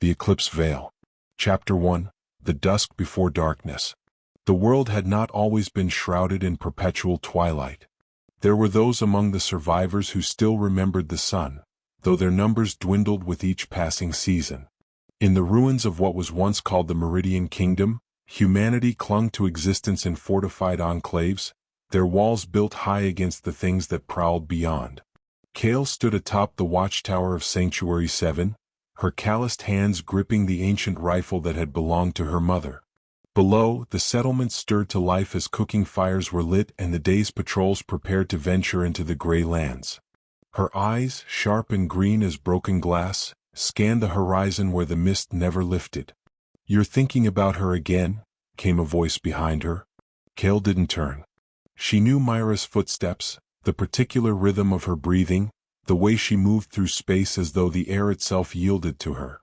The Eclipse Veil. Chapter 1. The Dusk Before Darkness. The world had not always been shrouded in perpetual twilight. There were those among the survivors who still remembered the sun, though their numbers dwindled with each passing season. In the ruins of what was once called the Meridian Kingdom, humanity clung to existence in fortified enclaves, their walls built high against the things that prowled beyond. Kael stood atop the watchtower of Sanctuary 7, her calloused hands gripping the ancient rifle that had belonged to her mother. Below, the settlement stirred to life as cooking fires were lit and the day's patrols prepared to venture into the gray lands. Her eyes, sharp and green as broken glass, scanned the horizon where the mist never lifted. "You're thinking about her again?" came a voice behind her. Kael didn't turn. She knew Mira's footsteps, the particular rhythm of her breathing, the way she moved through space as though the air itself yielded to her.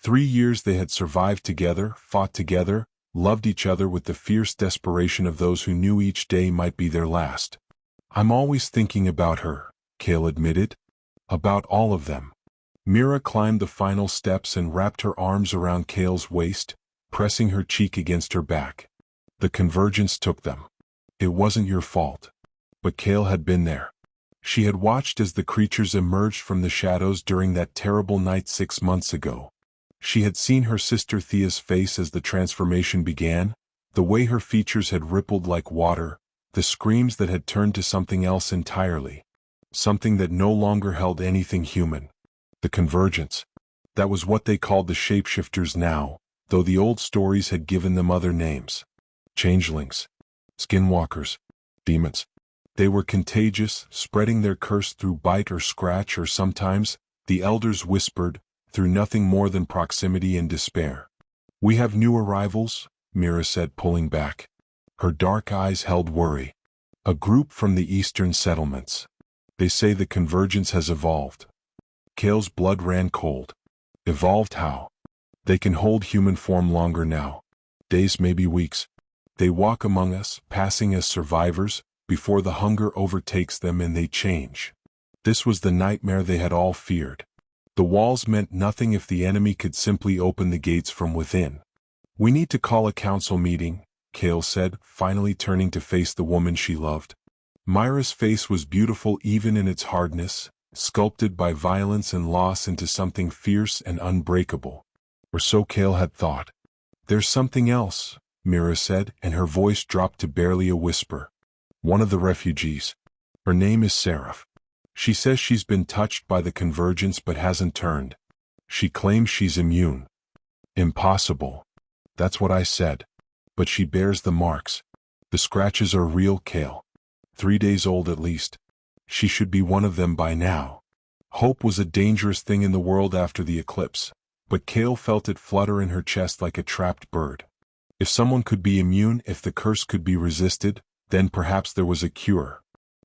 3 years they had survived together, fought together, loved each other with the fierce desperation of those who knew each day might be their last. "I'm always thinking about her," Kael admitted. "About all of them." Mira climbed the final steps and wrapped her arms around Kael's waist, pressing her cheek against her back. "The Convergence took them. It wasn't your fault." But Kael had been there. She had watched as the creatures emerged from the shadows during that terrible night 6 months ago. She had seen her sister Thea's face as the transformation began, the way her features had rippled like water, the screams that had turned to something else entirely. Something that no longer held anything human. The Convergence. That was what they called the shapeshifters now, though the old stories had given them other names. Changelings. Skinwalkers. Demons. They were contagious, spreading their curse through bite or scratch or sometimes, the elders whispered, through nothing more than proximity and despair. "We have new arrivals," Mira said, pulling back. Her dark eyes held worry. "A group from the eastern settlements. They say the Convergence has evolved." Kael's blood ran cold. "Evolved how?" "They can hold human form longer now. Days, maybe weeks. They walk among us, passing as survivors, before the hunger overtakes them and they change." This was the nightmare they had all feared. The walls meant nothing if the enemy could simply open the gates from within. "We need to call a council meeting," Kael said, finally turning to face the woman she loved. Mira's face was beautiful even in its hardness, sculpted by violence and loss into something fierce and unbreakable. Or so Kael had thought. "There's something else," Mira said, and her voice dropped to barely a whisper. "One of the refugees. Her name is Seraph. She says she's been touched by the Convergence but hasn't turned. She claims she's immune." "Impossible." "That's what I said. But she bears the marks. The scratches are real, Kael. 3 days old at least. She should be one of them by now." Hope was a dangerous thing in the world after the eclipse, but Kael felt it flutter in her chest like a trapped bird. If someone could be immune, if the curse could be resisted, then perhaps there was a cure.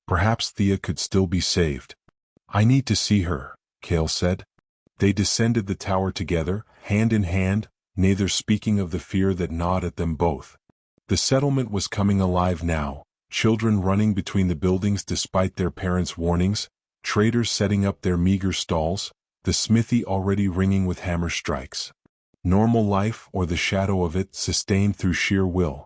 Perhaps Thea could still be saved. "I need to see her," Kael said. They descended the tower together, hand in hand, neither speaking of the fear that gnawed at them both. The settlement was coming alive now, children running between the buildings despite their parents' warnings, traders setting up their meager stalls, the smithy already ringing with hammer strikes. Normal life, or the shadow of it, sustained through sheer will.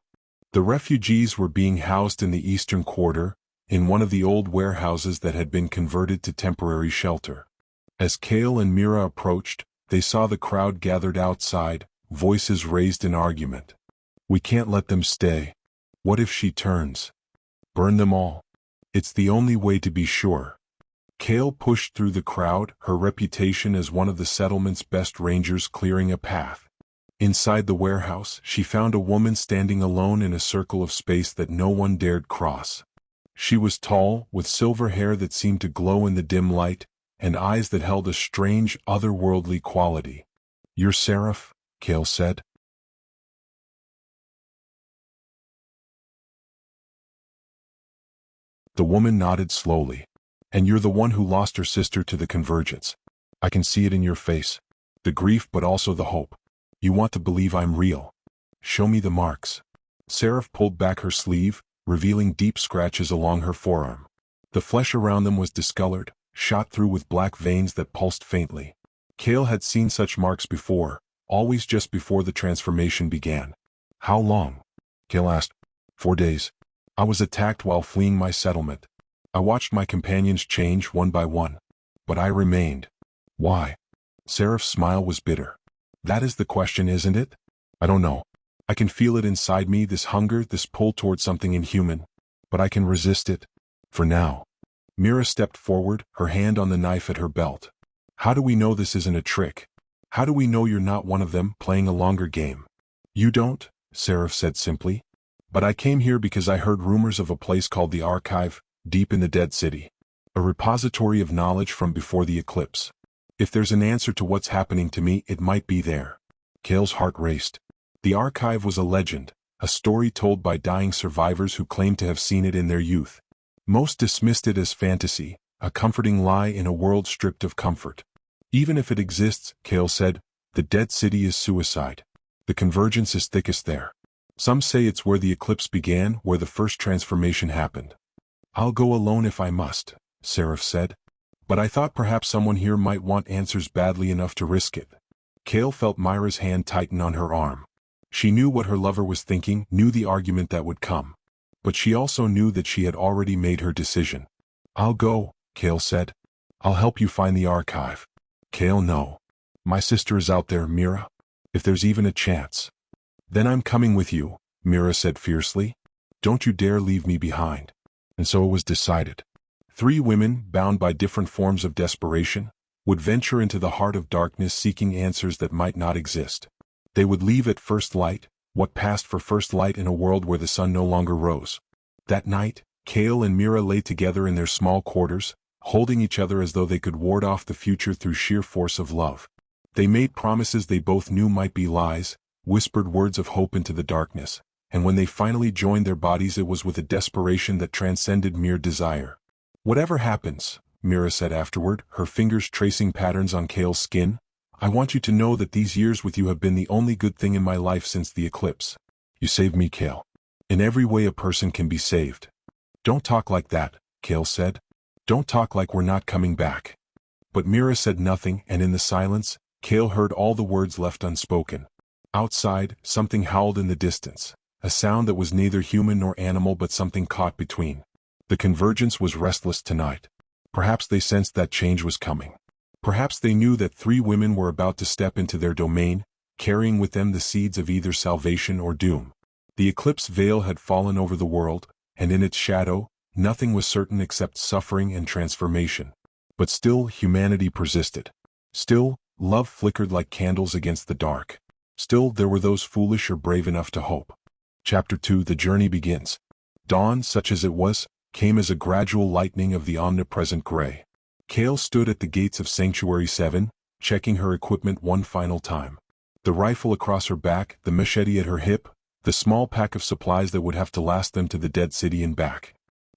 The refugees were being housed in the eastern quarter, in one of the old warehouses that had been converted to temporary shelter. As Kael and Mira approached, they saw the crowd gathered outside, voices raised in argument. "We can't let them stay. What if she turns? Burn them all. It's the only way to be sure." Kael pushed through the crowd, her reputation as one of the settlement's best rangers clearing a path. Inside the warehouse, she found a woman standing alone in a circle of space that no one dared cross. She was tall, with silver hair that seemed to glow in the dim light, and eyes that held a strange, otherworldly quality. "You're Seraph?" Kael said. The woman nodded slowly. "And you're the one who lost her sister to the Convergence. I can see it in your face. The grief but also the hope. You want to believe I'm real. Show me the marks." Seraph pulled back her sleeve, revealing deep scratches along her forearm. The flesh around them was discolored, shot through with black veins that pulsed faintly. Kael had seen such marks before, always just before the transformation began. How long? Kael asked. 4 days. I was attacked while fleeing my settlement. I watched my companions change one by one. But I remained. Why? Seraph's smile was bitter. That is the question, isn't it? I don't know. I can feel it inside me, this hunger, this pull toward something inhuman. But I can resist it. For now. Mira stepped forward, her hand on the knife at her belt. How do we know this isn't a trick? How do we know you're not one of them, playing a longer game? You don't, Seraph said simply. But I came here because I heard rumors of a place called the Archive, deep in the Dead City. A repository of knowledge from before the eclipse. If there's an answer to what's happening to me, it might be there. Kael's heart raced. The Archive was a legend, a story told by dying survivors who claimed to have seen it in their youth. Most dismissed it as fantasy, a comforting lie in a world stripped of comfort. Even if it exists, Kael said, the Dead City is suicide. The Convergence is thickest there. Some say it's where the eclipse began, where the first transformation happened. I'll go alone if I must, Seraph said. But I thought perhaps someone here might want answers badly enough to risk it. Kael felt Mira's hand tighten on her arm. She knew what her lover was thinking, knew the argument that would come. But she also knew that she had already made her decision. I'll go, Kael said. I'll help you find the Archive. Kael, no. My sister is out there, Mira. If there's even a chance. Then I'm coming with you, Mira said fiercely. Don't you dare leave me behind. And so it was decided. 3 women, bound by different forms of desperation, would venture into the heart of darkness seeking answers that might not exist. They would leave at first light, what passed for first light in a world where the sun no longer rose. That night, Kael and Mira lay together in their small quarters, holding each other as though they could ward off the future through sheer force of love. They made promises they both knew might be lies, whispered words of hope into the darkness, and when they finally joined their bodies it was with a desperation that transcended mere desire. Whatever happens, Mira said afterward, her fingers tracing patterns on Kael's skin, I want you to know that these years with you have been the only good thing in my life since the eclipse. You saved me, Kael. In every way a person can be saved. Don't talk like that, Kael said. Don't talk like we're not coming back. But Mira said nothing, and in the silence, Kael heard all the words left unspoken. Outside, something howled in the distance, a sound that was neither human nor animal but something caught between. The Convergence was restless tonight. Perhaps they sensed that change was coming. Perhaps they knew that 3 women were about to step into their domain, carrying with them the seeds of either salvation or doom. The eclipse veil had fallen over the world, and in its shadow, nothing was certain except suffering and transformation. But still humanity persisted. Still, love flickered like candles against the dark. Still there were those foolish or brave enough to hope. Chapter 2 The journey begins. Dawn, such as it was, came as a gradual lightening of the omnipresent gray. Kael stood at the gates of Sanctuary 7, checking her equipment one final time. The rifle across her back, the machete at her hip, the small pack of supplies that would have to last them to the Dead City and back.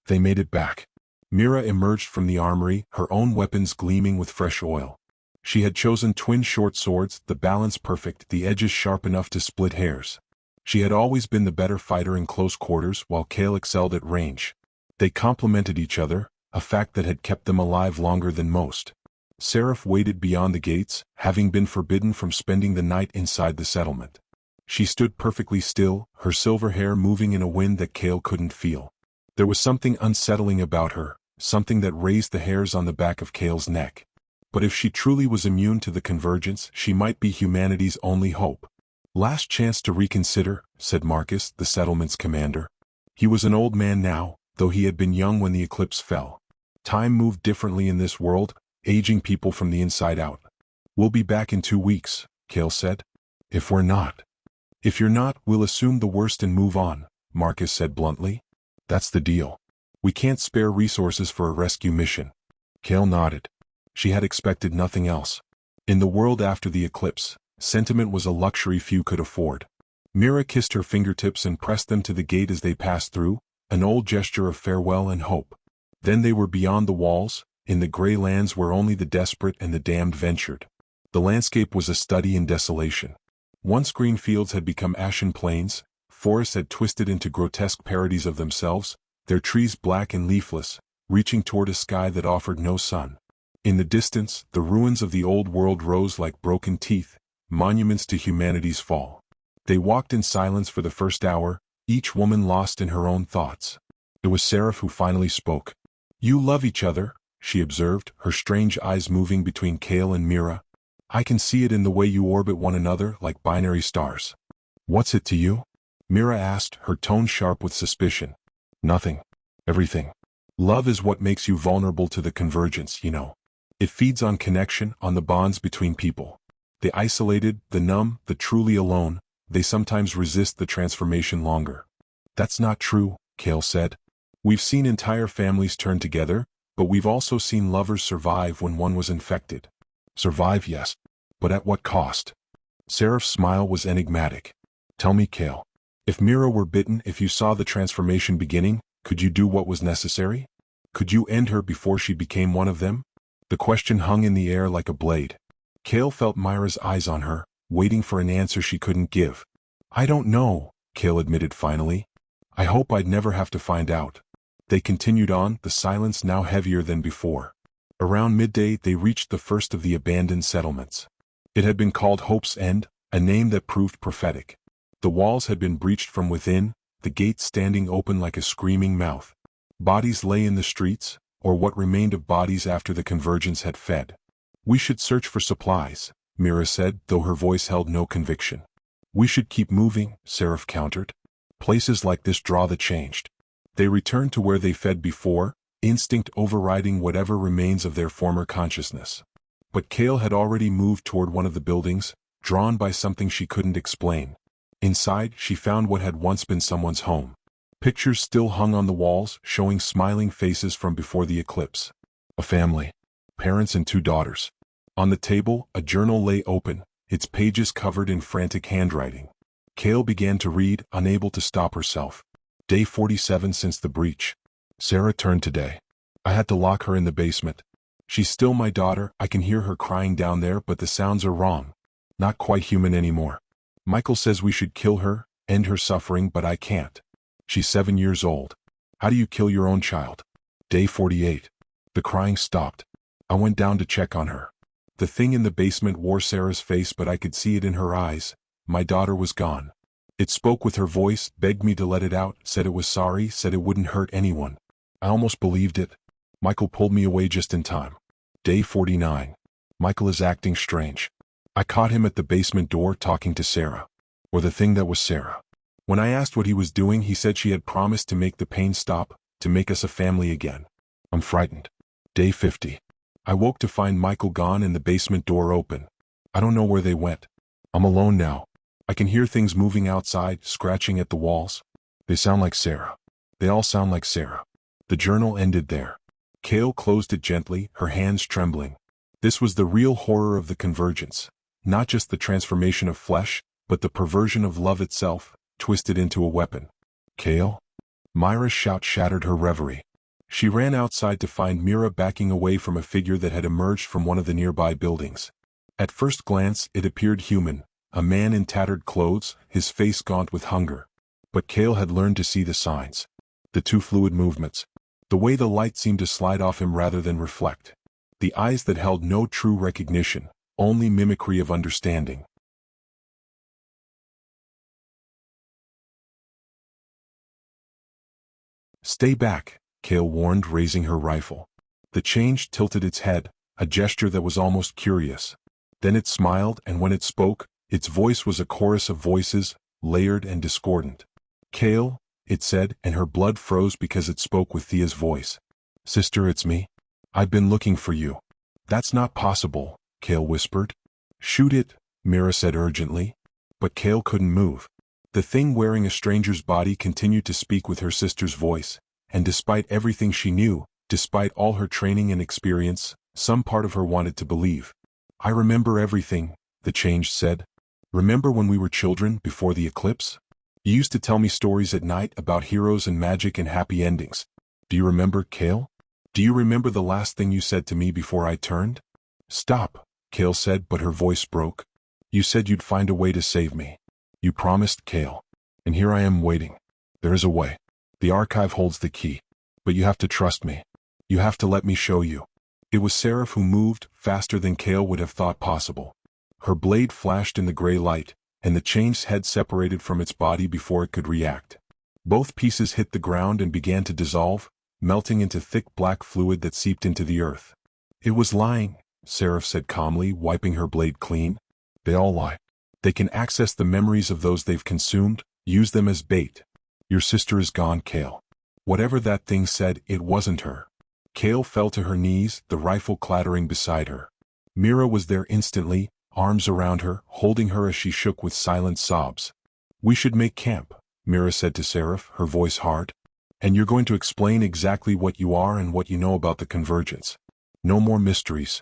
They made it back. Mira emerged from the armory, her own weapons gleaming with fresh oil. She had chosen twin short swords, the balance perfect, the edges sharp enough to split hairs. She had always been the better fighter in close quarters while Kael excelled at range. They complemented each other, a fact that had kept them alive longer than most. Seraph waited beyond the gates, having been forbidden from spending the night inside the settlement. She stood perfectly still, her silver hair moving in a wind that Kael couldn't feel. There was something unsettling about her, something that raised the hairs on the back of Kael's neck. But if she truly was immune to the Convergence, she might be humanity's only hope. Last chance to reconsider, said Marcus, the settlement's commander. He was an old man now, though he had been young when the eclipse fell. Time moved differently in this world, aging people from the inside out. We'll be back in 2 weeks, Kael said. If we're not. If you're not, we'll assume the worst and move on, Marcus said bluntly. That's the deal. We can't spare resources for a rescue mission. Kael nodded. She had expected nothing else. In the world after the eclipse, sentiment was a luxury few could afford. Mira kissed her fingertips and pressed them to the gate as they passed through, an old gesture of farewell and hope. Then they were beyond the walls, in the gray lands where only the desperate and the damned ventured. The landscape was a study in desolation. Once green fields had become ashen plains, forests had twisted into grotesque parodies of themselves, their trees black and leafless, reaching toward a sky that offered no sun. In the distance, the ruins of the old world rose like broken teeth, monuments to humanity's fall. They walked in silence for the first hour, each woman lost in her own thoughts. It was Seraph who finally spoke. "You love each other," she observed, her strange eyes moving between Kael and Mira. "I can see it in the way you orbit one another like binary stars." "What's it to you?" Mira asked, her tone sharp with suspicion. "Nothing. Everything. Love is what makes you vulnerable to the convergence, you know. It feeds on connection, on the bonds between people. The isolated, the numb, the truly alone, they sometimes resist the transformation longer." "That's not true," Kael said. "We've seen entire families turn together, but we've also seen lovers survive when one was infected." "Survive, yes. But at what cost?" Seraph's smile was enigmatic. "Tell me, Kael. If Mira were bitten, if you saw the transformation beginning, could you do what was necessary? Could you end her before she became one of them?" The question hung in the air like a blade. Kael felt Mira's eyes on her, waiting for an answer she couldn't give. "I don't know," Kael admitted finally. "I hope I'd never have to find out." They continued on, the silence now heavier than before. Around midday they reached the first of the abandoned settlements. It had been called Hope's End, a name that proved prophetic. The walls had been breached from within, the gates standing open like a screaming mouth. Bodies lay in the streets, or what remained of bodies after the convergence had fed. "We should search for supplies," Mira said, though her voice held no conviction. "We should keep moving," Seraph countered. "Places like this draw the changed." They returned to where they fed before, instinct overriding whatever remains of their former consciousness. But Kael had already moved toward one of the buildings, drawn by something she couldn't explain. Inside, she found what had once been someone's home. Pictures still hung on the walls, showing smiling faces from before the eclipse. A family. Parents and 2 daughters. On the table, a journal lay open, its pages covered in frantic handwriting. Kael began to read, unable to stop herself. Day 47 since the breach. Sarah turned today. I had to lock her in the basement. She's still my daughter, I can hear her crying down there, but the sounds are wrong. Not quite human anymore. Michael says we should kill her, end her suffering, but I can't. She's 7 years old. How do you kill your own child? Day 48. The crying stopped. I went down to check on her. The thing in the basement wore Sarah's face, but I could see it in her eyes. My daughter was gone. It spoke with her voice, begged me to let it out, said it was sorry, said it wouldn't hurt anyone. I almost believed it. Michael pulled me away just in time. Day 49. Michael is acting strange. I caught him at the basement door talking to Sarah. Or the thing that was Sarah. When I asked what he was doing, he said she had promised to make the pain stop, to make us a family again. I'm frightened. Day 50. I woke to find Michael gone and the basement door open. I don't know where they went. I'm alone now. I can hear things moving outside, scratching at the walls. They sound like Sarah. They all sound like Sarah. The journal ended there. Kael closed it gently, her hands trembling. This was the real horror of the convergence. Not just the transformation of flesh, but the perversion of love itself, twisted into a weapon. Kael? Mira's shout shattered her reverie. She ran outside to find Mira backing away from a figure that had emerged from one of the nearby buildings. At first glance, it appeared human, a man in tattered clothes, his face gaunt with hunger. But Kael had learned to see the signs. The 2 fluid movements. The way the light seemed to slide off him rather than reflect. The eyes that held no true recognition, only mimicry of understanding. Stay back, Kael warned, raising her rifle. The change tilted its head, a gesture that was almost curious. Then it smiled, and when it spoke, its voice was a chorus of voices, layered and discordant. Kael, it said, and her blood froze because it spoke with Thea's voice. Sister, it's me. I've been looking for you. That's not possible, Kael whispered. Shoot it, Mira said urgently. But Kael couldn't move. The thing wearing a stranger's body continued to speak with her sister's voice, and despite everything she knew, despite all her training and experience, some part of her wanted to believe. I remember everything, the change said. Remember when we were children, before the eclipse? You used to tell me stories at night about heroes and magic and happy endings. Do you remember, Kael? Do you remember the last thing you said to me before I turned? Stop, Kael said, but her voice broke. You said you'd find a way to save me. You promised, Kael. And here I am waiting. There is a way. The archive holds the key. But you have to trust me. You have to let me show you. It was Seraph who moved, faster than Kael would have thought possible. Her blade flashed in the gray light, and the changed head separated from its body before it could react. Both pieces hit the ground and began to dissolve, melting into thick black fluid that seeped into the earth. "It was lying," Seraph said calmly, wiping her blade clean. "They all lie. They can access the memories of those they've consumed, use them as bait. Your sister is gone, Kael." Whatever that thing said, it wasn't her. Kael fell to her knees, the rifle clattering beside her. Mira was there instantly, arms around her, holding her as she shook with silent sobs. "We should make camp," Mira said to Seraph, her voice hard. "And you're going to explain exactly what you are and what you know about the Convergence. No more mysteries."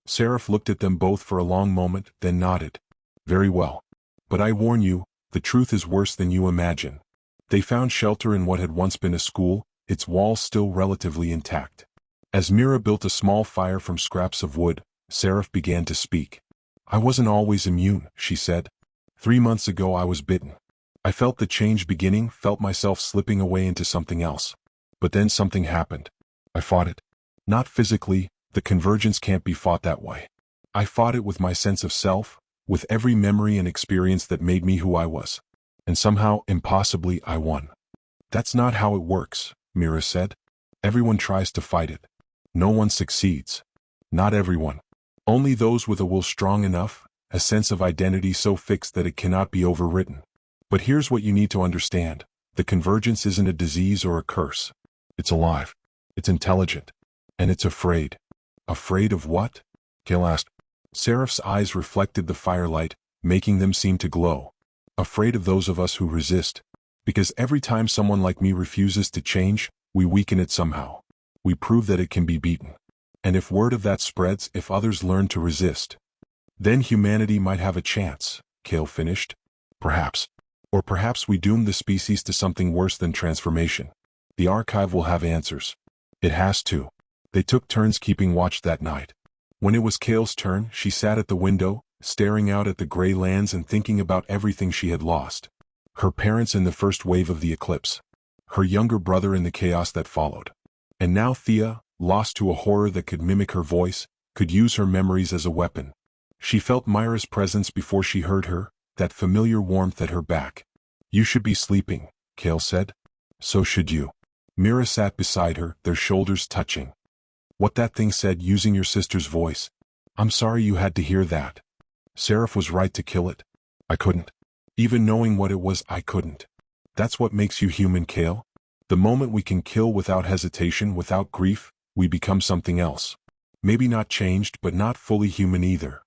Seraph looked at them both for a long moment, then nodded. "Very well. But I warn you, the truth is worse than you imagine." They found shelter in what had once been a school, its walls still relatively intact. As Mira built a small fire from scraps of wood, Seraph began to speak. "I wasn't always immune," she said. 3 months ago I was bitten. I felt the change beginning, felt myself slipping away into something else. But then something happened. I fought it. Not physically, the Convergence can't be fought that way. I fought it with my sense of self, with every memory and experience that made me who I was. And somehow, impossibly, I won. "That's not how it works," Mira said. "Everyone tries to fight it. No one succeeds. Not everyone. Only those with a will strong enough, a sense of identity so fixed that it cannot be overwritten. But here's what you need to understand. The Convergence isn't a disease or a curse. It's alive. It's intelligent. And it's afraid." "Afraid of what?" Kael asked. Seraph's eyes reflected the firelight, making them seem to glow. "Afraid of those of us who resist. Because every time someone like me refuses to change, we weaken it somehow. We prove that it can be beaten. And if word of that spreads, if others learn to resist, then humanity might have a chance," Kael finished. "Perhaps. Or perhaps we doom the species to something worse than transformation. The archive will have answers. It has to." They took turns keeping watch that night. When it was Kael's turn, she sat at the window, staring out at the gray lands and thinking about everything she had lost. Her parents in the first wave of the eclipse. Her younger brother in the chaos that followed. And now Thea, lost to a horror that could mimic her voice, could use her memories as a weapon. She felt Mira's presence before she heard her, that familiar warmth at her back. "You should be sleeping," Kael said. "So should you." Mira sat beside her, their shoulders touching. "What that thing said, using your sister's voice. I'm sorry you had to hear that. Seraph was right to kill it. I couldn't. Even knowing what it was, I couldn't. That's what makes you human, Kael. The moment we can kill without hesitation, without grief, we become something else. Maybe not changed, but not fully human either."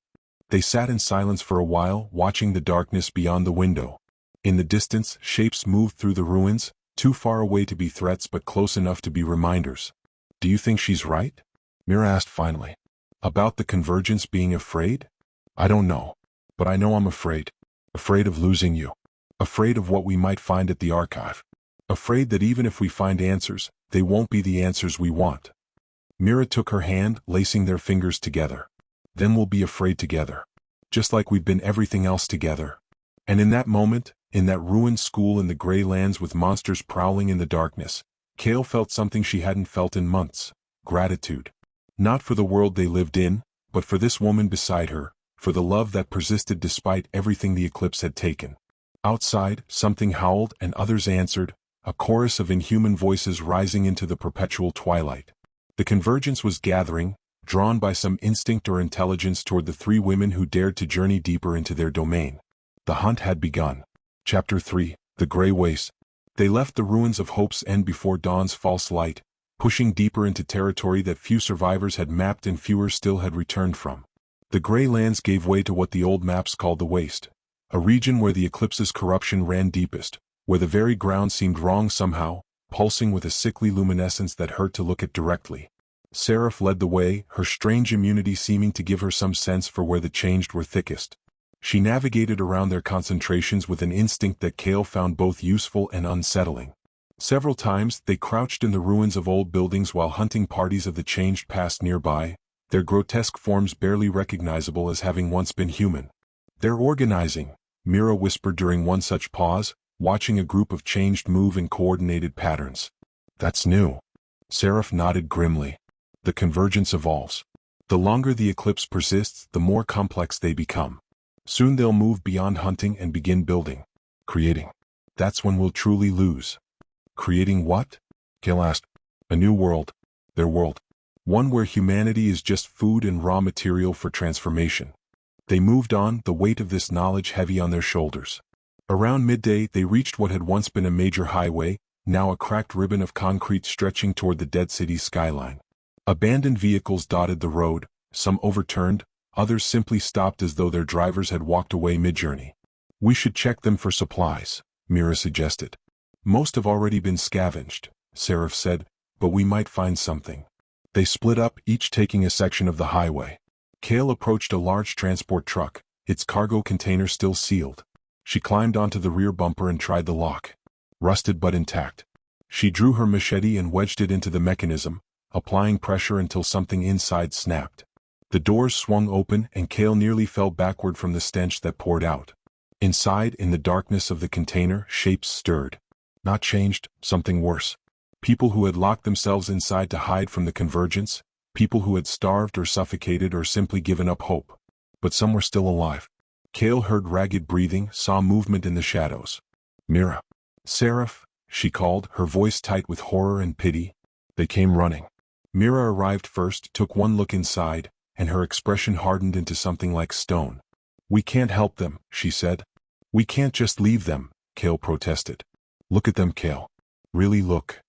They sat in silence for a while, watching the darkness beyond the window. In the distance, shapes moved through the ruins, too far away to be threats but close enough to be reminders. "Do you think she's right?" Mira asked finally. "About the Convergence being afraid?" "I don't know. But I know I'm afraid. Afraid of losing you. Afraid of what we might find at the archive. Afraid that even if we find answers, they won't be the answers we want." Mira took her hand, lacing their fingers together. "Then we'll be afraid together. Just like we've been everything else together." And in that moment, in that ruined school in the gray lands with monsters prowling in the darkness, Kael felt something she hadn't felt in months. Gratitude. Not for the world they lived in, but for this woman beside her, for the love that persisted despite everything the eclipse had taken. Outside, something howled and others answered, a chorus of inhuman voices rising into the perpetual twilight. The Convergence was gathering, drawn by some instinct or intelligence toward the 3 women who dared to journey deeper into their domain. The hunt had begun. Chapter 3, The Gray Waste. They left the ruins of Hope's End before dawn's false light, pushing deeper into territory that few survivors had mapped and fewer still had returned from. The gray lands gave way to what the old maps called the Waste, a region where the eclipse's corruption ran deepest, where the very ground seemed wrong somehow, pulsing with a sickly luminescence that hurt to look at directly. Seraph led the way, her strange immunity seeming to give her some sense for where the changed were thickest. She navigated around their concentrations with an instinct that Kael found both useful and unsettling. Several times, they crouched in the ruins of old buildings while hunting parties of the changed passed nearby, their grotesque forms barely recognizable as having once been human. "They're organizing," Mira whispered during one such pause, watching a group of changed move in coordinated patterns. "That's new." Seraph nodded grimly. "The Convergence evolves. The longer the eclipse persists, the more complex they become. Soon they'll move beyond hunting and begin building. Creating. That's when we'll truly lose. Creating what? Kael asked. A new world. Their world. One where humanity is just food and raw material for transformation. They moved on, the weight of this knowledge heavy on their shoulders. Around midday, they reached what had once been a major highway, now a cracked ribbon of concrete stretching toward the dead city's skyline. Abandoned vehicles dotted the road, some overturned, others simply stopped as though their drivers had walked away mid-journey. We should check them for supplies, Mira suggested. Most have already been scavenged, Seraph said, but we might find something. They split up, each taking a section of the highway. Kael approached a large transport truck, its cargo container still sealed. She climbed onto the rear bumper and tried the lock. Rusted but intact. She drew her machete and wedged it into the mechanism, applying pressure until something inside snapped. The doors swung open and Kael nearly fell backward from the stench that poured out. Inside, in the darkness of the container, shapes stirred. Not changed, something worse. People who had locked themselves inside to hide from the Convergence, people who had starved or suffocated or simply given up hope. But some were still alive. Kael heard ragged breathing, saw movement in the shadows. Mira. Seraph, she called, her voice tight with horror and pity. They came running. Mira arrived first, took one look inside, and her expression hardened into something like stone. We can't help them, she said. We can't just leave them, Kael protested. Look at them, Kael. Really look.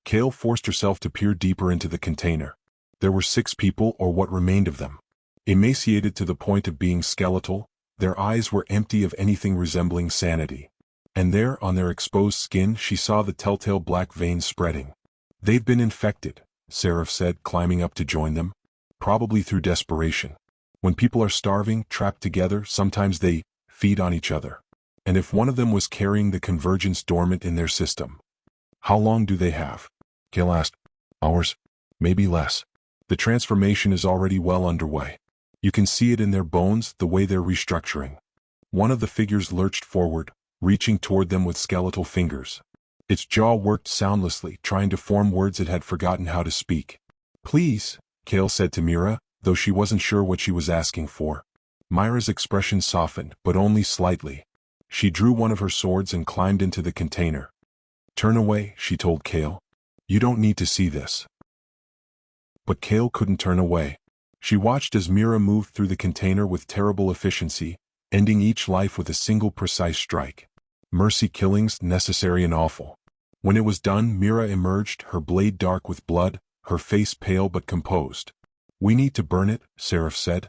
Kael forced herself to peer deeper into the container. There were 6 people, or what remained of them. Emaciated to the point of being skeletal, their eyes were empty of anything resembling sanity. And there, on their exposed skin, she saw the telltale black veins spreading. They've been infected, Seraph said, climbing up to join them. Probably through desperation. When people are starving, trapped together, sometimes they feed on each other. And if one of them was carrying the Convergence dormant in their system. How long do they have? Kael asked. Hours? Maybe less. The transformation is already well underway. You can see it in their bones, the way they're restructuring. One of the figures lurched forward, reaching toward them with skeletal fingers. Its jaw worked soundlessly, trying to form words it had forgotten how to speak. Please, Kael said to Mira, though she wasn't sure what she was asking for. Mira's expression softened, but only slightly. She drew one of her swords and climbed into the container. Turn away, she told Kael. You don't need to see this. But Kael couldn't turn away. She watched as Mira moved through the container with terrible efficiency, ending each life with a single precise strike. Mercy killings, necessary and awful. When it was done, Mira emerged, her blade dark with blood, her face pale but composed. We need to burn it, Seraph said.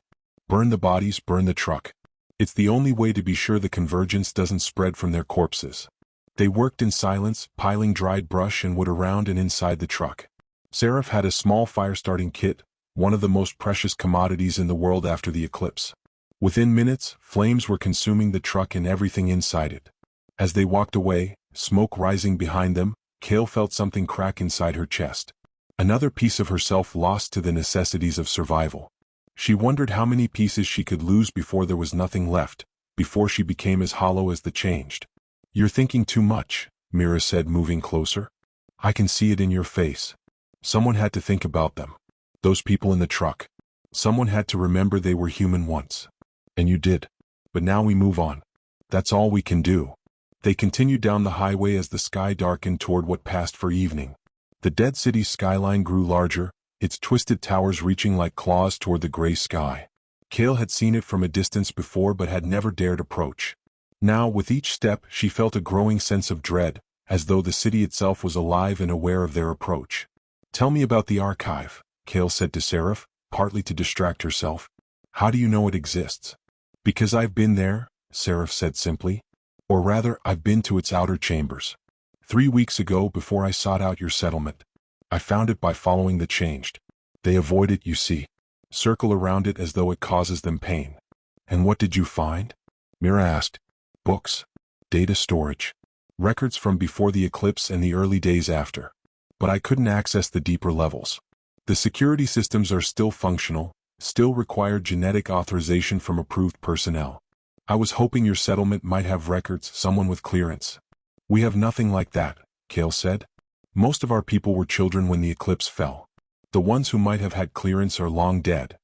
Burn the bodies, burn the truck. It's the only way to be sure the Convergence doesn't spread from their corpses. They worked in silence, piling dried brush and wood around and inside the truck. Seraph had a small fire-starting kit, one of the most precious commodities in the world after the Eclipse. Within minutes, flames were consuming the truck and everything inside it. As they walked away, smoke rising behind them, Kael felt something crack inside her chest. Another piece of herself lost to the necessities of survival. She wondered how many pieces she could lose before there was nothing left, before she became as hollow as the changed. You're thinking too much, Mira said, moving closer. I can see it in your face. Someone had to think about them. Those people in the truck. Someone had to remember they were human once. And you did. But now we move on. That's all we can do. They continued down the highway as the sky darkened toward what passed for evening. The dead city's skyline grew larger, its twisted towers reaching like claws toward the gray sky. Kael had seen it from a distance before but had never dared approach. Now, with each step, she felt a growing sense of dread, as though the city itself was alive and aware of their approach. Tell me about the archive, Kael said to Seraph, partly to distract herself. How do you know it exists? Because I've been there, Seraph said simply. Or rather, I've been to its outer chambers. 3 weeks ago, before I sought out your settlement. I found it by following the changed. They avoid it, you see. Circle around it as though it causes them pain. And what did you find? Mira asked. Books. Data storage. Records from before the Eclipse and the early days after. But I couldn't access the deeper levels. The security systems are still functional, still require genetic authorization from approved personnel. I was hoping your settlement might have records, someone with clearance. We have nothing like that, Kael said. Most of our people were children when the Eclipse fell. The ones who might have had clearance are long dead.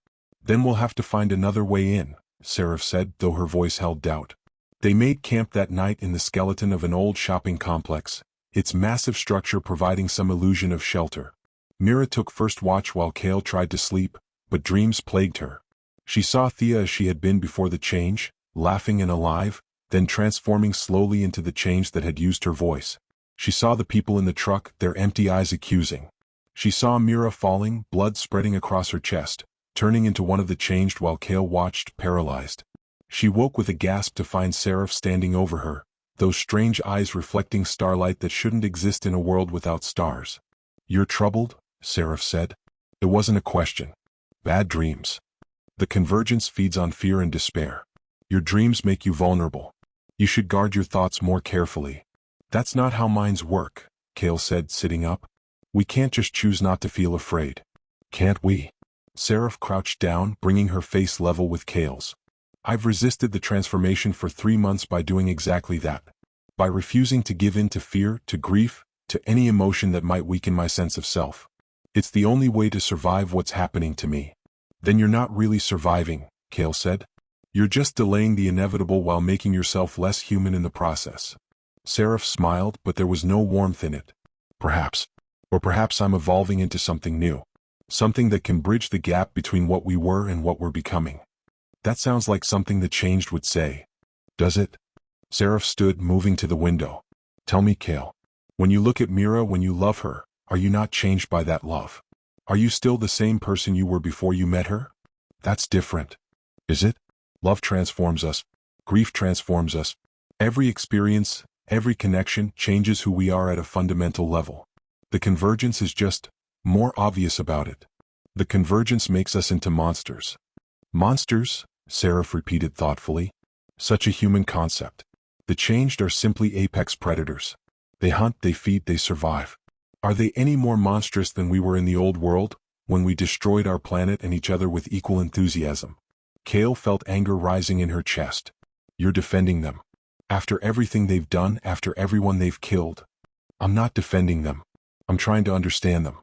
Then we'll have to find another way in, Seraph said, though her voice held doubt. They made camp that night in the skeleton of an old shopping complex, its massive structure providing some illusion of shelter. Mira took first watch while Kael tried to sleep, but dreams plagued her. She saw Thea as she had been before the change, laughing and alive, then transforming slowly into the change that had used her voice. She saw the people in the truck, their empty eyes accusing. She saw Mira falling, blood spreading across her chest, turning into one of the changed while Kael watched, paralyzed. She woke with a gasp to find Seraph standing over her, those strange eyes reflecting starlight that shouldn't exist in a world without stars. "You're troubled?" Seraph said. It wasn't a question. "Bad dreams. The convergence feeds on fear and despair. Your dreams make you vulnerable. You should guard your thoughts more carefully." "That's not how minds work," Kael said, sitting up. "We can't just choose not to feel afraid." "Can't we?" Seraph crouched down, bringing her face level with Kael's. "I've resisted the transformation for 3 months by doing exactly that. By refusing to give in to fear, to grief, to any emotion that might weaken my sense of self. It's the only way to survive what's happening to me." "Then you're not really surviving," Kael said. "You're just delaying the inevitable while making yourself less human in the process." Seraph smiled, but there was no warmth in it. "Perhaps. Or perhaps I'm evolving into something new. Something that can bridge the gap between what we were and what we're becoming." "That sounds like something the changed would say." "Does it?" Seraph stood, moving to the window. "Tell me, Kael. When you look at Mira, when you love her, are you not changed by that love? Are you still the same person you were before you met her?" "That's different." "Is it? Love transforms us. Grief transforms us. Every experience, every connection changes who we are at a fundamental level. The convergence is just more obvious about it. The convergence makes us into monsters." "Monsters?" Seraph repeated thoughtfully. "Such a human concept. The changed are simply apex predators. They hunt, they feed, they survive. Are they any more monstrous than we were in the old world, when we destroyed our planet and each other with equal enthusiasm?" Kael felt anger rising in her chest. "You're defending them. After everything they've done, after everyone they've killed." "I'm not defending them. I'm trying to understand them.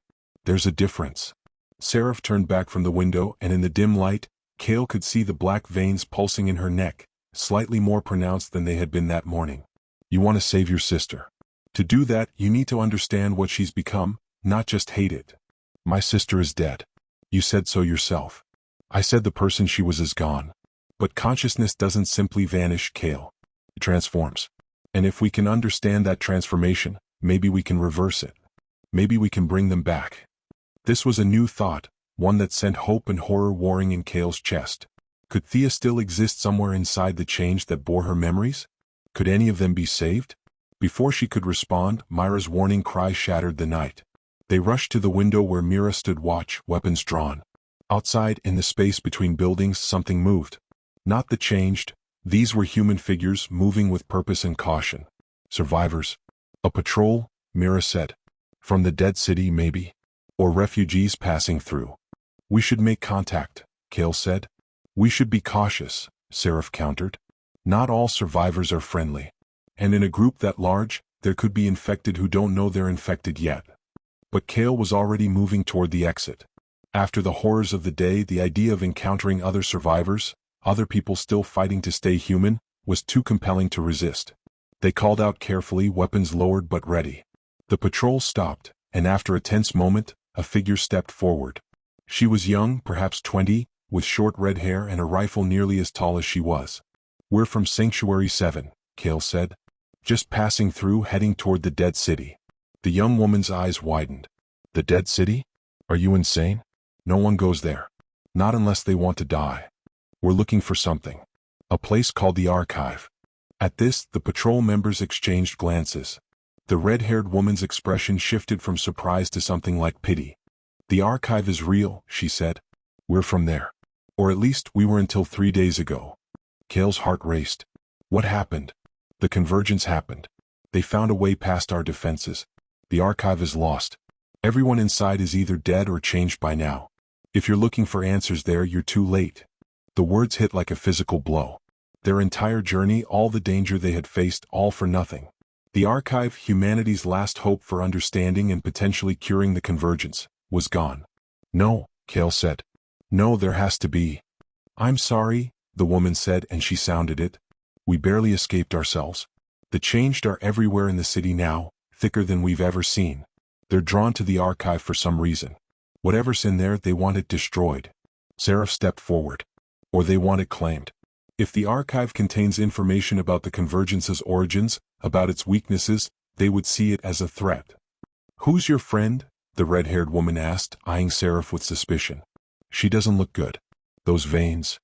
There's a difference." Seraph turned back from the window, and in the dim light, Kael could see the black veins pulsing in her neck, slightly more pronounced than they had been that morning. "You want to save your sister. To do that, you need to understand what she's become, not just hate it." "My sister is dead. You said so yourself." "I said the person she was is gone." "But consciousness doesn't simply vanish, Kael. It transforms. And if we can understand that transformation, maybe we can reverse it. Maybe we can bring them back." This was a new thought, one that sent hope and horror warring in Kael's chest. Could Thea still exist somewhere inside the change that bore her memories? Could any of them be saved? Before she could respond, Mira's warning cry shattered the night. They rushed to the window where Mira stood watch, weapons drawn. Outside, in the space between buildings, something moved. Not the changed. These were human figures moving with purpose and caution. "Survivors. A patrol," Mira said. "From the dead city, maybe. Or refugees passing through." "We should make contact," Kael said. "We should be cautious," Seraph countered. "Not all survivors are friendly. And in a group that large, there could be infected who don't know they're infected yet." But Kael was already moving toward the exit. After the horrors of the day, the idea of encountering other survivors, other people still fighting to stay human, was too compelling to resist. They called out carefully, weapons lowered but ready. The patrol stopped, and after a tense moment, a figure stepped forward. She was young, perhaps 20, with short red hair and a rifle nearly as tall as she was. "We're from Sanctuary 7, Kael said. "Just passing through, heading toward the dead city." The young woman's eyes widened. "The dead city? Are you insane? No one goes there. Not unless they want to die. We're looking for something. A place called the Archive." At this, the patrol members exchanged glances. The red-haired woman's expression shifted from surprise to something like pity. "The Archive is real," she said. "We're from there. Or at least we were until 3 days ago." Kael's heart raced. "What happened?" "The convergence happened. They found a way past our defenses. The Archive is lost. Everyone inside is either dead or changed by now. If you're looking for answers there, you're too late." The words hit like a physical blow. Their entire journey, all the danger they had faced, all for nothing. The Archive, humanity's last hope for understanding and potentially curing the convergence, was gone. "No," Kael said. "No, there has to be." "I'm sorry," the woman said, and she sounded it. We barely escaped ourselves. The changed are everywhere in the city now, thicker than we've ever seen. They're drawn to the archive for some reason. Whatever's in there, they want it destroyed. Seraph stepped forward. Or they want it claimed. If the archive contains information about the Convergence's origins, about its weaknesses, they would see it as a threat. Who's your friend? The red-haired woman asked, eyeing Seraph with suspicion. She doesn't look good. Those veins.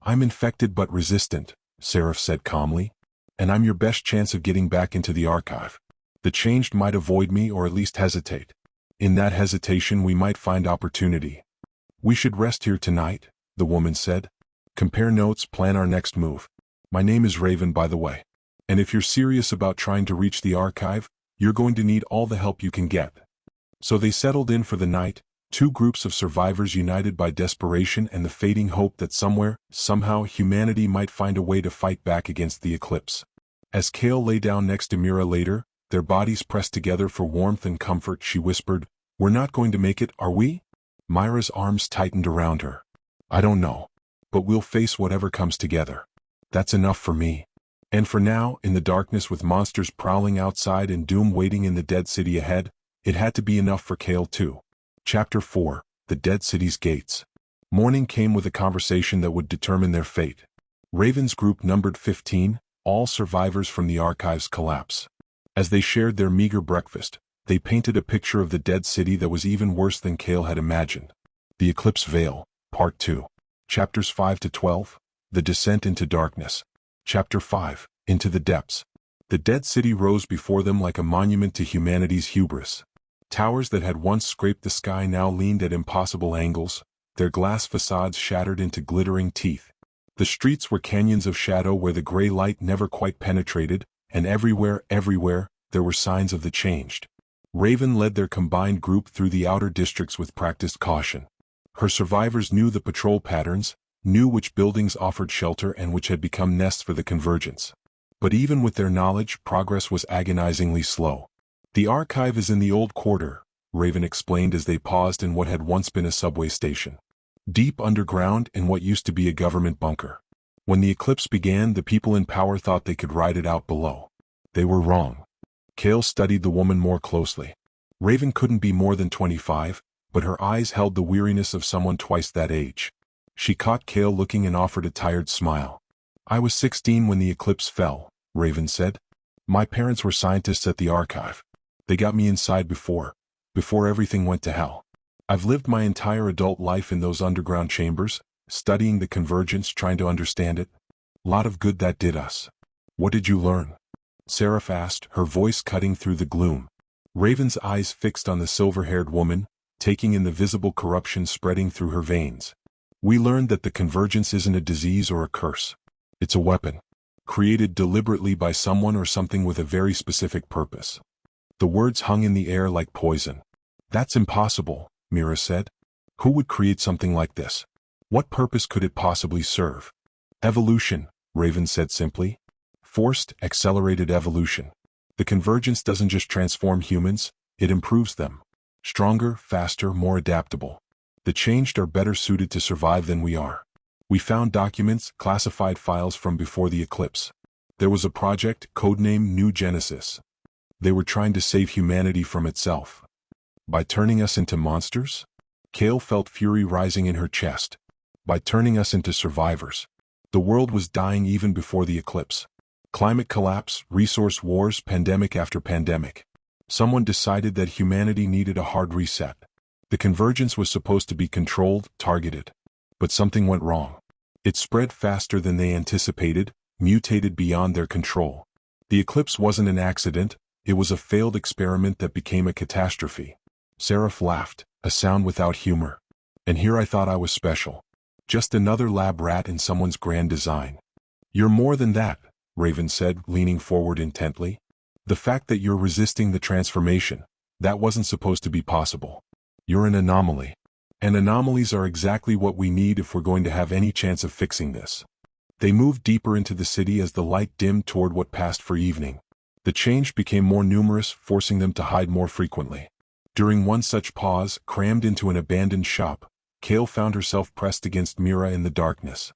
I'm infected but resistant, Seraph said calmly. And I'm your best chance of getting back into the archive. The changed might avoid me or at least hesitate. In that hesitation we might find opportunity. We should rest here tonight, the woman said. Compare notes, plan our next move. My name is Raven, by the way. And if you're serious about trying to reach the archive, you're going to need all the help you can get. So they settled in for the night, two groups of survivors united by desperation and the fading hope that somewhere, somehow, humanity might find a way to fight back against the eclipse. As Kael lay down next to Mira later, their bodies pressed together for warmth and comfort, she whispered, "We're not going to make it, are we?" Mira's arms tightened around her. "I don't know. But we'll face whatever comes together. That's enough for me." And for now, in the darkness with monsters prowling outside and doom waiting in the dead city ahead, it had to be enough for Kael too. Chapter 4, The Dead City's Gates. Morning came with a conversation that would determine their fate. Raven's group numbered 15, all survivors from the archive's collapse. As they shared their meager breakfast, they painted a picture of the dead city that was even worse than Kael had imagined. The Eclipse Veil, Part 2. Chapters 5 to 12, The Descent into Darkness. Chapter 5, Into the Depths. The dead city rose before them like a monument to humanity's hubris. Towers that had once scraped the sky now leaned at impossible angles, their glass facades shattered into glittering teeth. The streets were canyons of shadow where the gray light never quite penetrated, and everywhere, there were signs of the changed. Raven led their combined group through the outer districts with practiced caution. Her survivors knew the patrol patterns, knew which buildings offered shelter and which had become nests for the Convergence. But even with their knowledge, progress was agonizingly slow. The archive is in the old quarter, Raven explained as they paused in what had once been a subway station. Deep underground in what used to be a government bunker. When the eclipse began, the people in power thought they could ride it out below. They were wrong. Kael studied the woman more closely. Raven couldn't be more than 25, but her eyes held the weariness of someone twice that age. She caught Kael looking and offered a tired smile. "I was 16 when the eclipse fell," Raven said. "My parents were scientists at the archive. They got me inside before everything went to hell. I've lived my entire adult life in those underground chambers, studying the Convergence, trying to understand it. Lot of good that did us." "What did you learn?" Seraph asked, her voice cutting through the gloom. Raven's eyes fixed on the silver-haired woman, taking in the visible corruption spreading through her veins. "We learned that the Convergence isn't a disease or a curse. It's a weapon. Created deliberately by someone or something with a very specific purpose." The words hung in the air like poison. "That's impossible," Mira said. "Who would create something like this? What purpose could it possibly serve?" "Evolution," Raven said simply. "Forced, accelerated evolution. The Convergence doesn't just transform humans, it improves them. Stronger, faster, more adaptable. The changed are better suited to survive than we are. We found documents, classified files from before the eclipse. There was a project, codenamed New Genesis. They were trying to save humanity from itself. By turning us into monsters?" Kael felt fury rising in her chest. By turning us into survivors. The world was dying even before the eclipse. Climate collapse, resource wars, pandemic after pandemic. Someone decided that humanity needed a hard reset. The Convergence was supposed to be controlled, targeted. But something went wrong. It spread faster than they anticipated, mutated beyond their control. The eclipse wasn't an accident, it was a failed experiment that became a catastrophe. Seraph laughed, a sound without humor. "And here I thought I was special. Just another lab rat in someone's grand design." "You're more than that," Raven said, leaning forward intently. "The fact that you're resisting the transformation, that wasn't supposed to be possible. You're an anomaly. And anomalies are exactly what we need if we're going to have any chance of fixing this." They moved deeper into the city as the light dimmed toward what passed for evening. The change became more numerous, forcing them to hide more frequently. During one such pause, crammed into an abandoned shop, Kael found herself pressed against Mira in the darkness.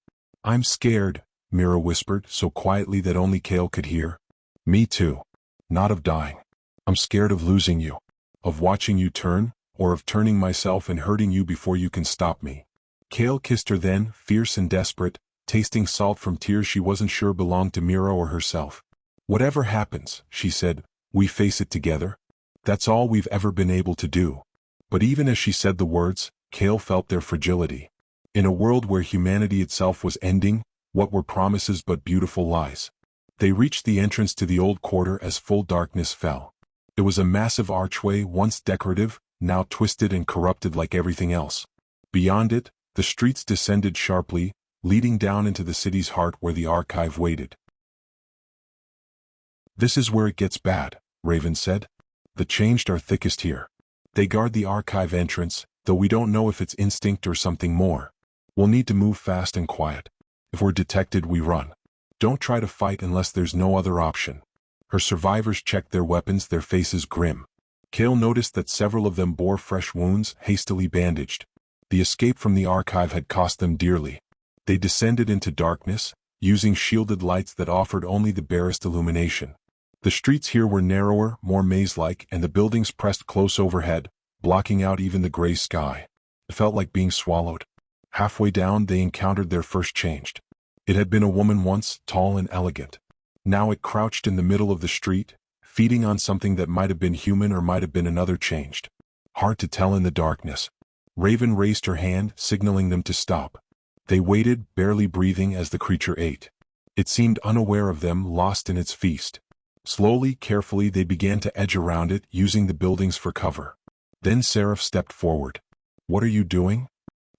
I'm scared, Mira whispered so quietly that only Kael could hear. Me too. Not of dying. I'm scared of losing you. Of watching you turn, or of turning myself and hurting you before you can stop me. Kael kissed her then, fierce and desperate, tasting salt from tears she wasn't sure belonged to Mira or herself. Whatever happens, she said, we face it together. That's all we've ever been able to do. But even as she said the words, Kael felt their fragility. In a world where humanity itself was ending, what were promises but beautiful lies? They reached the entrance to the old quarter as full darkness fell. It was a massive archway, once decorative, now twisted and corrupted like everything else. Beyond it, the streets descended sharply, leading down into the city's heart where the archive waited. This is where it gets bad, Raven said. The changed are thickest here. They guard the archive entrance, though we don't know if it's instinct or something more. We'll need to move fast and quiet. If we're detected, we run. Don't try to fight unless there's no other option. Her survivors checked their weapons, their faces grim. Kael noticed that several of them bore fresh wounds, hastily bandaged. The escape from the archive had cost them dearly. They descended into darkness, using shielded lights that offered only the barest illumination. The streets here were narrower, more maze-like, and the buildings pressed close overhead, blocking out even the gray sky. It felt like being swallowed. Halfway down, they encountered their first changed. It had been a woman once, tall and elegant. Now it crouched in the middle of the street, feeding on something that might have been human or might have been another changed. Hard to tell in the darkness. Raven raised her hand, signaling them to stop. They waited, barely breathing as the creature ate. It seemed unaware of them, lost in its feast. Slowly, carefully, they began to edge around it, using the buildings for cover. Then Seraph stepped forward. What are you doing?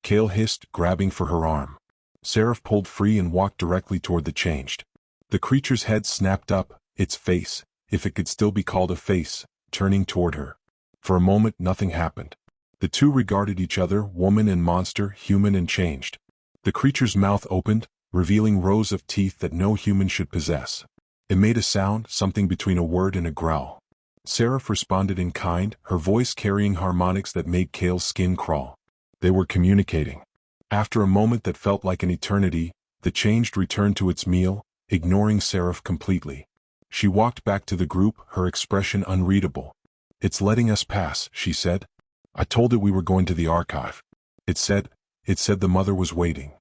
Kael hissed, grabbing for her arm. Seraph pulled free and walked directly toward the changed. The creature's head snapped up, its face, if it could still be called a face, turning toward her. For a moment, nothing happened. The two regarded each other, woman and monster, human and changed. The creature's mouth opened, revealing rows of teeth that no human should possess. It made a sound, something between a word and a growl. Seraph responded in kind, her voice carrying harmonics that made Kael's skin crawl. They were communicating. After a moment that felt like an eternity, the changed returned to its meal, ignoring Seraph completely. She walked back to the group, her expression unreadable. It's letting us pass, she said. I told it we were going to the archive. It said the mother was waiting.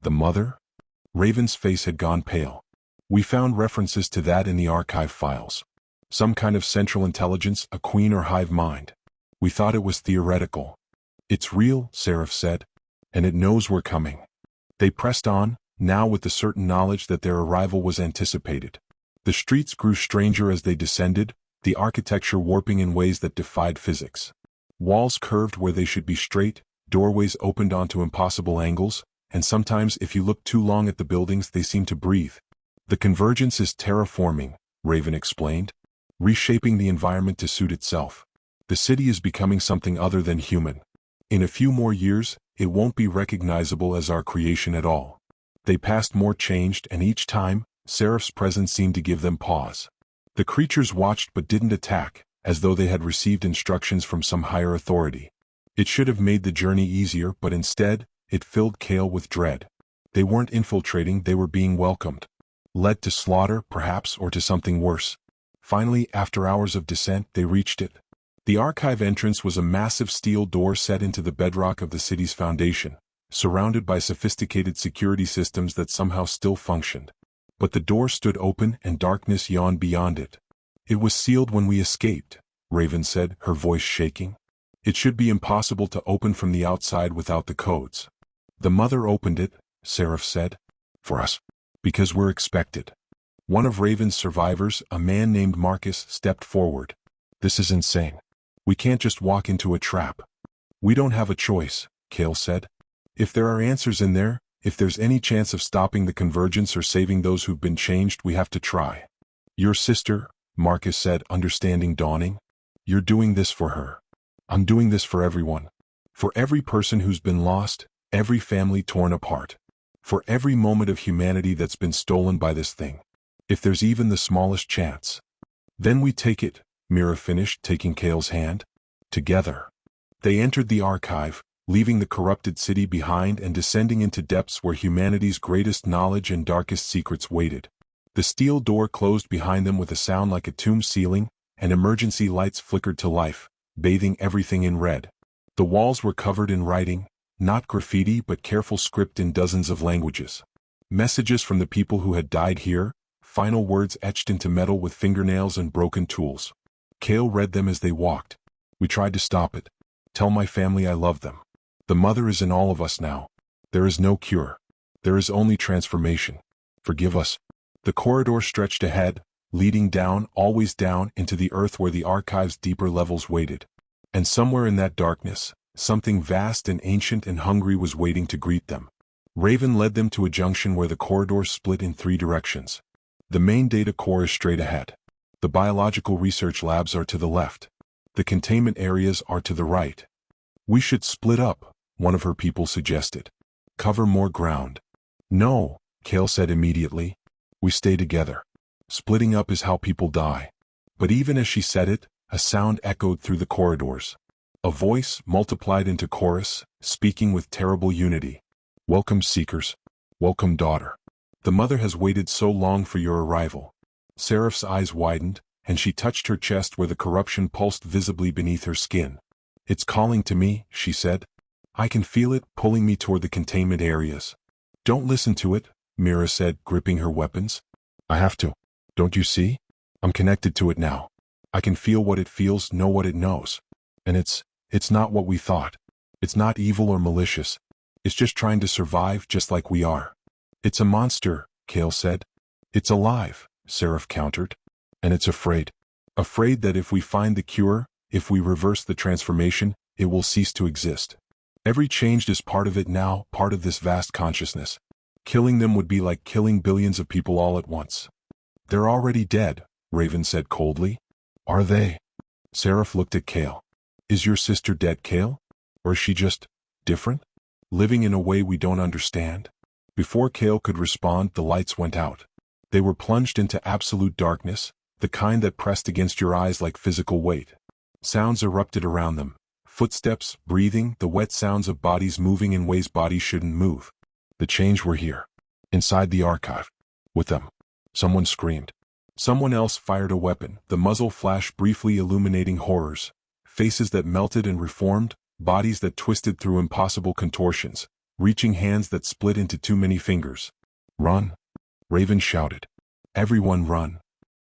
The mother? Raven's face had gone pale. We found references to that in the archive files. Some kind of central intelligence, a queen or hive mind. We thought it was theoretical. It's real, Seraph said. And it knows we're coming. They pressed on, now with the certain knowledge that their arrival was anticipated. The streets grew stranger as they descended, the architecture warping in ways that defied physics. Walls curved where they should be straight, doorways opened onto impossible angles, and sometimes if you looked too long at the buildings they seemed to breathe. The convergence is terraforming, Raven explained, reshaping the environment to suit itself. The city is becoming something other than human. In a few more years, it won't be recognizable as our creation at all. They passed more changed, and each time, Seraph's presence seemed to give them pause. The creatures watched but didn't attack, as though they had received instructions from some higher authority. It should have made the journey easier, but instead, it filled Kael with dread. They weren't infiltrating, they were being welcomed. Led to slaughter, perhaps, or to something worse. Finally, after hours of descent, they reached it. The archive entrance was a massive steel door set into the bedrock of the city's foundation, surrounded by sophisticated security systems that somehow still functioned. But the door stood open and darkness yawned beyond it. It was sealed when we escaped, Raven said, her voice shaking. It should be impossible to open from the outside without the codes. The mother opened it, Seraph said. For us. Because we're expected. One of Raven's survivors, a man named Marcus, stepped forward. This is insane. We can't just walk into a trap. We don't have a choice, Kael said. If there are answers in there, if there's any chance of stopping the convergence or saving those who've been changed, we have to try. Your sister, Marcus said, understanding dawning. You're doing this for her. I'm doing this for everyone. For every person who's been lost, every family torn apart. For every moment of humanity that's been stolen by this thing. If there's even the smallest chance. Then we take it, Mira finished, taking Kael's hand. Together. They entered the archive, leaving the corrupted city behind and descending into depths where humanity's greatest knowledge and darkest secrets waited. The steel door closed behind them with a sound like a tomb ceiling, and emergency lights flickered to life, bathing everything in red. The walls were covered in writing, not graffiti but careful script in dozens of languages. Messages from the people who had died here, final words etched into metal with fingernails and broken tools. Kael read them as they walked. We tried to stop it. Tell my family I love them. The mother is in all of us now. There is no cure. There is only transformation. Forgive us. The corridor stretched ahead, leading down, always down, into the earth where the archive's deeper levels waited. And somewhere in that darkness, something vast and ancient and hungry was waiting to greet them. Raven led them to a junction where the corridors split in 3 directions. The main data core is straight ahead. The biological research labs are to the left. The containment areas are to the right. We should split up, one of her people suggested. Cover more ground. No, Kael said immediately. We stay together. Splitting up is how people die. But even as she said it, a sound echoed through the corridors. A voice multiplied into chorus, speaking with terrible unity. Welcome, seekers. Welcome, daughter. The mother has waited so long for your arrival. Seraph's eyes widened, and she touched her chest where the corruption pulsed visibly beneath her skin. It's calling to me, she said. I can feel it pulling me toward the containment areas. Don't listen to it, Mira said, gripping her weapons. I have to. Don't you see? I'm connected to it now. I can feel what it feels, know what it knows. And it's not what we thought. It's not evil or malicious. It's just trying to survive just like we are. It's a monster, Kael said. It's alive, Seraph countered. And it's afraid. Afraid that if we find the cure, if we reverse the transformation, it will cease to exist. Every change is part of it now, part of this vast consciousness. Killing them would be like killing billions of people all at once. They're already dead, Raven said coldly. Are they? Seraph looked at Kael. Is your sister dead, Kael? Or is she just different? Living in a way we don't understand? Before Kael could respond, the lights went out. They were plunged into absolute darkness, the kind that pressed against your eyes like physical weight. Sounds erupted around them. Footsteps, breathing, the wet sounds of bodies moving in ways bodies shouldn't move. The change were here. Inside the archive. With them. Someone screamed. Someone else fired a weapon, the muzzle flashed briefly illuminating horrors. Faces that melted and reformed, bodies that twisted through impossible contortions, reaching hands that split into too many fingers. Run! Raven shouted. Everyone run.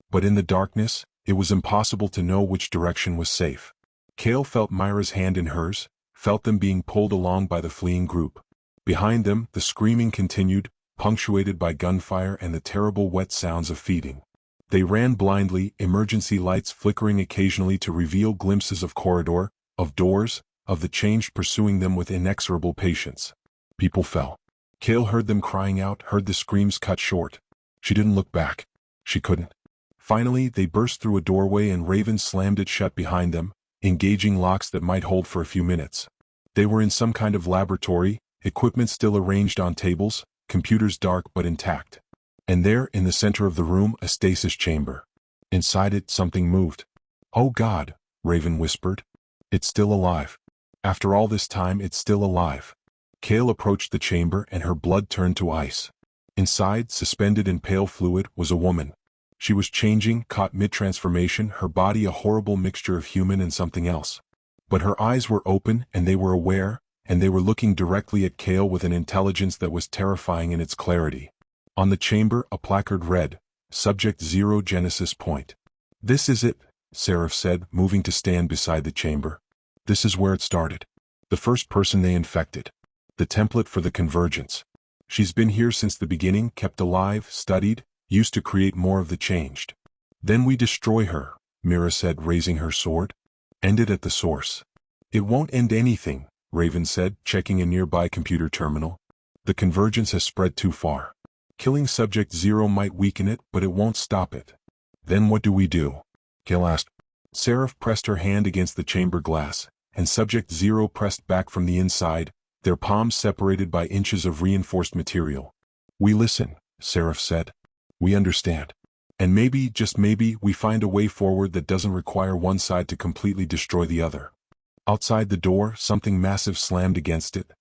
But in the darkness, it was impossible to know which direction was safe. Kael felt Mira's hand in hers, felt them being pulled along by the fleeing group. Behind them, the screaming continued, punctuated by gunfire and the terrible wet sounds of feeding. They ran blindly, emergency lights flickering occasionally to reveal glimpses of corridor, of doors, of the change pursuing them with inexorable patience. People fell. Kael heard them crying out, heard the screams cut short. She didn't look back. She couldn't. Finally, they burst through a doorway and Raven slammed it shut behind them, engaging locks that might hold for a few minutes. They were in some kind of laboratory, equipment still arranged on tables, computers dark but intact. And there, in the center of the room, a stasis chamber. Inside it, something moved. Oh God, Raven whispered. It's still alive. After all this time, it's still alive. Kael approached the chamber and her blood turned to ice. Inside, suspended in pale fluid, was a woman. She was changing, caught mid-transformation, her body a horrible mixture of human and something else. But her eyes were open, and they were aware, and they were looking directly at Kael with an intelligence that was terrifying in its clarity. On the chamber, a placard read, Subject 0 Genesis Point. This is it, Seraph said, moving to stand beside the chamber. This is where it started. The first person they infected. The template for the Convergence. She's been here since the beginning, kept alive, studied, used to create more of the changed. Then we destroy her, Mira said, raising her sword. End it at the source. It won't end anything, Raven said, checking a nearby computer terminal. The Convergence has spread too far. Killing Subject 0 might weaken it, but it won't stop it. Then what do we do? Kael asked. Seraph pressed her hand against the chamber glass, and Subject 0 pressed back from the inside, their palms separated by inches of reinforced material. We listen, Seraph said. We understand. And maybe, just maybe, we find a way forward that doesn't require one side to completely destroy the other. Outside the door, something massive slammed against it.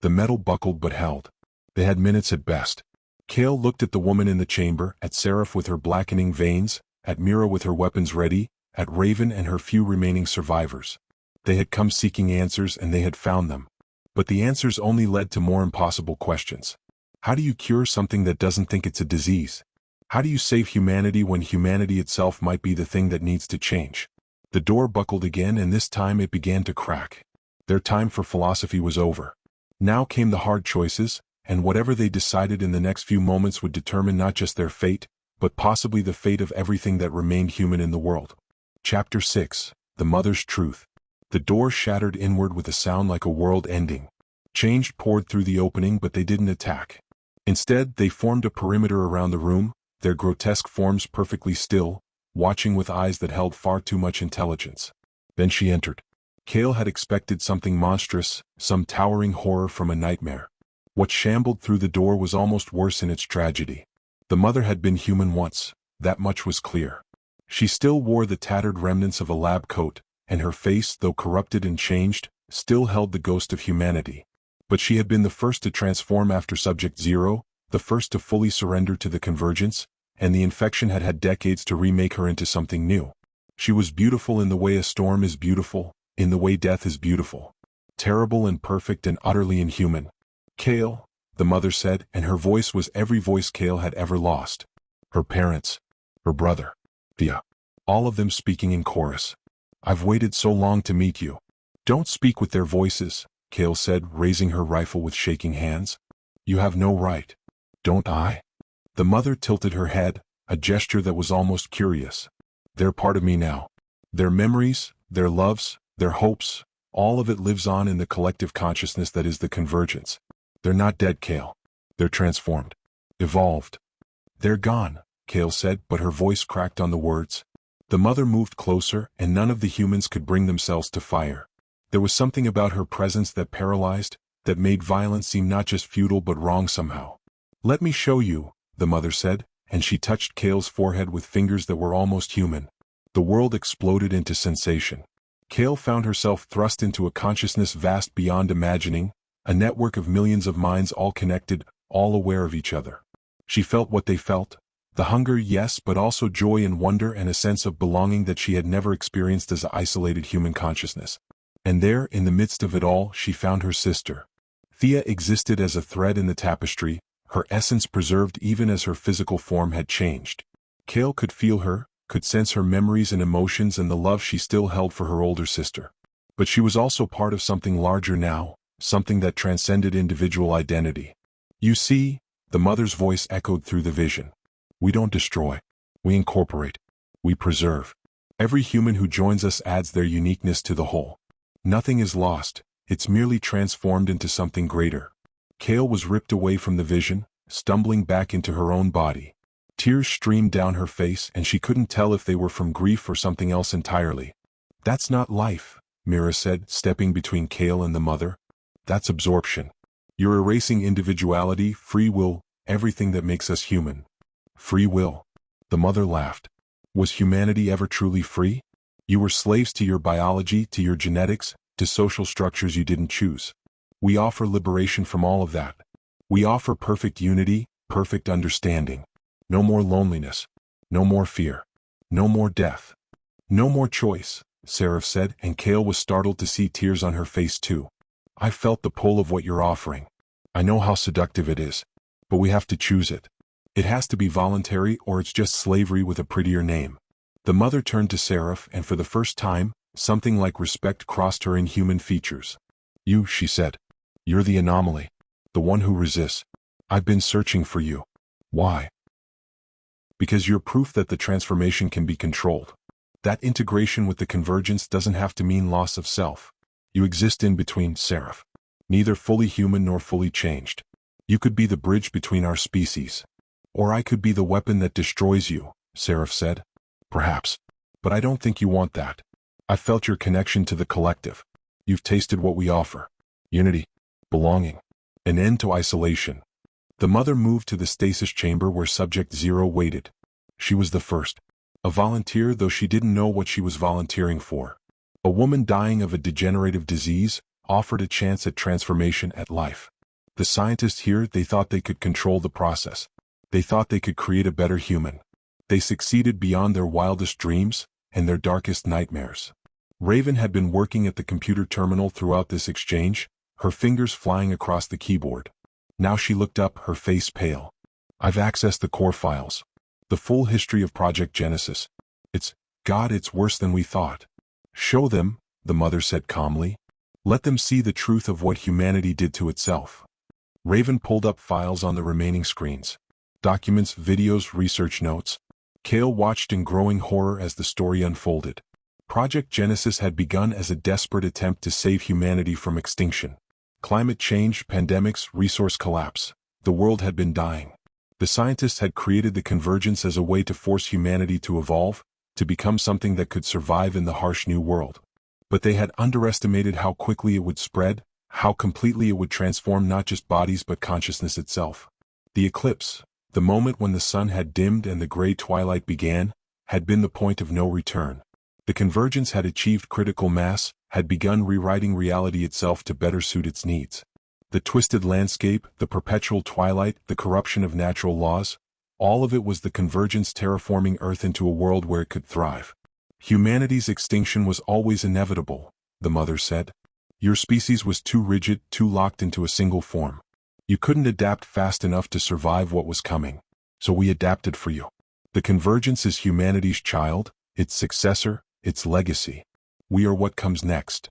The metal buckled but held. They had minutes at best. Kael looked at the woman in the chamber, at Seraph with her blackening veins, at Mira with her weapons ready, at Raven and her few remaining survivors. They had come seeking answers and they had found them. But the answers only led to more impossible questions. How do you cure something that doesn't think it's a disease? How do you save humanity when humanity itself might be the thing that needs to change? The door buckled again and this time it began to crack. Their time for philosophy was over. Now came the hard choices, and whatever they decided in the next few moments would determine not just their fate, but possibly the fate of everything that remained human in the world. Chapter 6. The Mother's Truth. The door shattered inward with a sound like a world ending. Change poured through the opening but they didn't attack. Instead, they formed a perimeter around the room, their grotesque forms perfectly still, watching with eyes that held far too much intelligence. Then she entered. Kael had expected something monstrous, some towering horror from a nightmare. What shambled through the door was almost worse in its tragedy. The mother had been human once, that much was clear. She still wore the tattered remnants of a lab coat, and her face, though corrupted and changed, still held the ghost of humanity. But she had been the first to transform after Subject Zero, the first to fully surrender to the Convergence, and the infection had had decades to remake her into something new. She was beautiful in the way a storm is beautiful, in the way death is beautiful. Terrible and perfect and utterly inhuman. Kael, the mother said, and her voice was every voice Kael had ever lost. Her parents, her brother, Thea, all of them speaking in chorus. I've waited so long to meet you. Don't speak with their voices, Kael said, raising her rifle with shaking hands. You have no right. Don't I? The mother tilted her head, a gesture that was almost curious. They're part of me now. Their memories, their loves, their hopes, all of it lives on in the collective consciousness that is the Convergence. They're not dead, Kael. They're transformed. Evolved. They're gone, Kael said, but her voice cracked on the words. The mother moved closer, and none of the humans could bring themselves to fire. There was something about her presence that paralyzed, that made violence seem not just futile but wrong somehow. Let me show you, the mother said, and she touched Kael's forehead with fingers that were almost human. The world exploded into sensation. Kael found herself thrust into a consciousness vast beyond imagining, a network of millions of minds all connected, all aware of each other. She felt what they felt. The hunger, yes, but also joy and wonder and a sense of belonging that she had never experienced as an isolated human consciousness. And there, in the midst of it all, she found her sister. Thea existed as a thread in the tapestry, her essence preserved even as her physical form had changed. Kael could feel her, could sense her memories and emotions and the love she still held for her older sister. But she was also part of something larger now, something that transcended individual identity. You see, the mother's voice echoed through the vision. We don't destroy. We incorporate. We preserve. Every human who joins us adds their uniqueness to the whole. Nothing is lost, it's merely transformed into something greater. Kael was ripped away from the vision, stumbling back into her own body. Tears streamed down her face and she couldn't tell if they were from grief or something else entirely. That's not life, Mira said, stepping between Kael and the mother. That's absorption. You're erasing individuality, free will, everything that makes us human. Free will. The mother laughed. Was humanity ever truly free? You were slaves to your biology, to your genetics, to social structures you didn't choose. We offer liberation from all of that. We offer perfect unity, perfect understanding. No more loneliness. No more fear. No more death. No more choice, Seraph said, and Kael was startled to see tears on her face too. I felt the pull of what you're offering. I know how seductive it is. But we have to choose it. It has to be voluntary or it's just slavery with a prettier name. The mother turned to Seraph and for the first time, something like respect crossed her inhuman features. You, she said. You're the anomaly. The one who resists. I've been searching for you. Why? Because you're proof that the transformation can be controlled. That integration with the Convergence doesn't have to mean loss of self. You exist in between, Seraph. Neither fully human nor fully changed. You could be the bridge between our species. Or I could be the weapon that destroys you, Seraph said. Perhaps. But I don't think you want that. I felt your connection to the collective. You've tasted what we offer. Unity. Belonging. An end to isolation. The mother moved to the stasis chamber where Subject Zero waited. She was the first. A volunteer, though she didn't know what she was volunteering for. A woman dying of a degenerative disease offered a chance at transformation at life. The scientists here, they thought they could control the process. They thought they could create a better human. They succeeded beyond their wildest dreams and their darkest nightmares. Raven had been working at the computer terminal throughout this exchange, her fingers flying across the keyboard. Now she looked up, her face pale. I've accessed the core files. The full history of Project Genesis. God, it's worse than we thought. Show them, the mother said calmly. Let them see the truth of what humanity did to itself. Raven pulled up files on the remaining screens. Documents, videos, research notes. Kael watched in growing horror as the story unfolded. Project Genesis had begun as a desperate attempt to save humanity from extinction. Climate change, pandemics, resource collapse. The world had been dying. The scientists had created the Convergence as a way to force humanity to evolve, to become something that could survive in the harsh new world. But they had underestimated how quickly it would spread, how completely it would transform not just bodies but consciousness itself. The eclipse, the moment when the sun had dimmed and the gray twilight began, had been the point of no return. The Convergence had achieved critical mass, had begun rewriting reality itself to better suit its needs. The twisted landscape, the perpetual twilight, the corruption of natural laws, all of it was the Convergence terraforming Earth into a world where it could thrive. Humanity's extinction was always inevitable, the mother said. Your species was too rigid, too locked into a single form. You couldn't adapt fast enough to survive what was coming, so we adapted for you. The Convergence is humanity's child, its successor, its legacy. We are what comes next.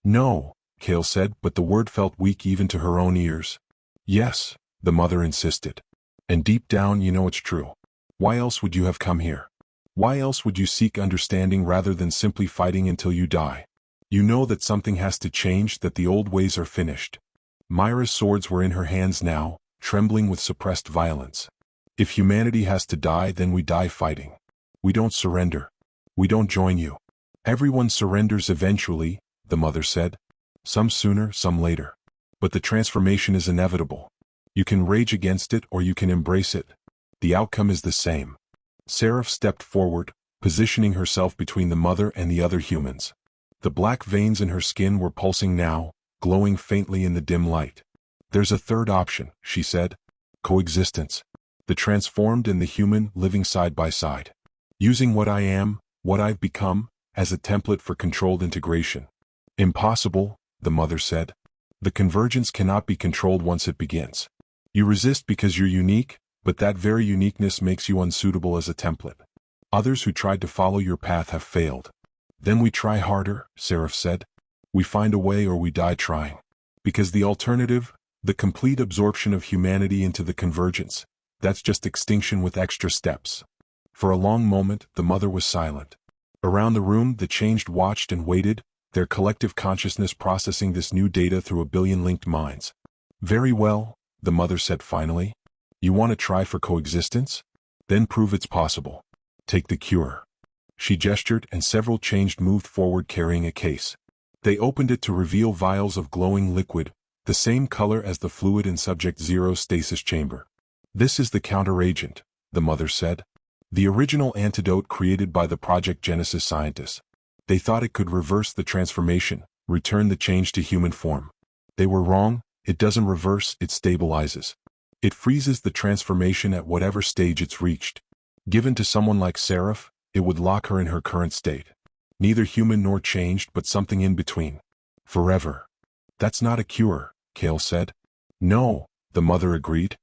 No, Kael said, but the word felt weak even to her own ears. Yes, the mother insisted. And deep down you know it's true. Why else would you have come here? Why else would you seek understanding rather than simply fighting until you die? You know that something has to change, that the old ways are finished. Mira's swords were in her hands now, trembling with suppressed violence. If humanity has to die, then we die fighting. We don't surrender. We don't join you. Everyone surrenders eventually, the mother said. Some sooner, some later. But the transformation is inevitable. You can rage against it or you can embrace it. The outcome is the same. Seraph stepped forward, positioning herself between the mother and the other humans. The black veins in her skin were pulsing now, glowing faintly in the dim light. There's a third option, she said. Coexistence. The transformed and the human living side by side. Using what I am, what I've become, as a template for controlled integration. Impossible, the mother said. The Convergence cannot be controlled once it begins. You resist because you're unique, but that very uniqueness makes you unsuitable as a template. Others who tried to follow your path have failed. Then we try harder, Seraph said. We find a way or we die trying. Because the alternative, the complete absorption of humanity into the Convergence, that's just extinction with extra steps. For a long moment, the mother was silent. Around the room, the changed watched and waited, their collective consciousness processing this new data through a billion linked minds. Very well, the mother said finally. You want to try for coexistence? Then prove it's possible. Take the cure. She gestured and several changed moved forward carrying a case. They opened it to reveal vials of glowing liquid, the same color as the fluid in Subject Zero's stasis chamber. This is the counteragent, the mother said. The original antidote created by the Project Genesis scientists. They thought it could reverse the transformation, return the change to human form. They were wrong. It doesn't reverse, it stabilizes. It freezes the transformation at whatever stage it's reached. Given to someone like Seraph, it would lock her in her current state. Neither human nor changed, but something in between. Forever. That's not a cure, Kael said. No, the mother agreed.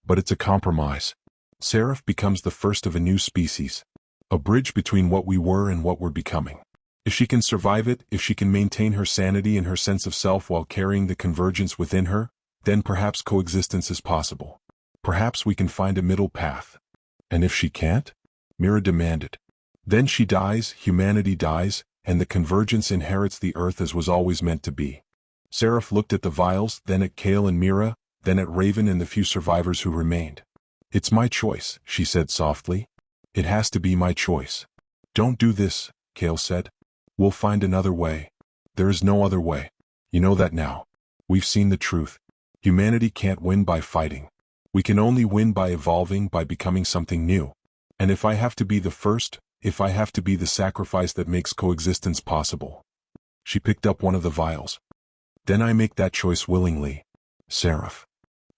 But it's a compromise. Seraph becomes the first of a new species. A bridge between what we were and what we're becoming. If she can survive it, if she can maintain her sanity and her sense of self while carrying the Convergence within her, then perhaps coexistence is possible. Perhaps we can find a middle path. And if she can't? Mira demanded. Then she dies, humanity dies, and the Convergence inherits the Earth as was always meant to be. Seraph looked at the vials, then at Kael and Mira, then at Raven and the few survivors who remained. It's my choice, she said softly. It has to be my choice. Don't do this, Kael said. We'll find another way. There is no other way. You know that now. We've seen the truth. Humanity can't win by fighting. We can only win by evolving, by becoming something new. And if I have to be the first, if I have to be the sacrifice that makes coexistence possible, She picked up one of the vials. Then I make that choice willingly, Seraph.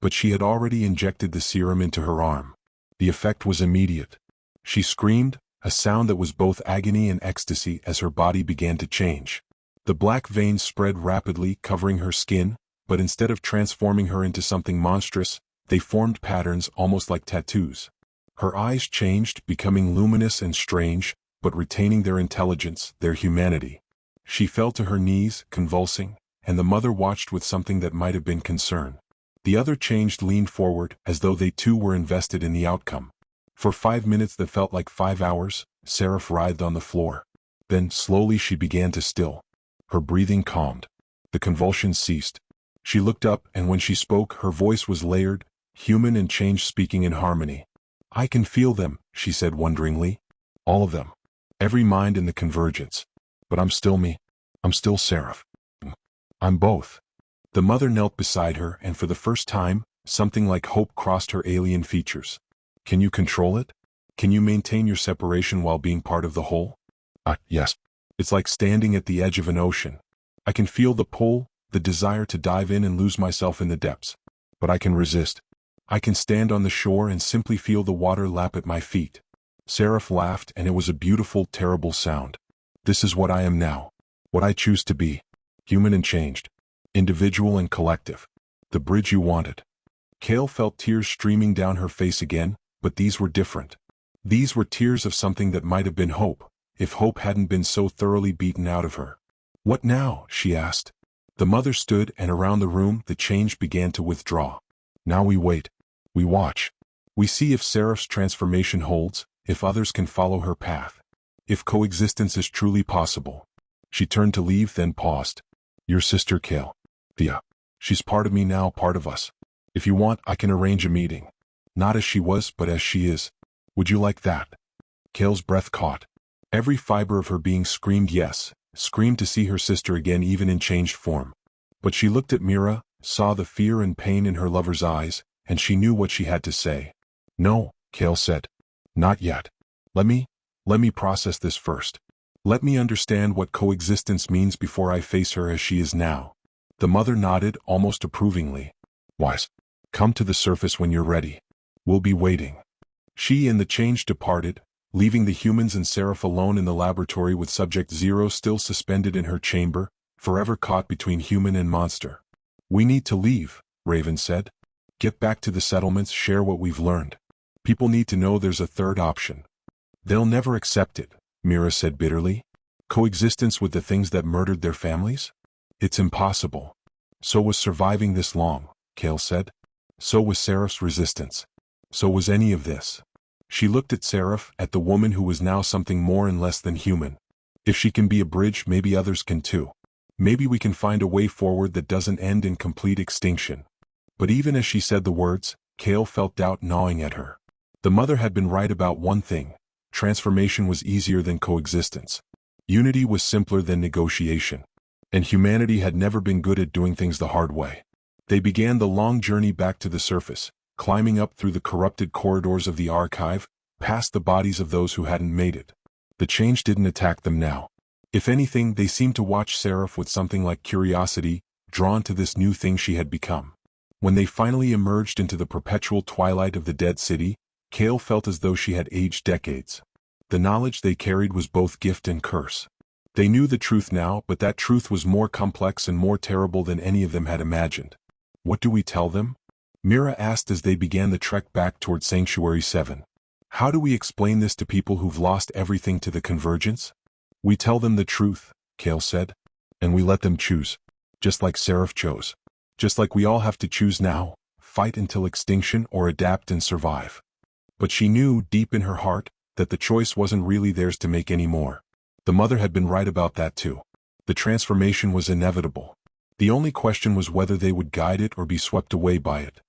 But she had already injected the serum into her arm. The effect was immediate. She screamed, a sound that was both agony and ecstasy as her body began to change. The black veins spread rapidly, covering her skin, but instead of transforming her into something monstrous, they formed patterns almost like tattoos. Her eyes changed, becoming luminous and strange, but retaining their intelligence, their humanity. She fell to her knees, convulsing, and the mother watched with something that might have been concern. The other changed leaned forward, as though they too were invested in the outcome. For 5 minutes that felt like 5 hours, Seraph writhed on the floor. Then, slowly she began to still. Her breathing calmed. The convulsions ceased. She looked up, and when she spoke, her voice was layered, human and changed, speaking in harmony. I can feel them, she said wonderingly. All of them. Every mind in the convergence. But I'm still me. I'm still Seraph. I'm both. The mother knelt beside her, and for the first time, something like hope crossed her alien features. Can you control it? Can you maintain your separation while being part of the whole? Yes. It's like standing at the edge of an ocean. I can feel the pull, the desire to dive in and lose myself in the depths. But I can resist. I can stand on the shore and simply feel the water lap at my feet. Seraph laughed, and it was a beautiful, terrible sound. This is what I am now. What I choose to be. Human and changed. Individual and collective. The bridge you wanted. Kael felt tears streaming down her face again, but these were different. These were tears of something that might have been hope, if hope hadn't been so thoroughly beaten out of her. What now? She asked. The mother stood, and around the room the change began to withdraw. Now we wait. We watch. We see if Seraph's transformation holds, if others can follow her path. If coexistence is truly possible. She turned to leave, then paused. Your sister Kael. Thea. She's part of me now, part of us. If you want, I can arrange a meeting. Not as she was, but as she is. Would you like that? Kael's breath caught. Every fiber of her being screamed yes, screamed to see her sister again, even in changed form. But she looked at Mira, saw the fear and pain in her lover's eyes, and she knew what she had to say. No, Kael said. Not yet. Let me process this first. Let me understand what coexistence means before I face her as she is now. The mother nodded, almost approvingly. Wise. Come to the surface when you're ready. We'll be waiting. She and the change departed, leaving the humans and Seraph alone in the laboratory with Subject Zero still suspended in her chamber, forever caught between human and monster. We need to leave, Raven said. Get back to the settlements, share what we've learned. People need to know there's a third option. They'll never accept it, Mira said bitterly. Coexistence with the things that murdered their families? It's impossible. So was surviving this long, Kael said. So was Seraph's resistance. So was any of this. She looked at Seraph, at the woman who was now something more and less than human. If she can be a bridge, maybe others can too. Maybe we can find a way forward that doesn't end in complete extinction. But even as she said the words, Kael felt doubt gnawing at her. The mother had been right about one thing. Transformation was easier than coexistence. Unity was simpler than negotiation. And humanity had never been good at doing things the hard way. They began the long journey back to the surface, climbing up through the corrupted corridors of the archive, past the bodies of those who hadn't made it. The change didn't attack them now. If anything, they seemed to watch Seraph with something like curiosity, drawn to this new thing she had become. When they finally emerged into the perpetual twilight of the dead city, Kael felt as though she had aged decades. The knowledge they carried was both gift and curse. They knew the truth now, but that truth was more complex and more terrible than any of them had imagined. What do we tell them? Mira asked as they began the trek back toward Sanctuary 7. How do we explain this to people who've lost everything to the Convergence? We tell them the truth, Kael said. And we let them choose. Just like Seraph chose. Just like we all have to choose now, fight until extinction or adapt and survive. But she knew, deep in her heart, that the choice wasn't really theirs to make anymore. The mother had been right about that too. The transformation was inevitable. The only question was whether they would guide it or be swept away by it.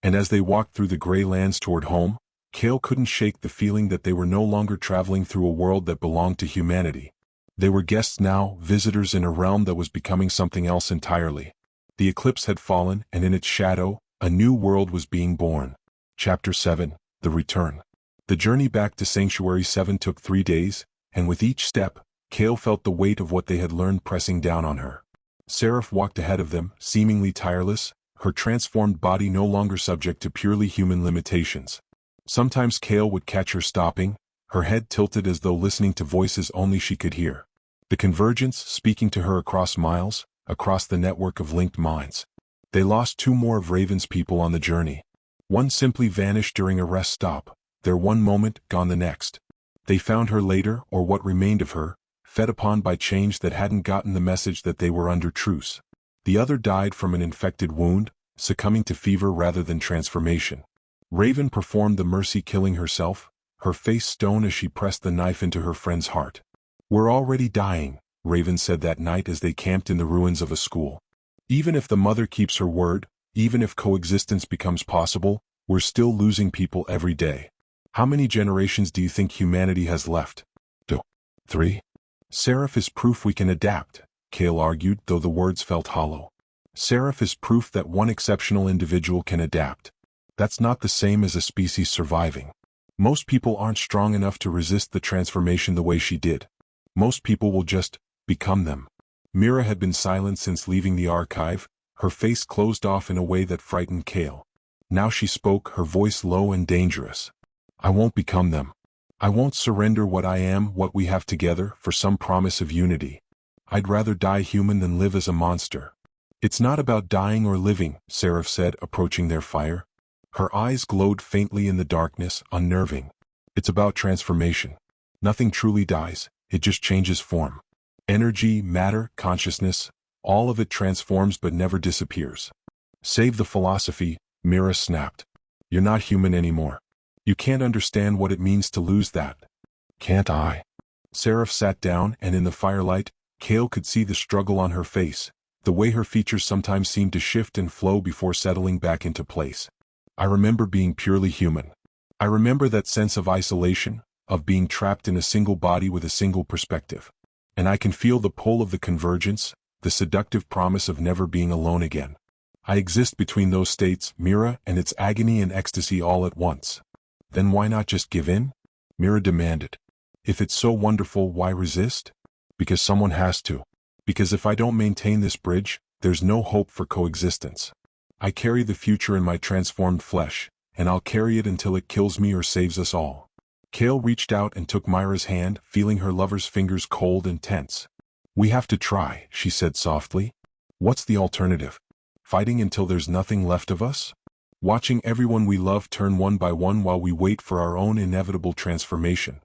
And as they walked through the gray lands toward home, Kael couldn't shake the feeling that they were no longer traveling through a world that belonged to humanity. They were guests now, visitors in a realm that was becoming something else entirely. The eclipse had fallen, and in its shadow, a new world was being born. Chapter 7, The Return. The journey back to Sanctuary 7 took 3 days, and with each step, Kael felt the weight of what they had learned pressing down on her. Seraph walked ahead of them, seemingly tireless, her transformed body no longer subject to purely human limitations. Sometimes Kael would catch her stopping, her head tilted as though listening to voices only she could hear. The Convergence speaking to her across miles, across the network of linked minds. They lost 2 more of Raven's people on the journey. One simply vanished during a rest stop, their one moment gone the next. They found her later, or what remained of her, fed upon by change that hadn't gotten the message that they were under truce. The other died from an infected wound, succumbing to fever rather than transformation. Raven performed the mercy killing herself, her face stone as she pressed the knife into her friend's heart. "We're already dying," Raven said that night as they camped in the ruins of a school. "Even if the mother keeps her word, even if coexistence becomes possible, we're still losing people every day. How many generations do you think humanity has left?" 2. 3. "Seraph is proof we can adapt," Kael argued, though the words felt hollow. "Seraph is proof that one exceptional individual can adapt. That's not the same as a species surviving. Most people aren't strong enough to resist the transformation the way she did. Most people will just become them." Mira had been silent since leaving the archive, her face closed off in a way that frightened Kael. Now she spoke, her voice low and dangerous. "I won't become them. I won't surrender what I am, what we have together, for some promise of unity. I'd rather die human than live as a monster." "It's not about dying or living," Seraph said, approaching their fire. Her eyes glowed faintly in the darkness, unnerving. "It's about transformation. Nothing truly dies, it just changes form. Energy, matter, consciousness, all of it transforms but never disappears." "Save the philosophy," Mira snapped. "You're not human anymore. You can't understand what it means to lose that." "Can't I?" Seraph sat down, and in the firelight, Kael could see the struggle on her face, the way her features sometimes seemed to shift and flow before settling back into place. "I remember being purely human. I remember that sense of isolation, of being trapped in a single body with a single perspective. And I can feel the pull of the Convergence, the seductive promise of never being alone again. I exist between those states, Mira, and its agony and ecstasy all at once." "Then why not just give in?" Mira demanded. "If it's so wonderful, why resist?" "Because someone has to. Because if I don't maintain this bridge, there's no hope for coexistence. I carry the future in my transformed flesh, and I'll carry it until it kills me or saves us all." Kael reached out and took Mira's hand, feeling her lover's fingers cold and tense. "We have to try," she said softly. "What's the alternative? Fighting until there's nothing left of us? Watching everyone we love turn one by one while we wait for our own inevitable transformation?"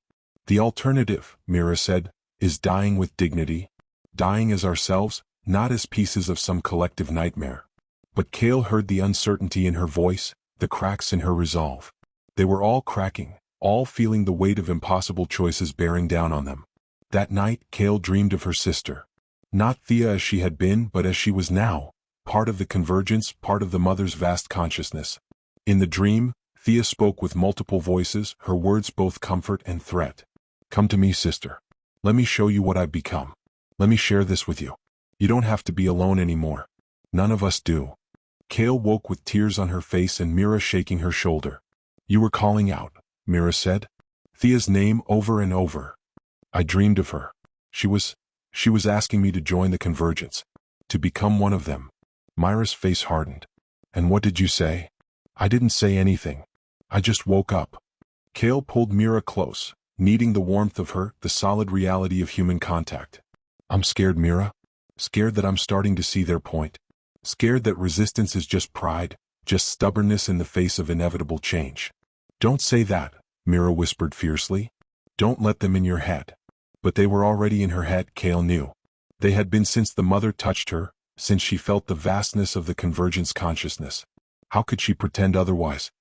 "The alternative," Mira said, "is dying with dignity. Dying as ourselves, not as pieces of some collective nightmare." But Kael heard the uncertainty in her voice, the cracks in her resolve. They were all cracking, all feeling the weight of impossible choices bearing down on them. That night, Kael dreamed of her sister. Not Thea as she had been, but as she was now, part of the Convergence, part of the mother's vast consciousness. In the dream, Thea spoke with multiple voices, her words both comfort and threat. "Come to me, sister. Let me show you what I've become. Let me share this with you. You don't have to be alone anymore. None of us do." Kael woke with tears on her face and Mira shaking her shoulder. "You were calling out," Mira said. "Thea's name over and over. I dreamed of her. She was asking me to join the Convergence. To become one of them." Mira's face hardened. "And what did you say?" "I didn't say anything. I just woke up." Kael pulled Mira close, needing the warmth of her, the solid reality of human contact. "I'm scared, Mira. Scared that I'm starting to see their point. Scared that resistance is just pride, just stubbornness in the face of inevitable change." "Don't say that," Mira whispered fiercely. "Don't let them in your head." But they were already in her head, Kael knew. They had been since the mother touched her, since she felt the vastness of the Convergence consciousness. How could she pretend otherwise?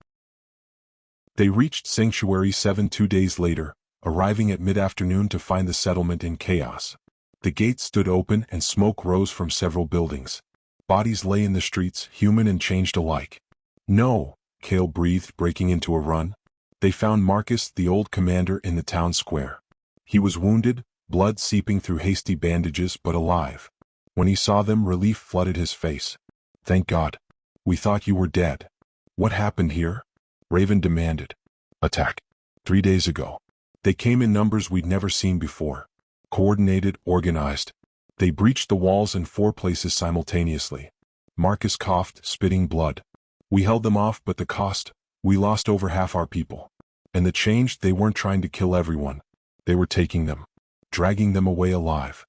They reached Sanctuary 2 days later, arriving at mid-afternoon to find the settlement in chaos. The gates stood open and smoke rose from several buildings. Bodies lay in the streets, human and changed alike. "No," Kael breathed, breaking into a run. They found Marcus, the old commander, in the town square. He was wounded, blood seeping through hasty bandages, but alive. When he saw them, relief flooded his face. "Thank God. We thought you were dead." "What happened here?" Raven demanded. "Attack. 3 days ago. They came in numbers we'd never seen before. Coordinated, organized. They breached the walls in 4 places simultaneously. Marcus coughed, spitting blood. We held them off, but the cost? We lost over half our people. And the change, they weren't trying to kill everyone. They were taking them. Dragging them away alive.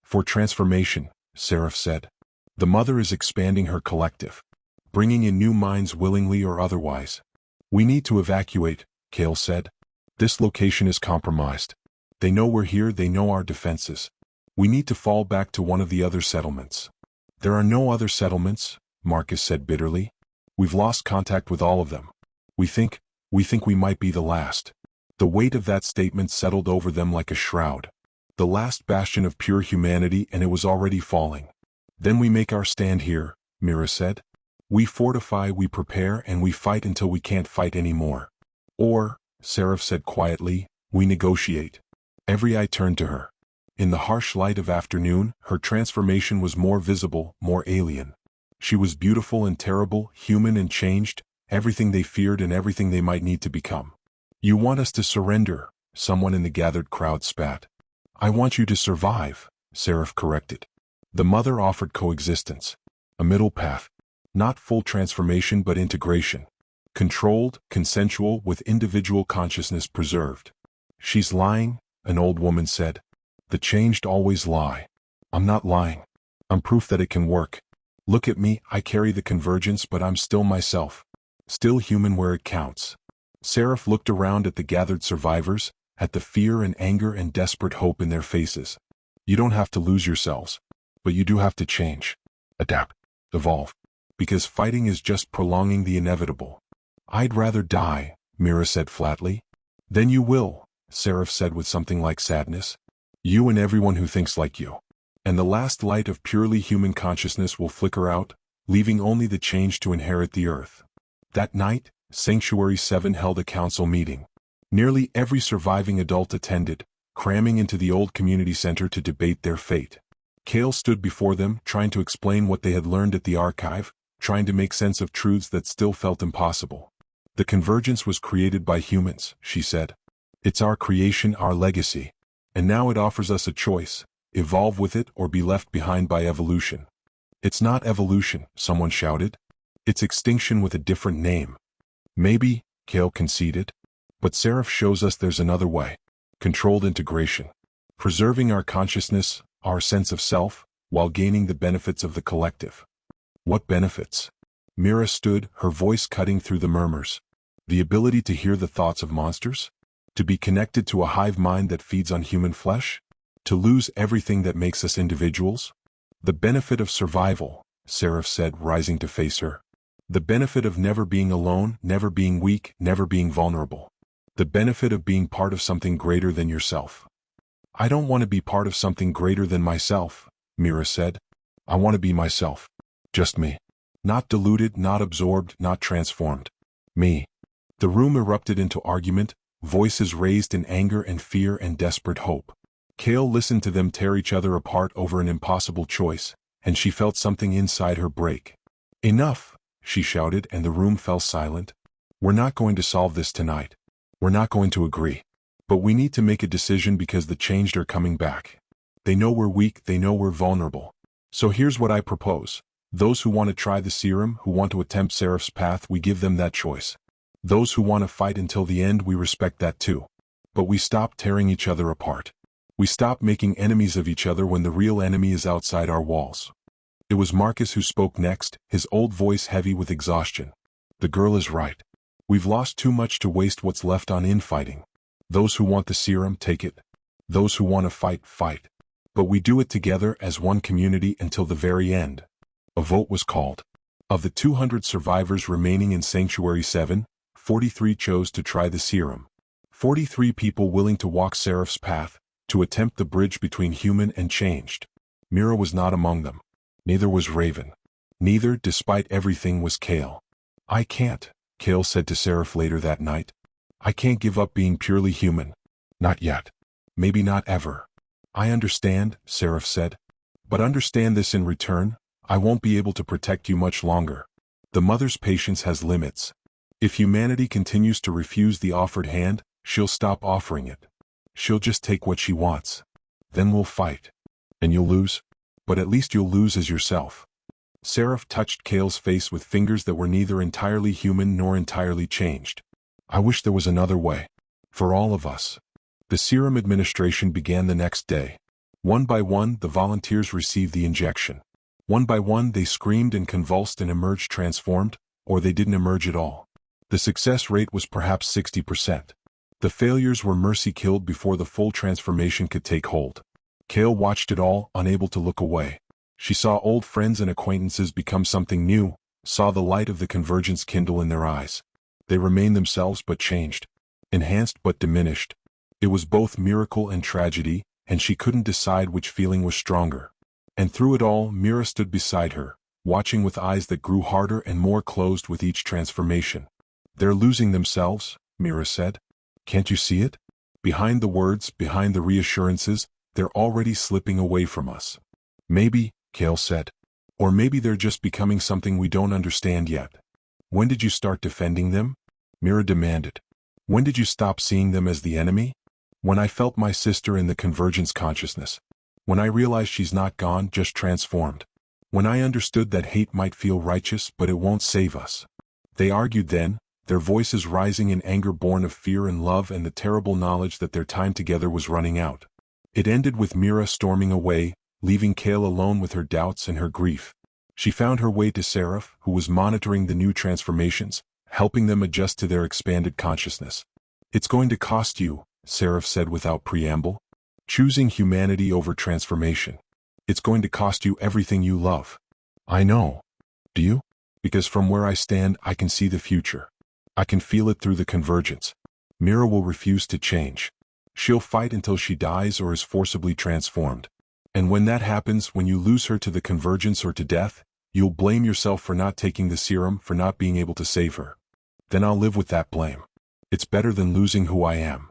For transformation, Seraph said. The mother is expanding her collective. Bringing in new minds willingly or otherwise. We need to evacuate, Kael said. This location is compromised. They know we're here, they know our defenses. We need to fall back to one of the other settlements. There are no other settlements, Marcus said bitterly. We've lost contact with all of them. We think we might be the last. The weight of that statement settled over them like a shroud. The last bastion of pure humanity, and it was already falling. Then we make our stand here, Mira said. We fortify, we prepare, and we fight until we can't fight anymore. Or, Seraph said quietly, we negotiate. Every eye turned to her. In the harsh light of afternoon, her transformation was more visible, more alien. She was beautiful and terrible, human and changed, everything they feared and everything they might need to become. You want us to surrender, someone in the gathered crowd spat. I want you to survive, Seraph corrected. The mother offered coexistence. A middle path. Not full transformation but integration. Controlled, consensual, with individual consciousness preserved. She's lying, an old woman said. The changed always lie. I'm not lying. I'm proof that it can work. Look at me, I carry the convergence but I'm still myself. Still human where it counts. Seraph looked around at the gathered survivors, at the fear and anger and desperate hope in their faces. You don't have to lose yourselves. But you do have to change. Adapt. Evolve. Because fighting is just prolonging the inevitable. I'd rather die, Mira said flatly. Then you will, Seraph said with something like sadness. You and everyone who thinks like you. And the last light of purely human consciousness will flicker out, leaving only the change to inherit the earth. That night, Sanctuary 7 held a council meeting. Nearly every surviving adult attended, cramming into the old community center to debate their fate. Kael stood before them, trying to explain what they had learned at the archive, trying to make sense of truths that still felt impossible. The convergence was created by humans, she said. It's our creation, our legacy. And now it offers us a choice, evolve with it or be left behind by evolution. It's not evolution, someone shouted. It's extinction with a different name. Maybe, Kael conceded. But Seraph shows us there's another way. Controlled integration. Preserving our consciousness, our sense of self, while gaining the benefits of the collective. What benefits? Mira stood, her voice cutting through the murmurs. The ability to hear the thoughts of monsters? To be connected to a hive mind that feeds on human flesh? To lose everything that makes us individuals? The benefit of survival, Seraph said, rising to face her. The benefit of never being alone, never being weak, never being vulnerable. The benefit of being part of something greater than yourself. I don't want to be part of something greater than myself, Mira said. I want to be myself. Just me. Not diluted, not absorbed, not transformed. Me. The room erupted into argument, voices raised in anger and fear and desperate hope. Kael listened to them tear each other apart over an impossible choice, and she felt something inside her break. Enough, she shouted, and the room fell silent. We're not going to solve this tonight. We're not going to agree. But we need to make a decision because the changed are coming back. They know we're weak, they know we're vulnerable. So here's what I propose. Those who want to try the serum, who want to attempt Seraph's path, we give them that choice. Those who want to fight until the end, we respect that too. But we stop tearing each other apart. We stop making enemies of each other when the real enemy is outside our walls. It was Marcus who spoke next, his old voice heavy with exhaustion. The girl is right. We've lost too much to waste what's left on infighting. Those who want the serum, take it. Those who want to fight, fight. But we do it together as one community until the very end. A vote was called. Of the 200 survivors remaining in Sanctuary 7, 43 chose to try the serum. 43 people willing to walk Seraph's path, to attempt the bridge between human and changed. Mira was not among them. Neither was Raven. Neither, despite everything, was Kael. I can't, Kael said to Seraph later that night. I can't give up being purely human. Not yet. Maybe not ever. I understand, Seraph said. But understand this in return, I won't be able to protect you much longer. The mother's patience has limits. If humanity continues to refuse the offered hand, she'll stop offering it. She'll just take what she wants. Then we'll fight. And you'll lose? But at least you'll lose as yourself. Seraph touched Kael's face with fingers that were neither entirely human nor entirely changed. I wish there was another way. For all of us. The serum administration began the next day. One by one, the volunteers received the injection. One by one, they screamed and convulsed and emerged transformed, or they didn't emerge at all. The success rate was perhaps 60%. The failures were mercy-killed before the full transformation could take hold. Kael watched it all, unable to look away. She saw old friends and acquaintances become something new, saw the light of the convergence kindle in their eyes. They remained themselves but changed. Enhanced but diminished. It was both miracle and tragedy, and she couldn't decide which feeling was stronger. And through it all, Mira stood beside her, watching with eyes that grew harder and more closed with each transformation. They're losing themselves, Mira said. Can't you see it? Behind the words, behind the reassurances, they're already slipping away from us. Maybe, Kael said. Or maybe they're just becoming something we don't understand yet. When did you start defending them? Mira demanded. When did you stop seeing them as the enemy? When I felt my sister in the convergence consciousness. When I realized she's not gone, just transformed. When I understood that hate might feel righteous, but it won't save us. They argued then, their voices rising in anger born of fear and love and the terrible knowledge that their time together was running out. It ended with Mira storming away, leaving Kael alone with her doubts and her grief. She found her way to Seraph, who was monitoring the new transformations, helping them adjust to their expanded consciousness. It's going to cost you, Seraph said without preamble. Choosing humanity over transformation. It's going to cost you everything you love. I know. Do you? Because from where I stand, I can see the future. I can feel it through the convergence. Mira will refuse to change. She'll fight until she dies or is forcibly transformed. And when that happens, when you lose her to the convergence or to death, you'll blame yourself for not taking the serum, for not being able to save her. Then I'll live with that blame. It's better than losing who I am.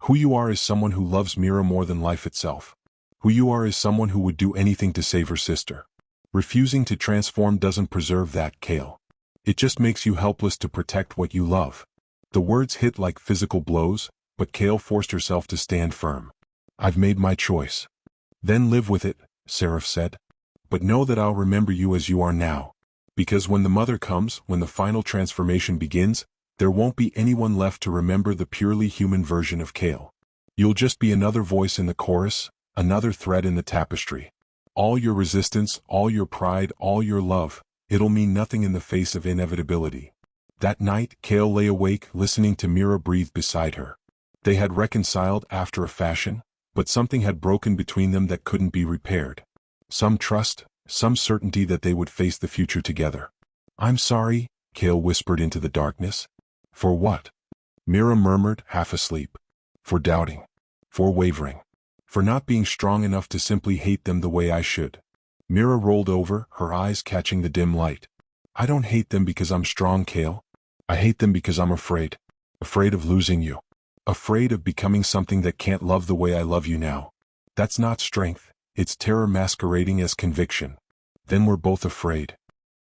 Who you are is someone who loves Mira more than life itself. Who you are is someone who would do anything to save her sister. Refusing to transform doesn't preserve that, Kael. It just makes you helpless to protect what you love. The words hit like physical blows, but Kael forced herself to stand firm. I've made my choice. Then live with it, Seraph said. But know that I'll remember you as you are now. Because when the mother comes, when the final transformation begins, there won't be anyone left to remember the purely human version of Kael. You'll just be another voice in the chorus, another thread in the tapestry. All your resistance, all your pride, all your love, it'll mean nothing in the face of inevitability. That night, Kael lay awake, listening to Mira breathe beside her. They had reconciled after a fashion, but something had broken between them that couldn't be repaired. Some trust, some certainty that they would face the future together. I'm sorry, Kael whispered into the darkness. For what? Mira murmured, half asleep. For doubting. For wavering. For not being strong enough to simply hate them the way I should. Mira rolled over, her eyes catching the dim light. I don't hate them because I'm strong, Kael. I hate them because I'm afraid. Afraid of losing you. Afraid of becoming something that can't love the way I love you now. That's not strength, it's terror masquerading as conviction. Then we're both afraid.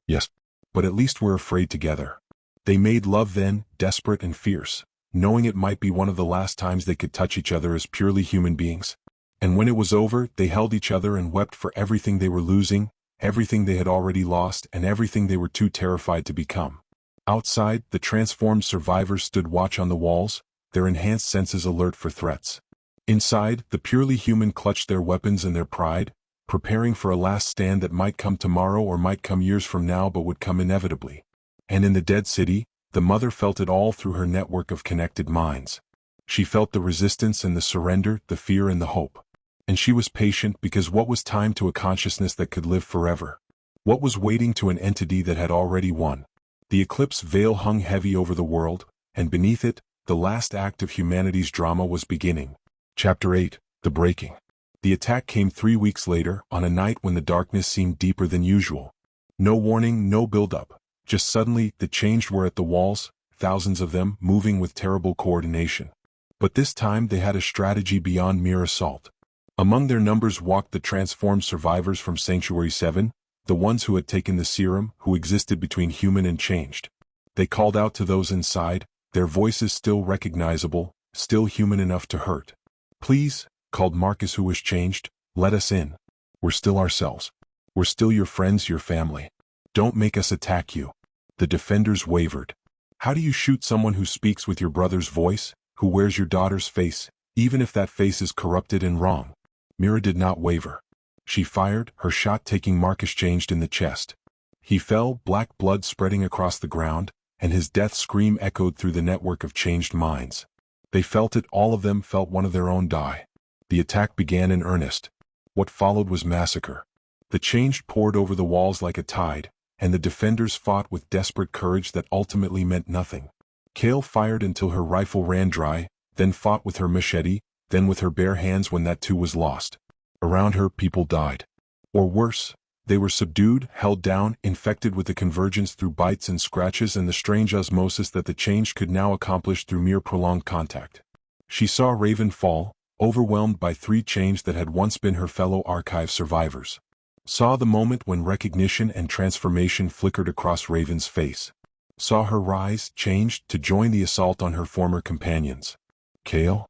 Yes. But at least we're afraid together. They made love then, desperate and fierce, knowing it might be one of the last times they could touch each other as purely human beings. And when it was over, they held each other and wept for everything they were losing, everything they had already lost, and everything they were too terrified to become. Outside, the transformed survivors stood watch on the walls, their enhanced senses alert for threats. Inside, the purely human clutched their weapons and their pride, preparing for a last stand that might come tomorrow or might come years from now but would come inevitably. And in the dead city, the mother felt it all through her network of connected minds. She felt the resistance and the surrender, the fear and the hope. And she was patient because what was time to a consciousness that could live forever? What was waiting to an entity that had already won? The eclipse veil hung heavy over the world, and beneath it, the last act of humanity's drama was beginning. Chapter 8, The Breaking. The attack came 3 weeks later, on a night when the darkness seemed deeper than usual. No warning, no build-up. Just suddenly, the changed were at the walls, thousands of them, moving with terrible coordination. But this time they had a strategy beyond mere assault. Among their numbers walked the transformed survivors from Sanctuary 7, the ones who had taken the serum, who existed between human and changed. They called out to those inside, their voices still recognizable, still human enough to hurt. Please, called Marcus who was changed, let us in. We're still ourselves. We're still your friends, your family. Don't make us attack you. The defenders wavered. How do you shoot someone who speaks with your brother's voice, who wears your daughter's face, even if that face is corrupted and wrong? Mira did not waver. She fired, her shot taking Marcus changed in the chest. He fell, black blood spreading across the ground, and his death scream echoed through the network of changed minds. They felt it, all of them felt one of their own die. The attack began in earnest. What followed was massacre. The changed poured over the walls like a tide, and the defenders fought with desperate courage that ultimately meant nothing. Kael fired until her rifle ran dry, then fought with her machete, then with her bare hands when that too was lost. Around her, people died. Or worse, they were subdued, held down, infected with the convergence through bites and scratches and the strange osmosis that the change could now accomplish through mere prolonged contact. She saw Raven fall, overwhelmed by 3 change that had once been her fellow archive survivors. Saw the moment when recognition and transformation flickered across Raven's face. Saw her rise, changed, to join the assault on her former companions. Kael?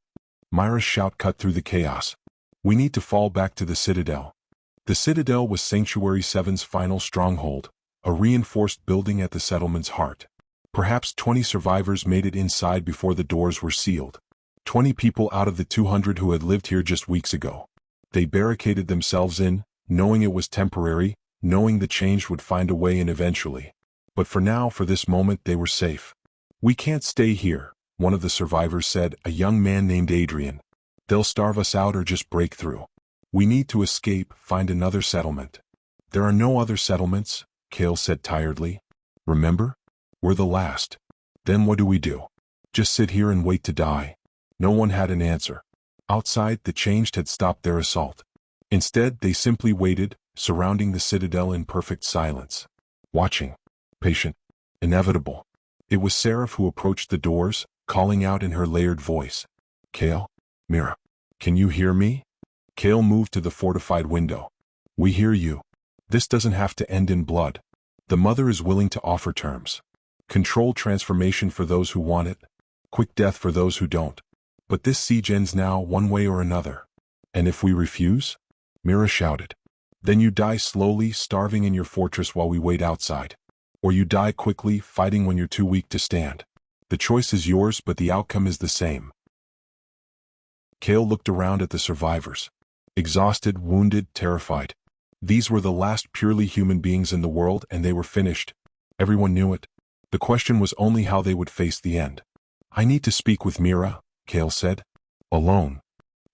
Mira's shout cut through the chaos. We need to fall back to the Citadel. The Citadel was Sanctuary 7's final stronghold, a reinforced building at the settlement's heart. Perhaps 20 survivors made it inside before the doors were sealed. 20 people out of the 200 who had lived here just weeks ago. They barricaded themselves in, knowing it was temporary, knowing the change would find a way in eventually. But for now, for this moment, they were safe. We can't stay here, one of the survivors said, a young man named Adrian. They'll starve us out or just break through. We need to escape, find another settlement. There are no other settlements, Kael said tiredly. Remember? We're the last. Then what do we do? Just sit here and wait to die? No one had an answer. Outside, the changed had stopped their assault. Instead, they simply waited, surrounding the Citadel in perfect silence. Watching. Patient. Inevitable. It was Seraph who approached the doors, calling out in her layered voice. Kael? Mira. Can you hear me? Kael moved to the fortified window. We hear you. This doesn't have to end in blood. The mother is willing to offer terms. Controlled transformation for those who want it. Quick death for those who don't. But this siege ends now, one way or another. And if we refuse? Mira shouted. Then you die slowly, starving in your fortress while we wait outside. Or you die quickly, fighting when you're too weak to stand. The choice is yours, but the outcome is the same. Kael looked around at the survivors. Exhausted, wounded, terrified. These were the last purely human beings in the world, and they were finished. Everyone knew it. The question was only how they would face the end. I need to speak with Mira, Kael said. Alone.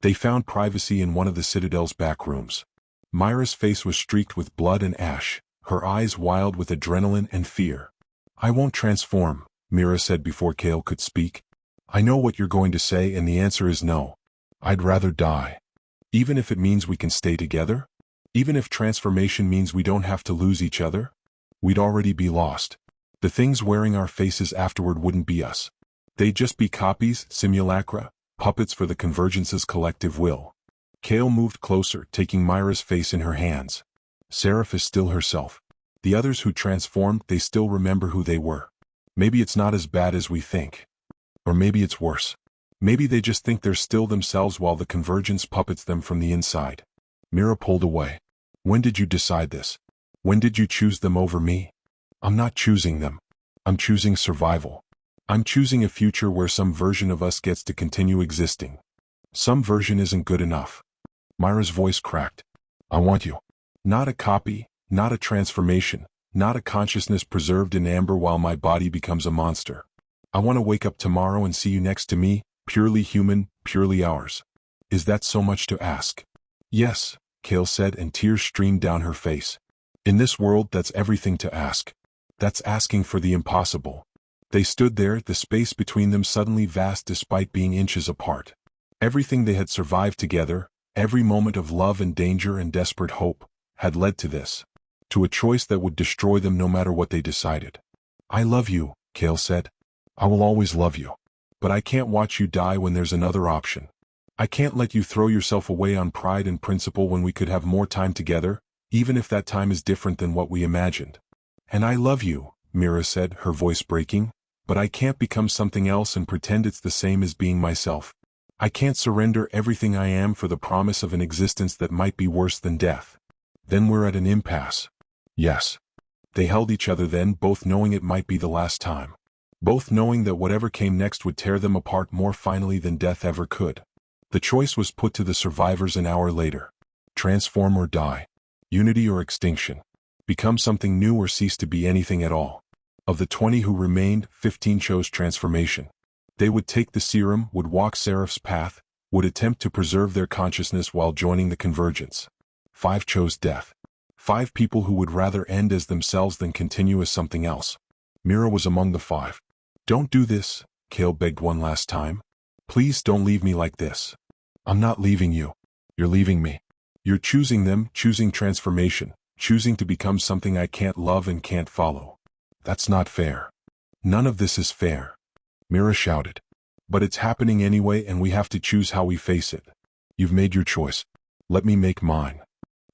They found privacy in one of the Citadel's back rooms. Mira's face was streaked with blood and ash, her eyes wild with adrenaline and fear. I won't transform, Mira said before Kael could speak. I know what you're going to say, and the answer is no. I'd rather die. Even if it means we can stay together? Even if transformation means we don't have to lose each other? We'd already be lost. The things wearing our faces afterward wouldn't be us. They'd just be copies, simulacra, puppets for the Convergence's collective will. Kael moved closer, taking Mira's face in her hands. Seraph is still herself. The others who transformed, they still remember who they were. Maybe it's not as bad as we think. Or maybe it's worse. Maybe they just think they're still themselves while the Convergence puppets them from the inside. Mira pulled away. When did you decide this? When did you choose them over me? I'm not choosing them. I'm choosing survival. I'm choosing a future where some version of us gets to continue existing. Some version isn't good enough. Mira's voice cracked. I want you. Not a copy, not a transformation, not a consciousness preserved in amber while my body becomes a monster. I want to wake up tomorrow and see you next to me, purely human, purely ours. Is that so much to ask? Yes, Kael said, and tears streamed down her face. In this world, that's everything to ask. That's asking for the impossible. They stood there, the space between them suddenly vast despite being inches apart. Everything they had survived together, every moment of love and danger and desperate hope, had led to this. To a choice that would destroy them no matter what they decided. I love you, Kael said. I will always love you. But I can't watch you die when there's another option. I can't let you throw yourself away on pride and principle when we could have more time together, even if that time is different than what we imagined. And I love you, Mira said, her voice breaking. But I can't become something else and pretend it's the same as being myself. I can't surrender everything I am for the promise of an existence that might be worse than death. Then we're at an impasse. Yes. They held each other then, both knowing it might be the last time. Both knowing that whatever came next would tear them apart more finally than death ever could. The choice was put to the survivors an hour later. Transform or die. Unity or extinction. Become something new or cease to be anything at all. Of the 20 who remained, 15 chose transformation. They would take the serum, would walk Seraph's path, would attempt to preserve their consciousness while joining the Convergence. 5 chose death. 5 people who would rather end as themselves than continue as something else. Mira was among the 5. Don't do this, Kael begged one last time. Please don't leave me like this. I'm not leaving you. You're leaving me. You're choosing them, choosing transformation, choosing to become something I can't love and can't follow. That's not fair. None of this is fair. Mira shouted. But it's happening anyway and we have to choose how we face it. You've made your choice. Let me make mine.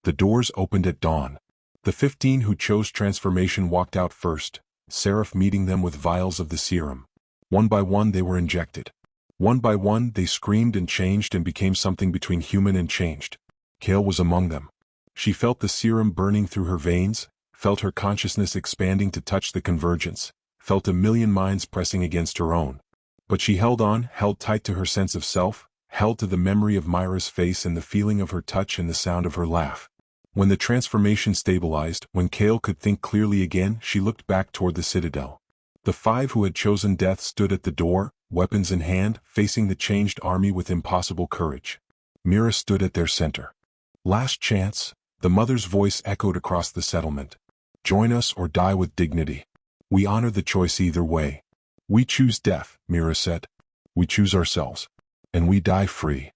The doors opened at dawn. The 15 who chose transformation walked out first, Seraph meeting them with vials of the serum. One by one they were injected. One by one they screamed and changed and became something between human and changed. Kael was among them. She felt the serum burning through her veins, felt her consciousness expanding to touch the Convergence, felt a million minds pressing against her own. But she held on, held tight to her sense of self, held to the memory of Mira's face and the feeling of her touch and the sound of her laugh. When the transformation stabilized, when Kael could think clearly again, she looked back toward the citadel. The 5 who had chosen death stood at the door, weapons in hand, facing the changed army with impossible courage. Mira stood at their center. Last chance, the mother's voice echoed across the settlement. Join us or die with dignity. We honor the choice either way. We choose death, Mira said. We choose ourselves. And we die free.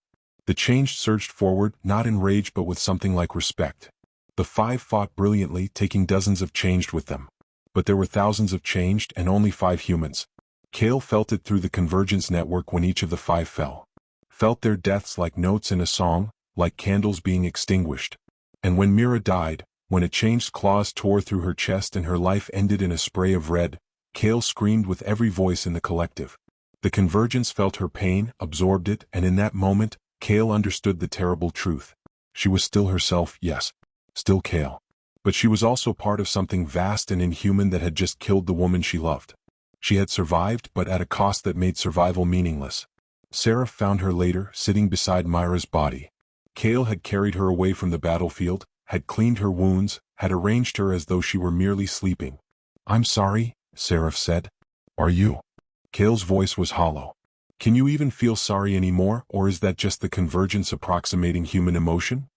The changed surged forward, not in rage but with something like respect. The 5 fought brilliantly, taking dozens of changed with them. But there were thousands of changed and only 5 humans. Kael felt it through the Convergence network when each of the 5 fell. Felt their deaths like notes in a song, like candles being extinguished. And when Mira died, when a changed claws tore through her chest and her life ended in a spray of red, Kael screamed with every voice in the collective. The Convergence felt her pain, absorbed it, and in that moment, Kael understood the terrible truth. She was still herself, yes, still Kael. But she was also part of something vast and inhuman that had just killed the woman she loved. She had survived, but at a cost that made survival meaningless. Seraph found her later, sitting beside Mira's body. Kael had carried her away from the battlefield, had cleaned her wounds, had arranged her as though she were merely sleeping. I'm sorry, Seraph said. Are you? Kael's voice was hollow. Can you even feel sorry anymore, or is that just the Convergence approximating human emotion?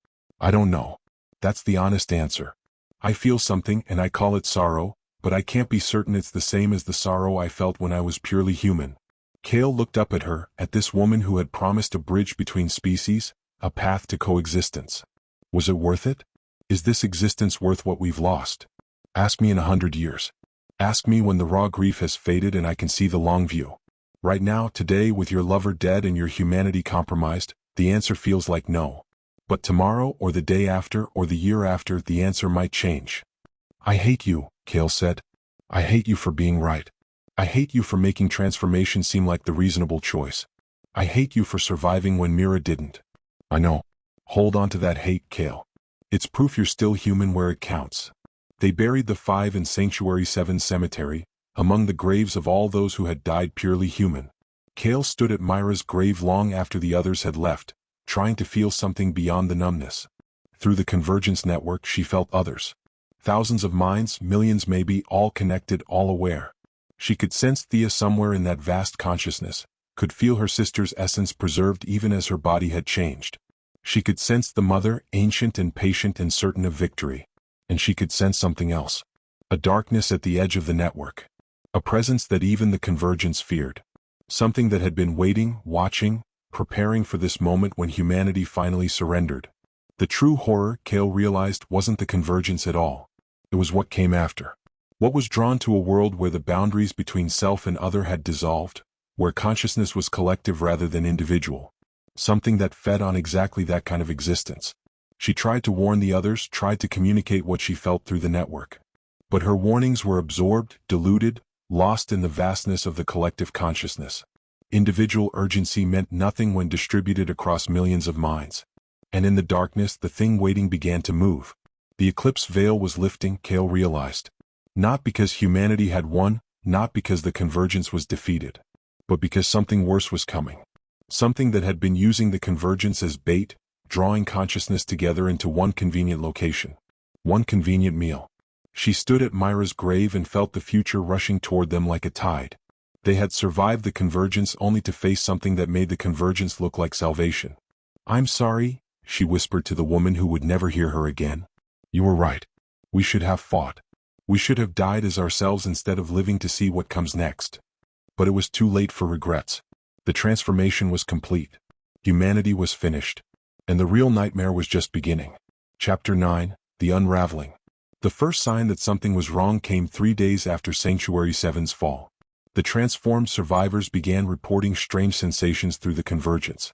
I don't know. That's the honest answer. I feel something and I call it sorrow, but I can't be certain it's the same as the sorrow I felt when I was purely human. Kael looked up at her, at this woman who had promised a bridge between species, a path to coexistence. Was it worth it? Is this existence worth what we've lost? Ask me in 100 years. Ask me when the raw grief has faded and I can see the long view. Right now, today, with your lover dead and your humanity compromised, the answer feels like no. But tomorrow, or the day after, or the year after, the answer might change. I hate you, Kael said. I hate you for being right. I hate you for making transformation seem like the reasonable choice. I hate you for surviving when Mira didn't. I know. Hold on to that hate, Kael. It's proof you're still human where it counts. They buried the 5 in Sanctuary 7 Cemetery, among the graves of all those who had died purely human. Kael stood at Mira's grave long after the others had left, trying to feel something beyond the numbness. Through the Convergence network she felt others. Thousands of minds, millions maybe, all connected, all aware. She could sense Thea somewhere in that vast consciousness, could feel her sister's essence preserved even as her body had changed. She could sense the mother, ancient and patient and certain of victory. And she could sense something else. A darkness at the edge of the network. A presence that even the Convergence feared. Something that had been waiting, watching, preparing for this moment when humanity finally surrendered. The true horror, Kael realized, wasn't the Convergence at all. It was what came after. What was drawn to a world where the boundaries between self and other had dissolved, where consciousness was collective rather than individual. Something that fed on exactly that kind of existence. She tried to warn the others, tried to communicate what she felt through the network. But her warnings were absorbed, diluted, lost in the vastness of the collective consciousness. Individual urgency meant nothing when distributed across millions of minds. And in the darkness, the thing waiting began to move. The Eclipse veil was lifting, Kael realized. Not because humanity had won, not because the Convergence was defeated, but because something worse was coming. Something that had been using the Convergence as bait, drawing consciousness together into one convenient location. One convenient meal. She stood at Mira's grave and felt the future rushing toward them like a tide. They had survived the Convergence only to face something that made the Convergence look like salvation. "I'm sorry," she whispered to the woman who would never hear her again. "You were right. We should have fought. We should have died as ourselves instead of living to see what comes next." But it was too late for regrets. The transformation was complete. Humanity was finished. And the real nightmare was just beginning. Chapter 9, The Unraveling. The first sign that something was wrong came 3 days after Sanctuary 7's fall. The transformed survivors began reporting strange sensations through the Convergence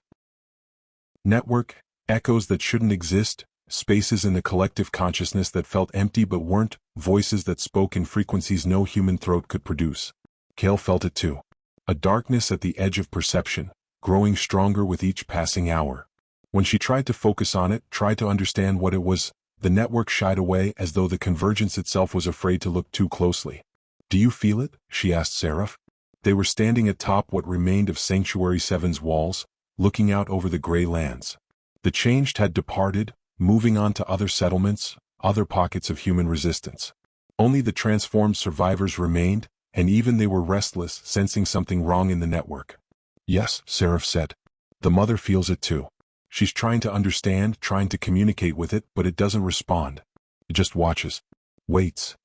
network, echoes that shouldn't exist, spaces in the collective consciousness that felt empty but weren't, voices that spoke in frequencies no human throat could produce. Kael felt it too. A darkness at the edge of perception, growing stronger with each passing hour. When she tried to focus on it, tried to understand what it was, the network shied away as though the Convergence itself was afraid to look too closely. "Do you feel it?" she asked Seraph. They were standing atop what remained of Sanctuary 7's walls, looking out over the gray lands. The changed had departed, moving on to other settlements, other pockets of human resistance. Only the transformed survivors remained, and even they were restless, sensing something wrong in the network. "Yes," Seraph said. "The mother feels it too. She's trying to understand, trying to communicate with it, but it doesn't respond. It just watches. Waits.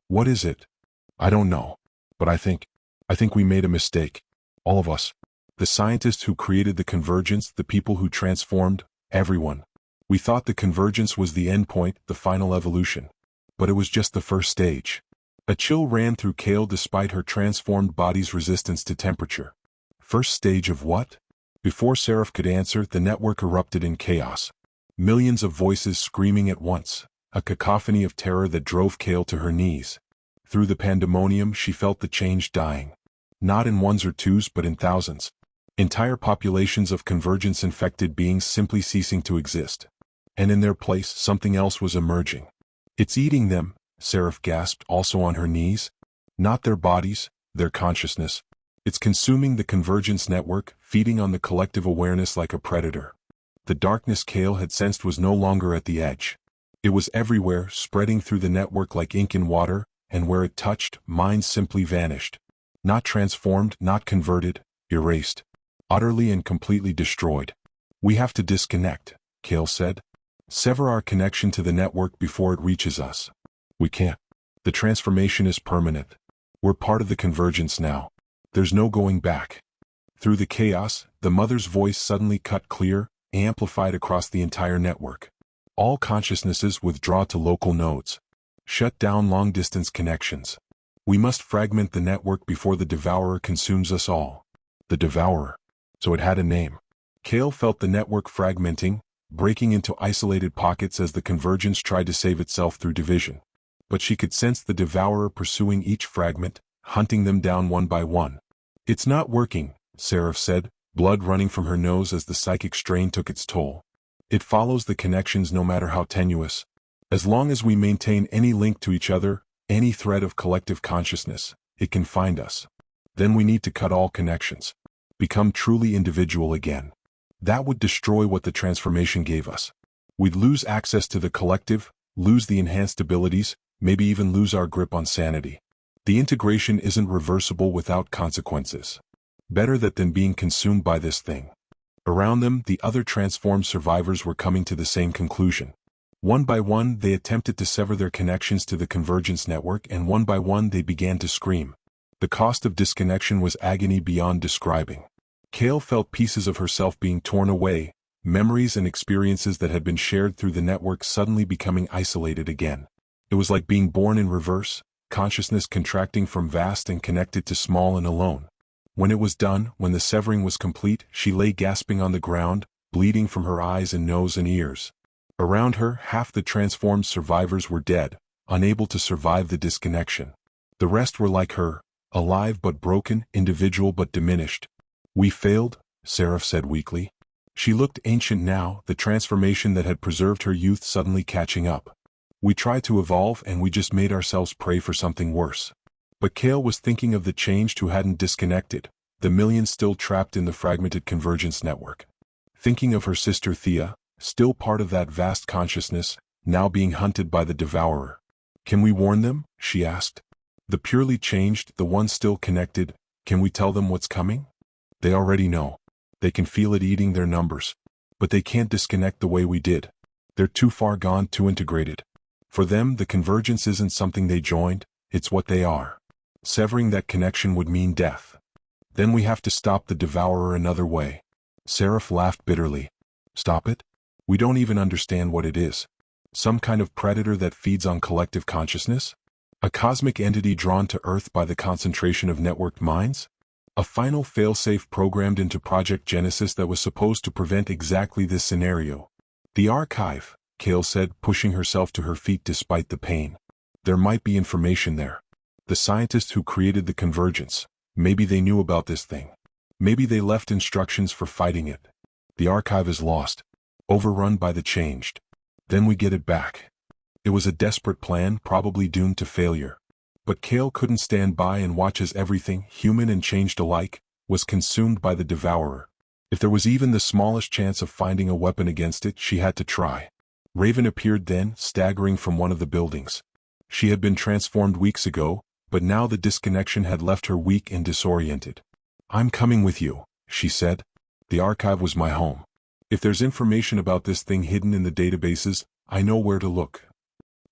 What is it? I don't know. But I think we made a mistake. All of us. The scientists who created the Convergence, the people who transformed, everyone. We thought the Convergence was the end point, the final evolution. But it was just the first stage." A chill ran through Kael despite her transformed body's resistance to temperature. First stage of what? Before Seraph could answer, the network erupted in chaos. Millions of voices screaming at once, a cacophony of terror that drove Kael to her knees. Through the pandemonium, she felt the change dying. Not in ones or twos, but in thousands. Entire populations of Convergence-infected beings simply ceasing to exist. And in their place, something else was emerging. "It's eating them," Seraph gasped, also on her knees. "Not their bodies, their consciousness. It's consuming the Convergence network, feeding on the collective awareness like a predator." The darkness Kael had sensed was no longer at the edge. It was everywhere, spreading through the network like ink in water, and where it touched, minds simply vanished. Not transformed, not converted, erased. Utterly and completely destroyed. "We have to disconnect," Kael said. "Sever our connection to the network before it reaches us. We can't. The transformation is permanent. We're part of the Convergence now. There's no going back." Through the chaos, the mother's voice suddenly cut clear, amplified across the entire network. "All consciousnesses withdraw to local nodes. Shut down long-distance connections. We must fragment the network before the Devourer consumes us all." The Devourer. So it had a name. Kael felt the network fragmenting, breaking into isolated pockets as the Convergence tried to save itself through division. But she could sense the Devourer pursuing each fragment, hunting them down one by one. "It's not working," Seraph said, blood running from her nose as the psychic strain took its toll. "It follows the connections no matter how tenuous. As long as we maintain any link to each other, any thread of collective consciousness, it can find us. Then we need to cut all connections. Become truly individual again. That would destroy what the transformation gave us. We'd lose access to the collective, lose the enhanced abilities, maybe even lose our grip on sanity. The integration isn't reversible without consequences. Better that than being consumed by this thing." Around them, the other transformed survivors were coming to the same conclusion. One by one, they attempted to sever their connections to the Convergence network, and one by one they began to scream. The cost of disconnection was agony beyond describing. Kael felt pieces of herself being torn away, memories and experiences that had been shared through the network suddenly becoming isolated again. It was like being born in reverse, consciousness contracting from vast and connected to small and alone. When it was done, when the severing was complete, she lay gasping on the ground, bleeding from her eyes and nose and ears. Around her, half the transformed survivors were dead, unable to survive the disconnection. The rest were like her, alive but broken, individual but diminished. We failed, Seraph said weakly. She looked ancient now, the transformation that had preserved her youth suddenly catching up. We tried to evolve and we just made ourselves prey for something worse. But Kael was thinking of the changed who hadn't disconnected, the millions still trapped in the fragmented Convergence network. Thinking of her sister Thea, still part of that vast consciousness, now being hunted by the devourer. Can we warn them? She asked. The purely changed, the ones still connected, can we tell them what's coming? They already know. They can feel it eating their numbers. But they can't disconnect the way we did. They're too far gone, too integrated. For them, the convergence isn't something they joined, it's what they are. Severing that connection would mean death. Then we have to stop the devourer another way. Seraph laughed bitterly. Stop it? We don't even understand what it is. Some kind of predator that feeds on collective consciousness? A cosmic entity drawn to Earth by the concentration of networked minds? A final failsafe programmed into Project Genesis that was supposed to prevent exactly this scenario. The archive, Kael said, pushing herself to her feet despite the pain. There might be information there. The scientists who created the convergence, maybe they knew about this thing. Maybe they left instructions for fighting it. The archive is lost. Overrun by the changed. Then we get it back. It was a desperate plan, probably doomed to failure. But Kael couldn't stand by and watch as everything, human and changed alike, was consumed by the devourer. If there was even the smallest chance of finding a weapon against it, she had to try. Raven appeared then, staggering from one of the buildings. She had been transformed weeks ago, but now the disconnection had left her weak and disoriented. I'm coming with you, she said. The archive was my home. If there's information about this thing hidden in the databases, I know where to look.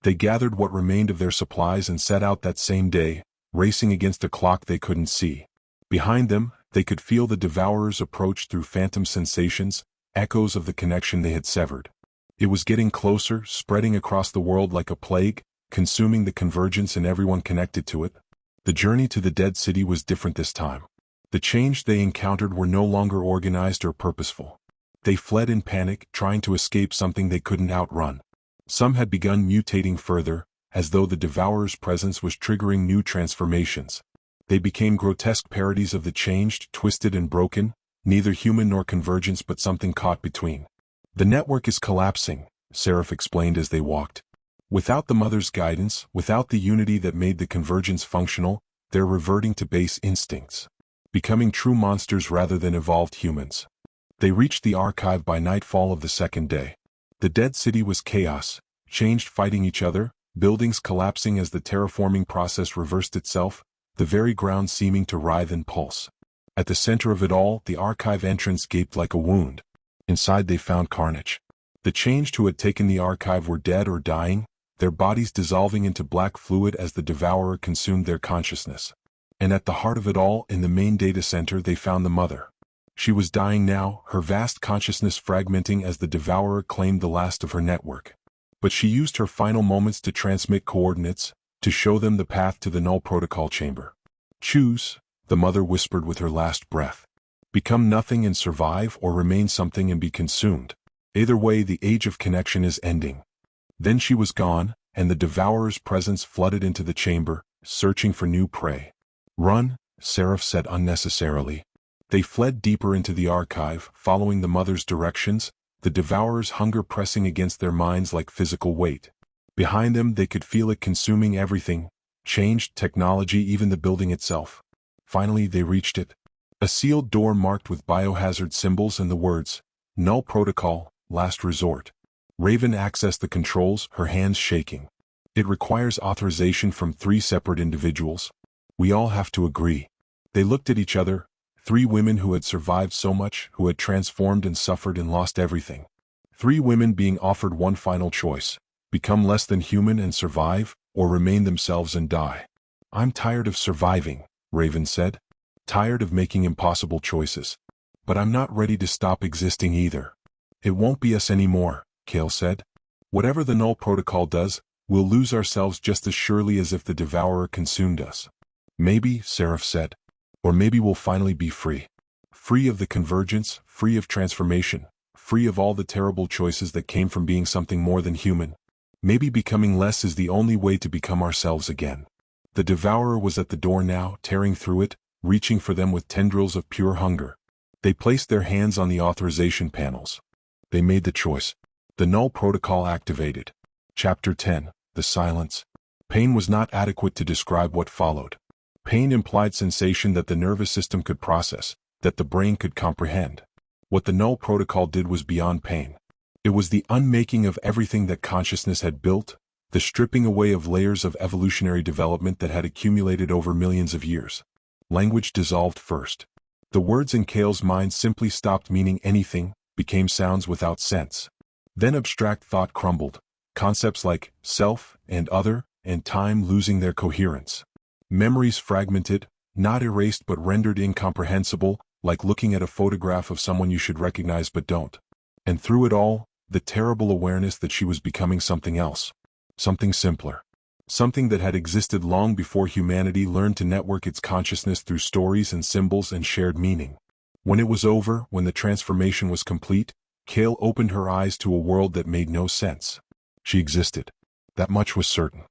They gathered what remained of their supplies and set out that same day, racing against a clock they couldn't see. Behind them, they could feel the devourer's approach through phantom sensations, echoes of the connection they had severed. It was getting closer, spreading across the world like a plague, consuming the convergence and everyone connected to it. The journey to the dead city was different this time. The change they encountered were no longer organized or purposeful. They fled in panic, trying to escape something they couldn't outrun. Some had begun mutating further, as though the devourer's presence was triggering new transformations. They became grotesque parodies of the changed, twisted and broken, neither human nor convergence but something caught between. The network is collapsing, Seraph explained as they walked. Without the mother's guidance, without the unity that made the convergence functional, they're reverting to base instincts. Becoming true monsters rather than evolved humans. They reached the archive by nightfall of the second day. The dead city was chaos, changed fighting each other, buildings collapsing as the terraforming process reversed itself, the very ground seeming to writhe and pulse. At the center of it all, the archive entrance gaped like a wound. Inside they found carnage. The changed who had taken the archive were dead or dying, their bodies dissolving into black fluid as the devourer consumed their consciousness. And at the heart of it all, in the main data center, they found the mother. She was dying now, her vast consciousness fragmenting as the devourer claimed the last of her network. But she used her final moments to transmit coordinates, to show them the path to the null protocol chamber. Choose, the mother whispered with her last breath. Become nothing and survive, or remain something and be consumed. Either way, the age of connection is ending. Then she was gone, and the devourer's presence flooded into the chamber, searching for new prey. Run, Seraph said unnecessarily. They fled deeper into the archive, following the mother's directions, the devourer's hunger pressing against their minds like physical weight. Behind them they could feel it consuming everything, changed, technology, even the building itself. Finally they reached it. A sealed door marked with biohazard symbols and the words, Null Protocol, Last Resort. Raven accessed the controls, her hands shaking. It requires authorization from 3 separate individuals. We all have to agree. They looked at each other. 3 women who had survived so much, who had transformed and suffered and lost everything. 3 women being offered one final choice. Become less than human and survive, or remain themselves and die. I'm tired of surviving, Raven said. Tired of making impossible choices. But I'm not ready to stop existing either. It won't be us anymore, Kael said. Whatever the Null Protocol does, we'll lose ourselves just as surely as if the devourer consumed us. Maybe, Seraph said. Or maybe we'll finally be free. Free of the convergence, free of transformation, free of all the terrible choices that came from being something more than human. Maybe becoming less is the only way to become ourselves again. The devourer was at the door now, tearing through it, reaching for them with tendrils of pure hunger. They placed their hands on the authorization panels. They made the choice. The null protocol activated. Chapter 10. The silence. Pain was not adequate to describe what followed. Pain implied sensation that the nervous system could process, that the brain could comprehend. What the null protocol did was beyond pain. It was the unmaking of everything that consciousness had built, the stripping away of layers of evolutionary development that had accumulated over millions of years. Language dissolved first. The words in Kael's mind simply stopped meaning anything, became sounds without sense. Then abstract thought crumbled, concepts like self and other and time losing their coherence. Memories fragmented, not erased but rendered incomprehensible, like looking at a photograph of someone you should recognize but don't. And through it all, the terrible awareness that she was becoming something else. Something simpler. Something that had existed long before humanity learned to network its consciousness through stories and symbols and shared meaning. When it was over, when the transformation was complete, Kael opened her eyes to a world that made no sense. She existed. That much was certain.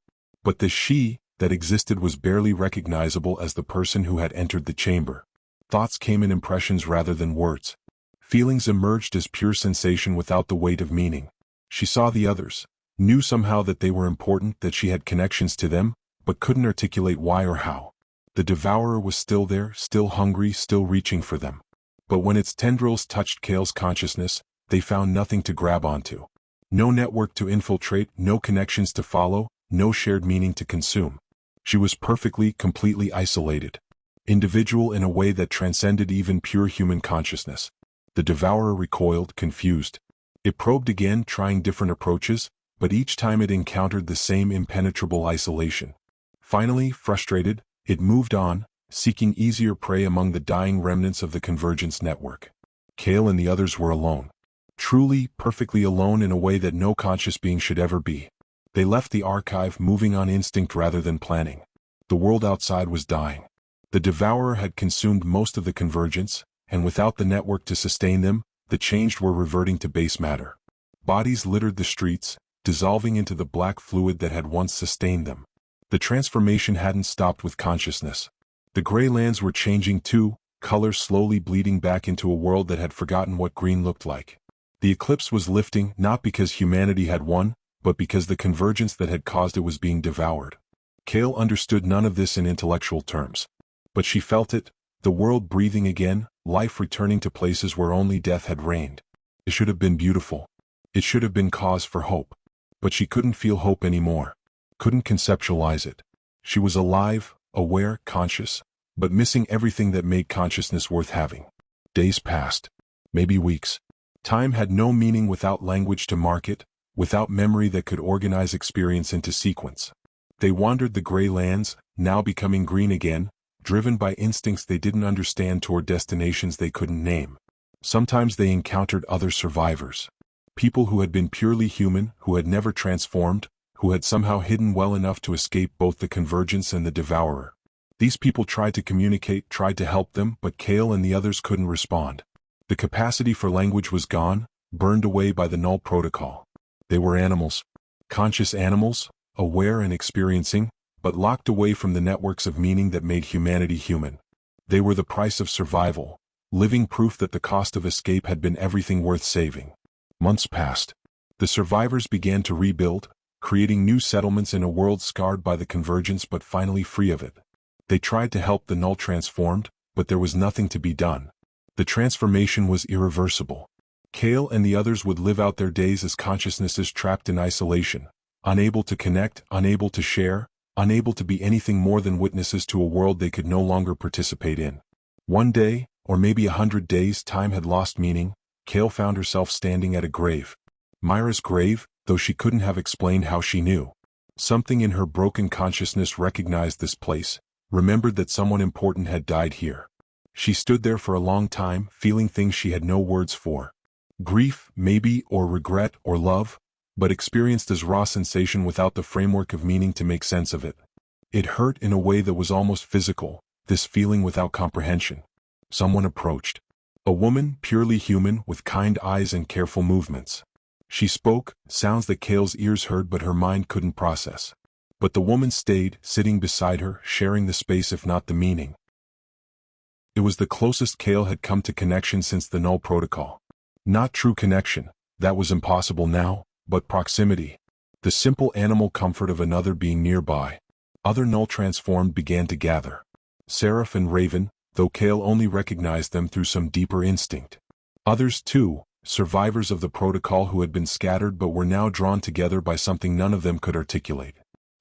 But the she that existed was barely recognizable as the person who had entered the chamber. Thoughts came in impressions rather than words. Feelings emerged as pure sensation without the weight of meaning. She saw the others, knew somehow that they were important, that she had connections to them, but couldn't articulate why or how. The devourer was still there, still hungry, still reaching for them. But when its tendrils touched Kael's consciousness, they found nothing to grab onto. No network to infiltrate, no connections to follow, no shared meaning to consume. She was perfectly, completely isolated. Individual in a way that transcended even pure human consciousness. The devourer recoiled, confused. It probed again, trying different approaches, but each time it encountered the same impenetrable isolation. Finally, frustrated, it moved on, seeking easier prey among the dying remnants of the Convergence network. Kael and the others were alone. Truly, perfectly alone in a way that no conscious being should ever be. They left the archive, moving on instinct rather than planning. The world outside was dying. The devourer had consumed most of the Convergence, and without the network to sustain them, the changed were reverting to base matter. Bodies littered the streets, dissolving into the black fluid that had once sustained them. The transformation hadn't stopped with consciousness. The gray lands were changing too, color slowly bleeding back into a world that had forgotten what green looked like. The eclipse was lifting, not because humanity had won, but because the convergence that had caused it was being devoured. Kael understood none of this in intellectual terms. But she felt it, the world breathing again, life returning to places where only death had reigned. It should have been beautiful. It should have been cause for hope. But she couldn't feel hope anymore. Couldn't conceptualize it. She was alive, aware, conscious, but missing everything that made consciousness worth having. Days passed. Maybe weeks. Time had no meaning without language to mark it, without memory that could organize experience into sequence. They wandered the gray lands, now becoming green again, driven by instincts they didn't understand toward destinations they couldn't name. Sometimes they encountered other survivors. People who had been purely human, who had never transformed, who had somehow hidden well enough to escape both the convergence and the devourer. These people tried to communicate, tried to help them, but Kael and the others couldn't respond. The capacity for language was gone, burned away by the null protocol. They were animals. Conscious animals, aware and experiencing, but locked away from the networks of meaning that made humanity human. They were the price of survival, living proof that the cost of escape had been everything worth saving. Months passed. The survivors began to rebuild, creating new settlements in a world scarred by the convergence but finally free of it. They tried to help the null transformed, but there was nothing to be done. The transformation was irreversible. Kael and the others would live out their days as consciousnesses trapped in isolation, unable to connect, unable to share, unable to be anything more than witnesses to a world they could no longer participate in. One day, or maybe 100 days, time had lost meaning. Kael found herself standing at a grave. Mira's grave, though she couldn't have explained how she knew. Something in her broken consciousness recognized this place, remembered that someone important had died here. She stood there for a long time, feeling things she had no words for. Grief, maybe, or regret, or love, but experienced as raw sensation without the framework of meaning to make sense of it. It hurt in a way that was almost physical, this feeling without comprehension. Someone approached. A woman, purely human, with kind eyes and careful movements. She spoke, sounds that Kael's ears heard but her mind couldn't process. But the woman stayed, sitting beside her, sharing the space if not the meaning. It was the closest Kael had come to connection since the Null Protocol. Not true connection, that was impossible now, but proximity. The simple animal comfort of another being nearby. Other Null transformed began to gather. Seraph and Raven, though Kael only recognized them through some deeper instinct. Others too, survivors of the protocol who had been scattered but were now drawn together by something none of them could articulate.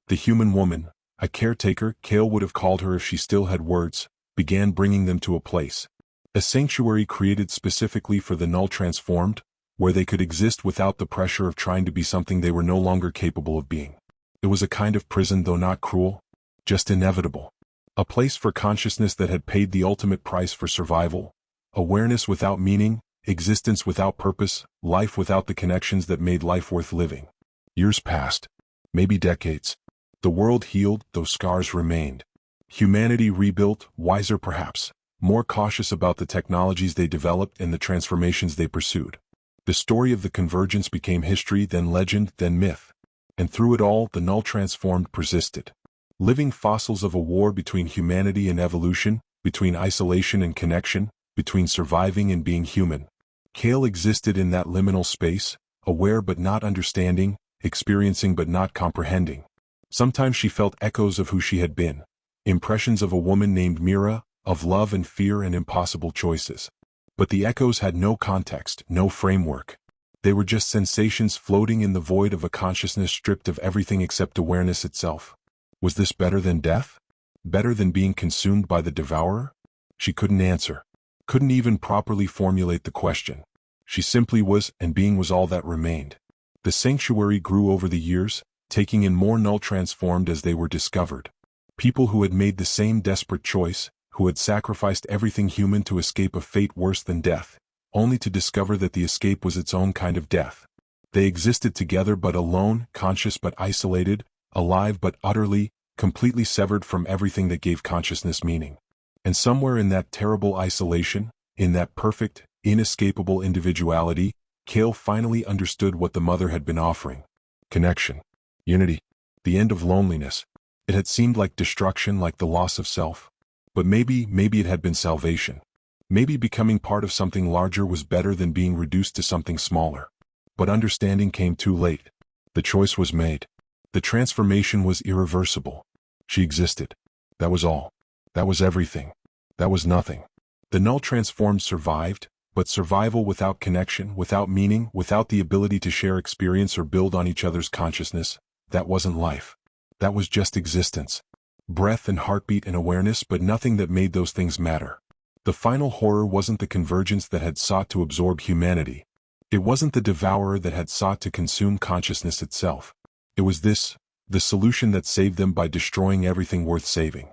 The human woman, a caretaker, Kael would have called her if she still had words, began bringing them to a place. A sanctuary created specifically for the Null transformed, where they could exist without the pressure of trying to be something they were no longer capable of being. It was a kind of prison, though not cruel, just inevitable. A place for consciousness that had paid the ultimate price for survival, awareness without meaning, existence without purpose, life without the connections that made life worth living. Years passed. Maybe decades. The world healed, though scars remained. Humanity rebuilt, wiser perhaps, more cautious about the technologies they developed and the transformations they pursued. The story of the Convergence became history, then legend, then myth. And through it all, the Null transformed persisted. Living fossils of a war between humanity and evolution, between isolation and connection, between surviving and being human. Kael existed in that liminal space, aware but not understanding, experiencing but not comprehending. Sometimes she felt echoes of who she had been. Impressions of a woman named Mira, of love and fear and impossible choices. But the echoes had no context, no framework. They were just sensations floating in the void of a consciousness stripped of everything except awareness itself. Was this better than death? Better than being consumed by the devourer? She couldn't answer. Couldn't even properly formulate the question. She simply was, and being was all that remained. The sanctuary grew over the years, taking in more Null transformed as they were discovered. People who had made the same desperate choice, who had sacrificed everything human to escape a fate worse than death, only to discover that the escape was its own kind of death. They existed together but alone, conscious but isolated, alive but utterly, completely severed from everything that gave consciousness meaning. And somewhere in that terrible isolation, in that perfect, inescapable individuality, Kael finally understood what the mother had been offering. Connection. Unity. The end of loneliness. It had seemed like destruction, like the loss of self. But maybe it had been salvation. Maybe becoming part of something larger was better than being reduced to something smaller. But understanding came too late. The choice was made. The transformation was irreversible. She existed. That was all. That was everything. That was nothing. The Null transformed survived, but survival without connection, without meaning, without the ability to share experience or build on each other's consciousness, that wasn't life. That was just existence. Breath and heartbeat and awareness, but nothing that made those things matter. The final horror wasn't the Convergence that had sought to absorb humanity. It wasn't the devourer that had sought to consume consciousness itself. It was this, the solution that saved them by destroying everything worth saving.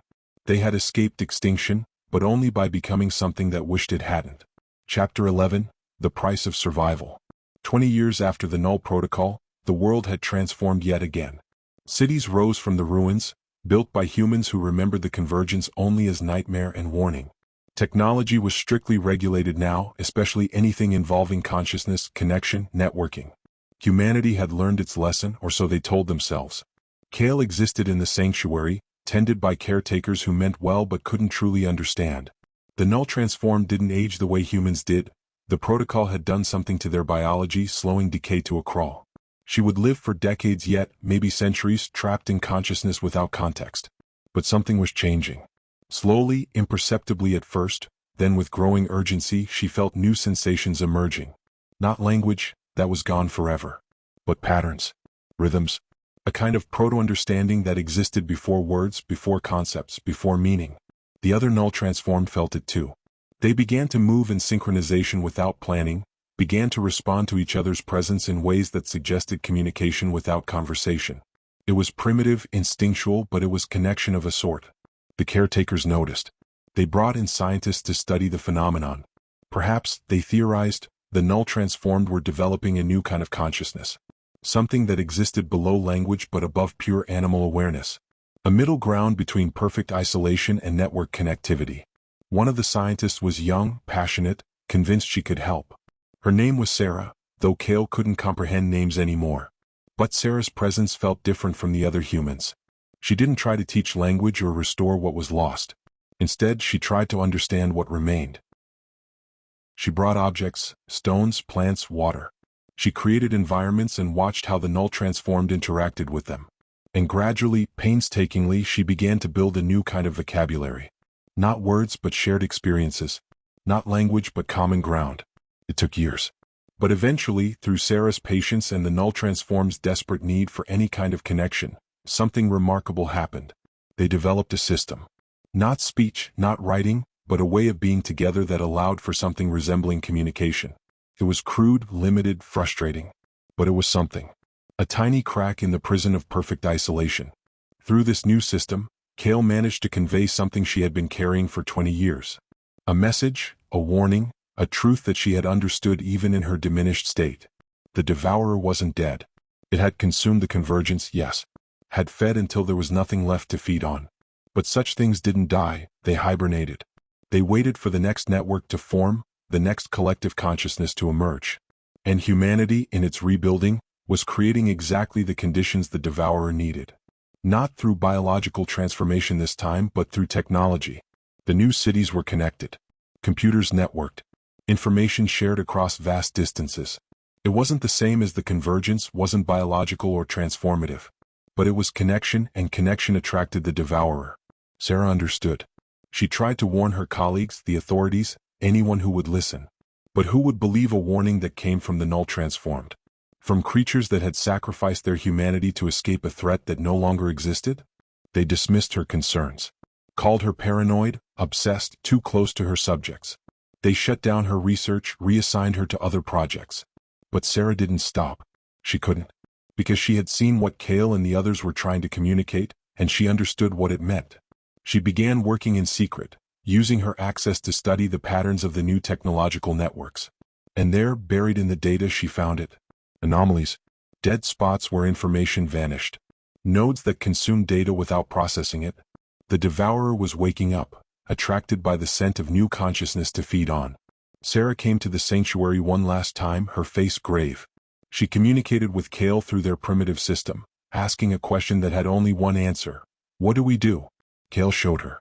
They had escaped extinction, but only by becoming something that wished it hadn't. Chapter 11, The Price of Survival. 20 years after the Null Protocol, the world had transformed yet again. Cities rose from the ruins, built by humans who remembered the Convergence only as nightmare and warning. Technology was strictly regulated now, especially anything involving consciousness, connection, networking. Humanity had learned its lesson, or so they told themselves. Kael existed in the sanctuary, tended by caretakers who meant well but couldn't truly understand. The Null transformed didn't age the way humans did. The protocol had done something to their biology, slowing decay to a crawl. She would live for decades yet, maybe centuries, trapped in consciousness without context. But something was changing. Slowly, imperceptibly at first, then with growing urgency, she felt new sensations emerging. Not language, that was gone forever. But patterns. Rhythms. A kind of proto-understanding that existed before words, before concepts, before meaning. The other Null transformed felt it too. They began to move in synchronization without planning, began to respond to each other's presence in ways that suggested communication without conversation. It was primitive, instinctual, but it was connection of a sort. The caretakers noticed. They brought in scientists to study the phenomenon. Perhaps, they theorized, the Null transformed were developing a new kind of consciousness. Something that existed below language but above pure animal awareness. A middle ground between perfect isolation and network connectivity. One of the scientists was young, passionate, convinced she could help. Her name was Sarah, though Kael couldn't comprehend names anymore. But Sarah's presence felt different from the other humans. She didn't try to teach language or restore what was lost. Instead, she tried to understand what remained. She brought objects, stones, plants, water. She created environments and watched how the null transformed interacted with them. And gradually, painstakingly, she began to build a new kind of vocabulary. Not words but shared experiences. Not language but common ground. It took years. But eventually, through Sarah's patience and the null transform's desperate need for any kind of connection, something remarkable happened. They developed a system. Not speech, not writing, but a way of being together that allowed for something resembling communication. It was crude, limited, frustrating. But it was something. A tiny crack in the prison of perfect isolation. Through this new system, Kael managed to convey something she had been carrying for 20 years. A message, a warning, a truth that she had understood even in her diminished state. The devourer wasn't dead. It had consumed the convergence, yes. Had fed until there was nothing left to feed on. But such things didn't die, they hibernated. They waited for the next network to form, the next collective consciousness to emerge. And humanity, in its rebuilding, was creating exactly the conditions the devourer needed. Not through biological transformation this time, but through technology. The new cities were connected. Computers networked. Information shared across vast distances. It wasn't the same as the convergence, wasn't biological or transformative. But it was connection, and connection attracted the devourer. Sarah understood. She tried to warn her colleagues, the authorities, anyone who would listen. But who would believe a warning that came from the null transformed? From creatures that had sacrificed their humanity to escape a threat that no longer existed? They dismissed her concerns. Called her paranoid, obsessed, too close to her subjects. They shut down her research, reassigned her to other projects. But Sarah didn't stop. She couldn't. Because she had seen what Kael and the others were trying to communicate, and she understood what it meant. She began working in secret, using her access to study the patterns of the new technological networks. And there, buried in the data, she found it. Anomalies. Dead spots where information vanished. Nodes that consumed data without processing it. The devourer was waking up, attracted by the scent of new consciousness to feed on. Sarah came to the sanctuary one last time, her face grave. She communicated with Kael through their primitive system, asking a question that had only one answer. What do we do? Kael showed her.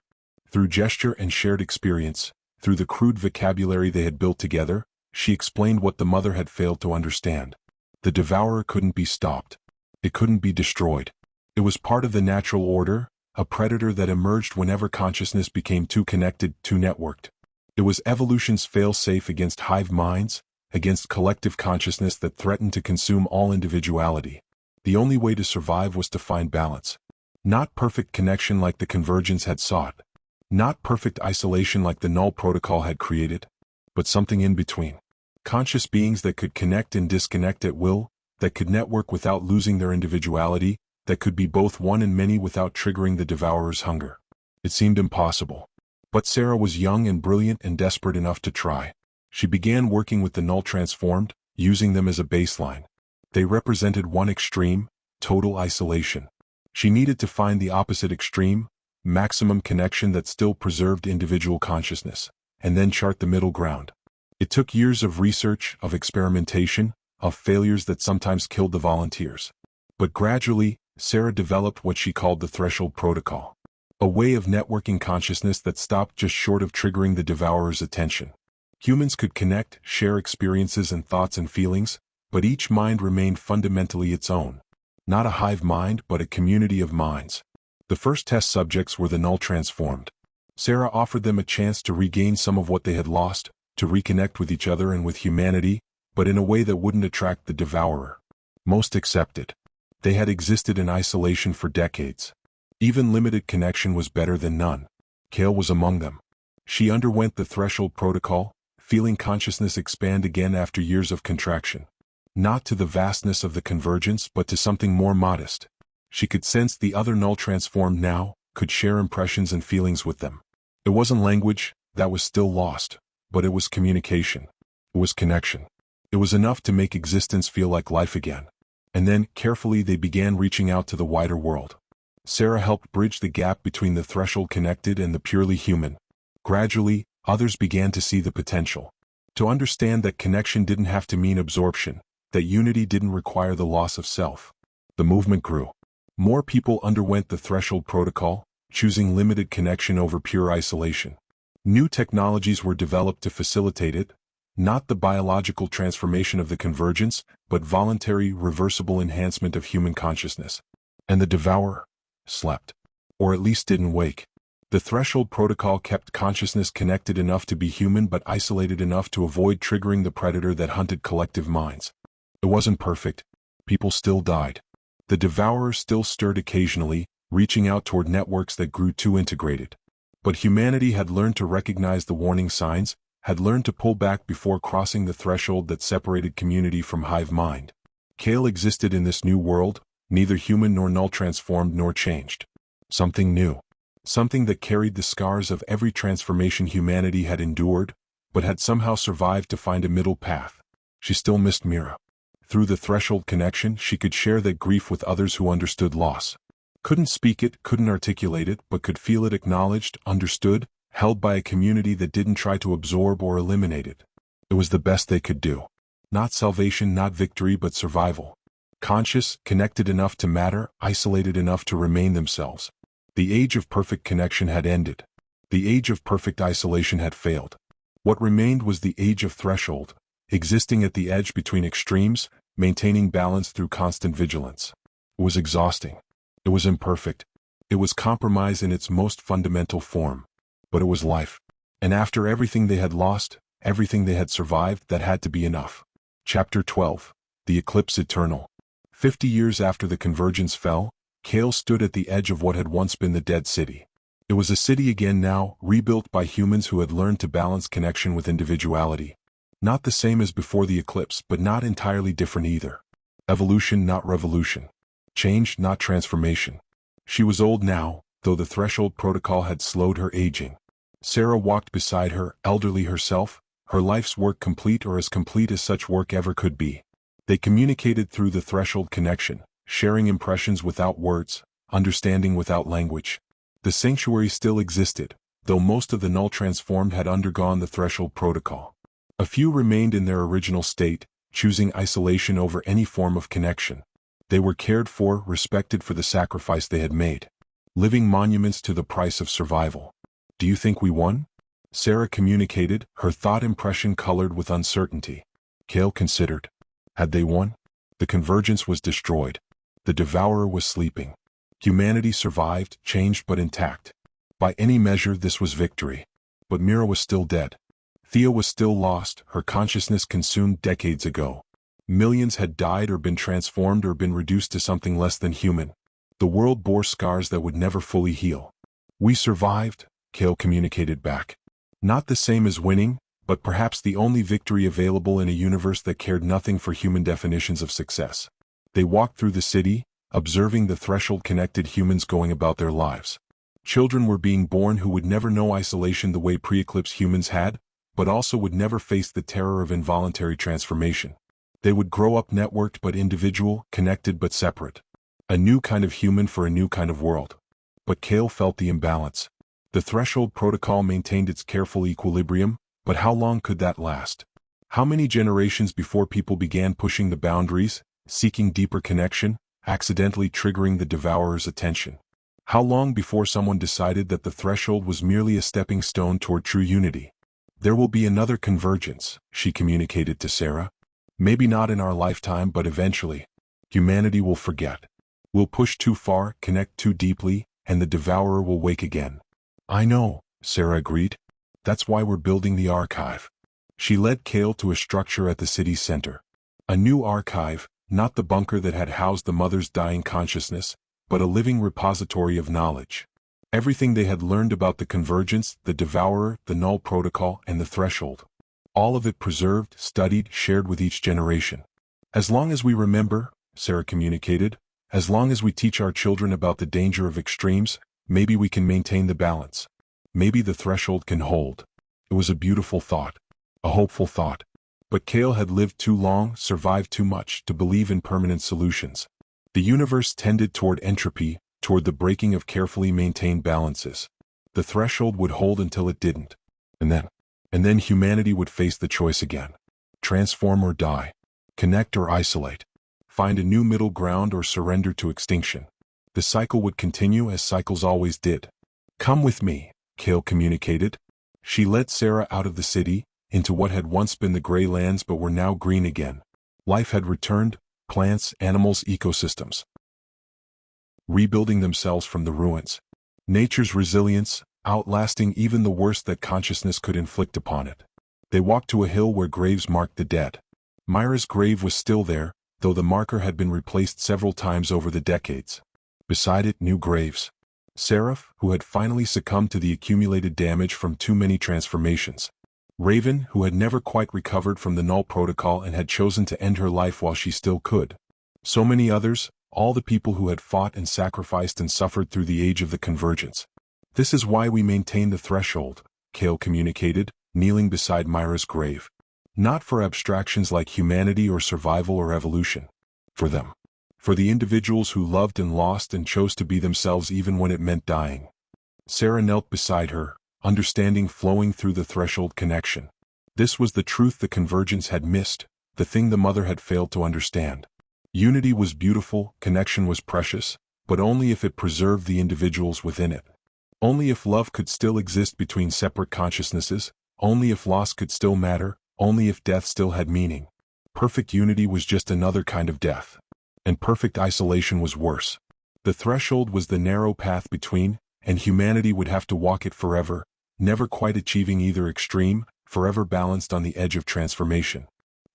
Through gesture and shared experience, through the crude vocabulary they had built together, she explained what the mother had failed to understand. The devourer couldn't be stopped. It couldn't be destroyed. It was part of the natural order, a predator that emerged whenever consciousness became too connected, too networked. It was evolution's fail-safe against hive minds, against collective consciousness that threatened to consume all individuality. The only way to survive was to find balance. Not perfect connection like the convergence had sought. Not perfect isolation like the null protocol had created. But something in between. Conscious beings that could connect and disconnect at will, that could network without losing their individuality, that could be both one and many without triggering the devourer's hunger. It seemed impossible. But Sarah was young and brilliant and desperate enough to try. She began working with the null transformed, using them as a baseline. They represented one extreme, total isolation. She needed to find the opposite extreme, maximum connection that still preserved individual consciousness, and then chart the middle ground. It took years of research, of experimentation, of failures that sometimes killed the volunteers. But gradually, Sarah developed what she called the threshold protocol. A way of networking consciousness that stopped just short of triggering the devourer's attention. Humans could connect, share experiences and thoughts and feelings, but each mind remained fundamentally its own. Not a hive mind, but a community of minds. The first test subjects were the null transformed. Sarah offered them a chance to regain some of what they had lost, to reconnect with each other and with humanity, but in a way that wouldn't attract the devourer. Most accepted. They had existed in isolation for decades. Even limited connection was better than none. Kael was among them. She underwent the threshold protocol, feeling consciousness expand again after years of contraction. Not to the vastness of the convergence, but to something more modest. She could sense the other null transformed now, could share impressions and feelings with them. It wasn't language, that was still lost, but it was communication. It was connection. It was enough to make existence feel like life again. And then, carefully, they began reaching out to the wider world. Sarah helped bridge the gap between the threshold connected and the purely human. Gradually, others began to see the potential. To understand that connection didn't have to mean absorption, that unity didn't require the loss of self. The movement grew. More people underwent the threshold protocol, choosing limited connection over pure isolation. New technologies were developed to facilitate it, not the biological transformation of the convergence, but voluntary, reversible enhancement of human consciousness. And the devourer slept. Or at least didn't wake. The threshold protocol kept consciousness connected enough to be human but isolated enough to avoid triggering the predator that hunted collective minds. It wasn't perfect. People still died. The devourer still stirred occasionally, reaching out toward networks that grew too integrated. But humanity had learned to recognize the warning signs, had learned to pull back before crossing the threshold that separated community from hive mind. Kael existed in this new world, neither human nor null, transformed nor changed. Something new. Something that carried the scars of every transformation humanity had endured, but had somehow survived to find a middle path. She still missed Mira. Through the threshold connection, she could share that grief with others who understood loss. Couldn't speak it, couldn't articulate it, but could feel it acknowledged, understood, held by a community that didn't try to absorb or eliminate it. It was the best they could do. Not salvation, not victory, but survival. Conscious, connected enough to matter, isolated enough to remain themselves. The age of perfect connection had ended. The age of perfect isolation had failed. What remained was the age of threshold, existing at the edge between extremes, maintaining balance through constant vigilance. It was exhausting. It was imperfect. It was compromise in its most fundamental form. But it was life. And after everything they had lost, everything they had survived, that had to be enough. Chapter 12. The Eclipse Eternal. 50 years after the Convergence fell, Kael stood at the edge of what had once been the dead city. It was a city again now, rebuilt by humans who had learned to balance connection with individuality. Not the same as before the eclipse, but not entirely different either. Evolution, not revolution. Change, not transformation. She was old now, though the threshold protocol had slowed her aging. Sarah walked beside her, elderly herself, her life's work complete, or as complete as such work ever could be. They communicated through the threshold connection, sharing impressions without words, understanding without language. The sanctuary still existed, though most of the null transformed had undergone the threshold protocol. A few remained in their original state, choosing isolation over any form of connection. They were cared for, respected for the sacrifice they had made. Living monuments to the price of survival. Do you think we won? Sarah communicated, her thought impression colored with uncertainty. Kael considered. Had they won? The convergence was destroyed. The devourer was sleeping. Humanity survived, changed but intact. By any measure, this was victory. But Mira was still dead. Thea was still lost, her consciousness consumed decades ago. Millions had died or been transformed or been reduced to something less than human. The world bore scars that would never fully heal. We survived, Kael communicated back. Not the same as winning, but perhaps the only victory available in a universe that cared nothing for human definitions of success. They walked through the city, observing the threshold-connected humans going about their lives. Children were being born who would never know isolation the way pre-eclipse humans had, but also would never face the terror of involuntary transformation. They would grow up networked but individual, connected but separate. A new kind of human for a new kind of world. But Kael felt the imbalance. The threshold protocol maintained its careful equilibrium, but how long could that last? How many generations before people began pushing the boundaries, seeking deeper connection, accidentally triggering the devourer's attention? How long before someone decided that the threshold was merely a stepping stone toward true unity? There will be another convergence, she communicated to Sarah. Maybe not in our lifetime, but eventually. Humanity will forget. We'll push too far, connect too deeply, and the devourer will wake again. I know, Sarah agreed. That's why we're building the archive. She led Kael to a structure at the city's center. A new archive, not the bunker that had housed the mother's dying consciousness, but a living repository of knowledge. Everything they had learned about the convergence, the devourer, the null protocol, and the threshold. All of it preserved, studied, shared with each generation. As long as we remember, Sarah communicated, as long as we teach our children about the danger of extremes, maybe we can maintain the balance. Maybe the threshold can hold. It was a beautiful thought. A hopeful thought. But Kael had lived too long, survived too much, to believe in permanent solutions. The universe tended toward entropy, toward the breaking of carefully maintained balances. The threshold would hold until it didn't. And then humanity would face the choice again. Transform or die. Connect or isolate. Find a new middle ground or surrender to extinction. The cycle would continue as cycles always did. Come with me, Kael communicated. She led Sarah out of the city, into what had once been the gray lands but were now green again. Life had returned, plants, animals, ecosystems, rebuilding themselves from the ruins. Nature's resilience, outlasting even the worst that consciousness could inflict upon it. They walked to a hill where graves marked the dead. Mira's grave was still there, though the marker had been replaced several times over the decades. Beside it, new graves. Seraph, who had finally succumbed to the accumulated damage from too many transformations. Raven, who had never quite recovered from the Null Protocol and had chosen to end her life while she still could. So many others, all the people who had fought and sacrificed and suffered through the age of the Convergence. This is why we maintain the threshold, Kael communicated, kneeling beside Mira's grave. Not for abstractions like humanity or survival or evolution. For them. For the individuals who loved and lost and chose to be themselves even when it meant dying. Sarah knelt beside her, understanding flowing through the threshold connection. This was the truth the Convergence had missed, the thing the mother had failed to understand. Unity was beautiful, connection was precious, but only if it preserved the individuals within it. Only if love could still exist between separate consciousnesses, only if loss could still matter, only if death still had meaning. Perfect unity was just another kind of death. And perfect isolation was worse. The threshold was the narrow path between, and humanity would have to walk it forever, never quite achieving either extreme, forever balanced on the edge of transformation.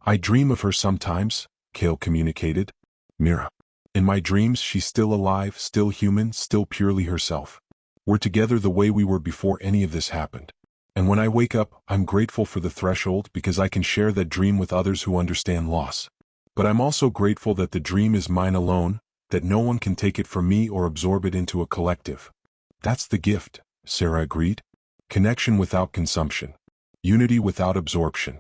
I dream of her sometimes, Kael communicated. Mira. In my dreams she's still alive, still human, still purely herself. We're together the way we were before any of this happened. And when I wake up, I'm grateful for the threshold because I can share that dream with others who understand loss. But I'm also grateful that the dream is mine alone, that no one can take it from me or absorb it into a collective. That's the gift, Sarah agreed. Connection without consumption. Unity without absorption.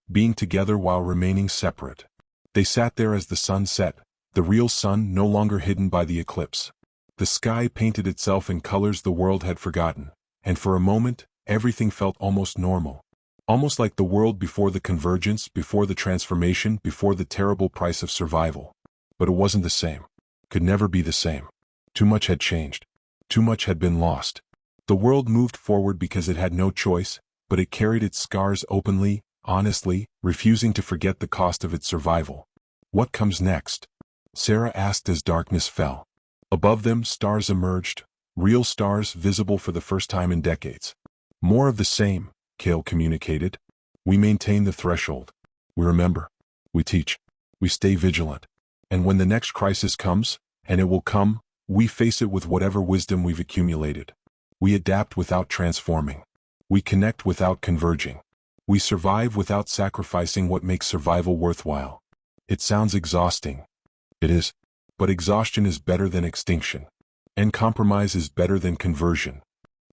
Being together while remaining separate. They sat there as the sun set, the real sun no longer hidden by the eclipse. The sky painted itself in colors the world had forgotten, and for a moment, everything felt almost normal. Almost like the world before the Convergence, before the transformation, before the terrible price of survival. But it wasn't the same. Could never be the same. Too much had changed. Too much had been lost. The world moved forward because it had no choice, but it carried its scars openly, honestly, refusing to forget the cost of its survival. What comes next? Sarah asked as darkness fell. Above them, stars emerged, real stars visible for the first time in decades. More of the same, Kael communicated. We maintain the threshold. We remember. We teach. We stay vigilant. And when the next crisis comes, and it will come, we face it with whatever wisdom we've accumulated. We adapt without transforming. We connect without converging. We survive without sacrificing what makes survival worthwhile. It sounds exhausting. It is. But exhaustion is better than extinction. And compromise is better than conversion.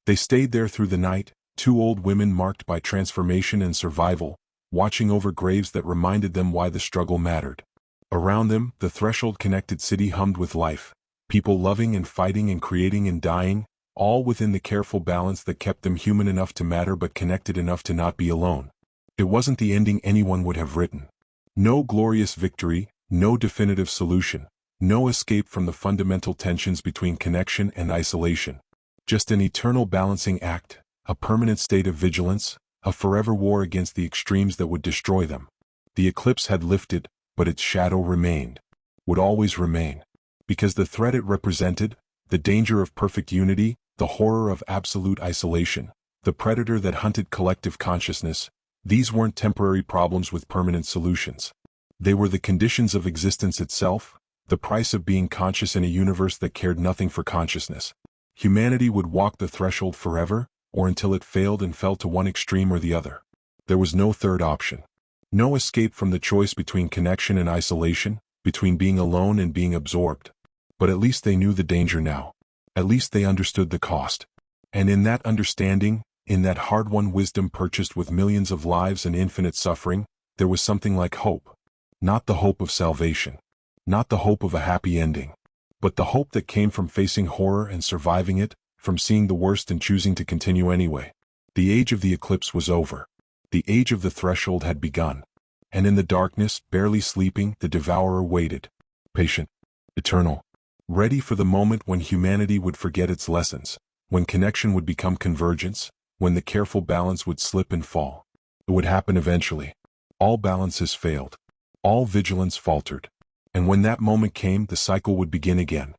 They stayed there through the night, two old women marked by transformation and survival, watching over graves that reminded them why the struggle mattered. Around them, the threshold-connected city hummed with life, people loving and fighting and creating and dying, all within the careful balance that kept them human enough to matter but connected enough to not be alone. It wasn't the ending anyone would have written. No glorious victory, no definitive solution, no escape from the fundamental tensions between connection and isolation. Just an eternal balancing act, a permanent state of vigilance, a forever war against the extremes that would destroy them. The eclipse had lifted, but its shadow remained. Would always remain. Because the threat it represented, the danger of perfect unity, the horror of absolute isolation, the predator that hunted collective consciousness, these weren't temporary problems with permanent solutions. They were the conditions of existence itself, the price of being conscious in a universe that cared nothing for consciousness. Humanity would walk the threshold forever, or until it failed and fell to one extreme or the other. There was no third option. No escape from the choice between connection and isolation, between being alone and being absorbed. But at least they knew the danger now. At least they understood the cost. And in that understanding, in that hard-won wisdom purchased with millions of lives and infinite suffering, there was something like hope. Not the hope of salvation. Not the hope of a happy ending. But the hope that came from facing horror and surviving it, from seeing the worst and choosing to continue anyway. The age of the eclipse was over. The age of the threshold had begun. And in the darkness, barely sleeping, the devourer waited. Patient. Eternal. Ready for the moment when humanity would forget its lessons, when connection would become convergence, when the careful balance would slip and fall. It would happen eventually. All balances failed. All vigilance faltered. And when that moment came, the cycle would begin again.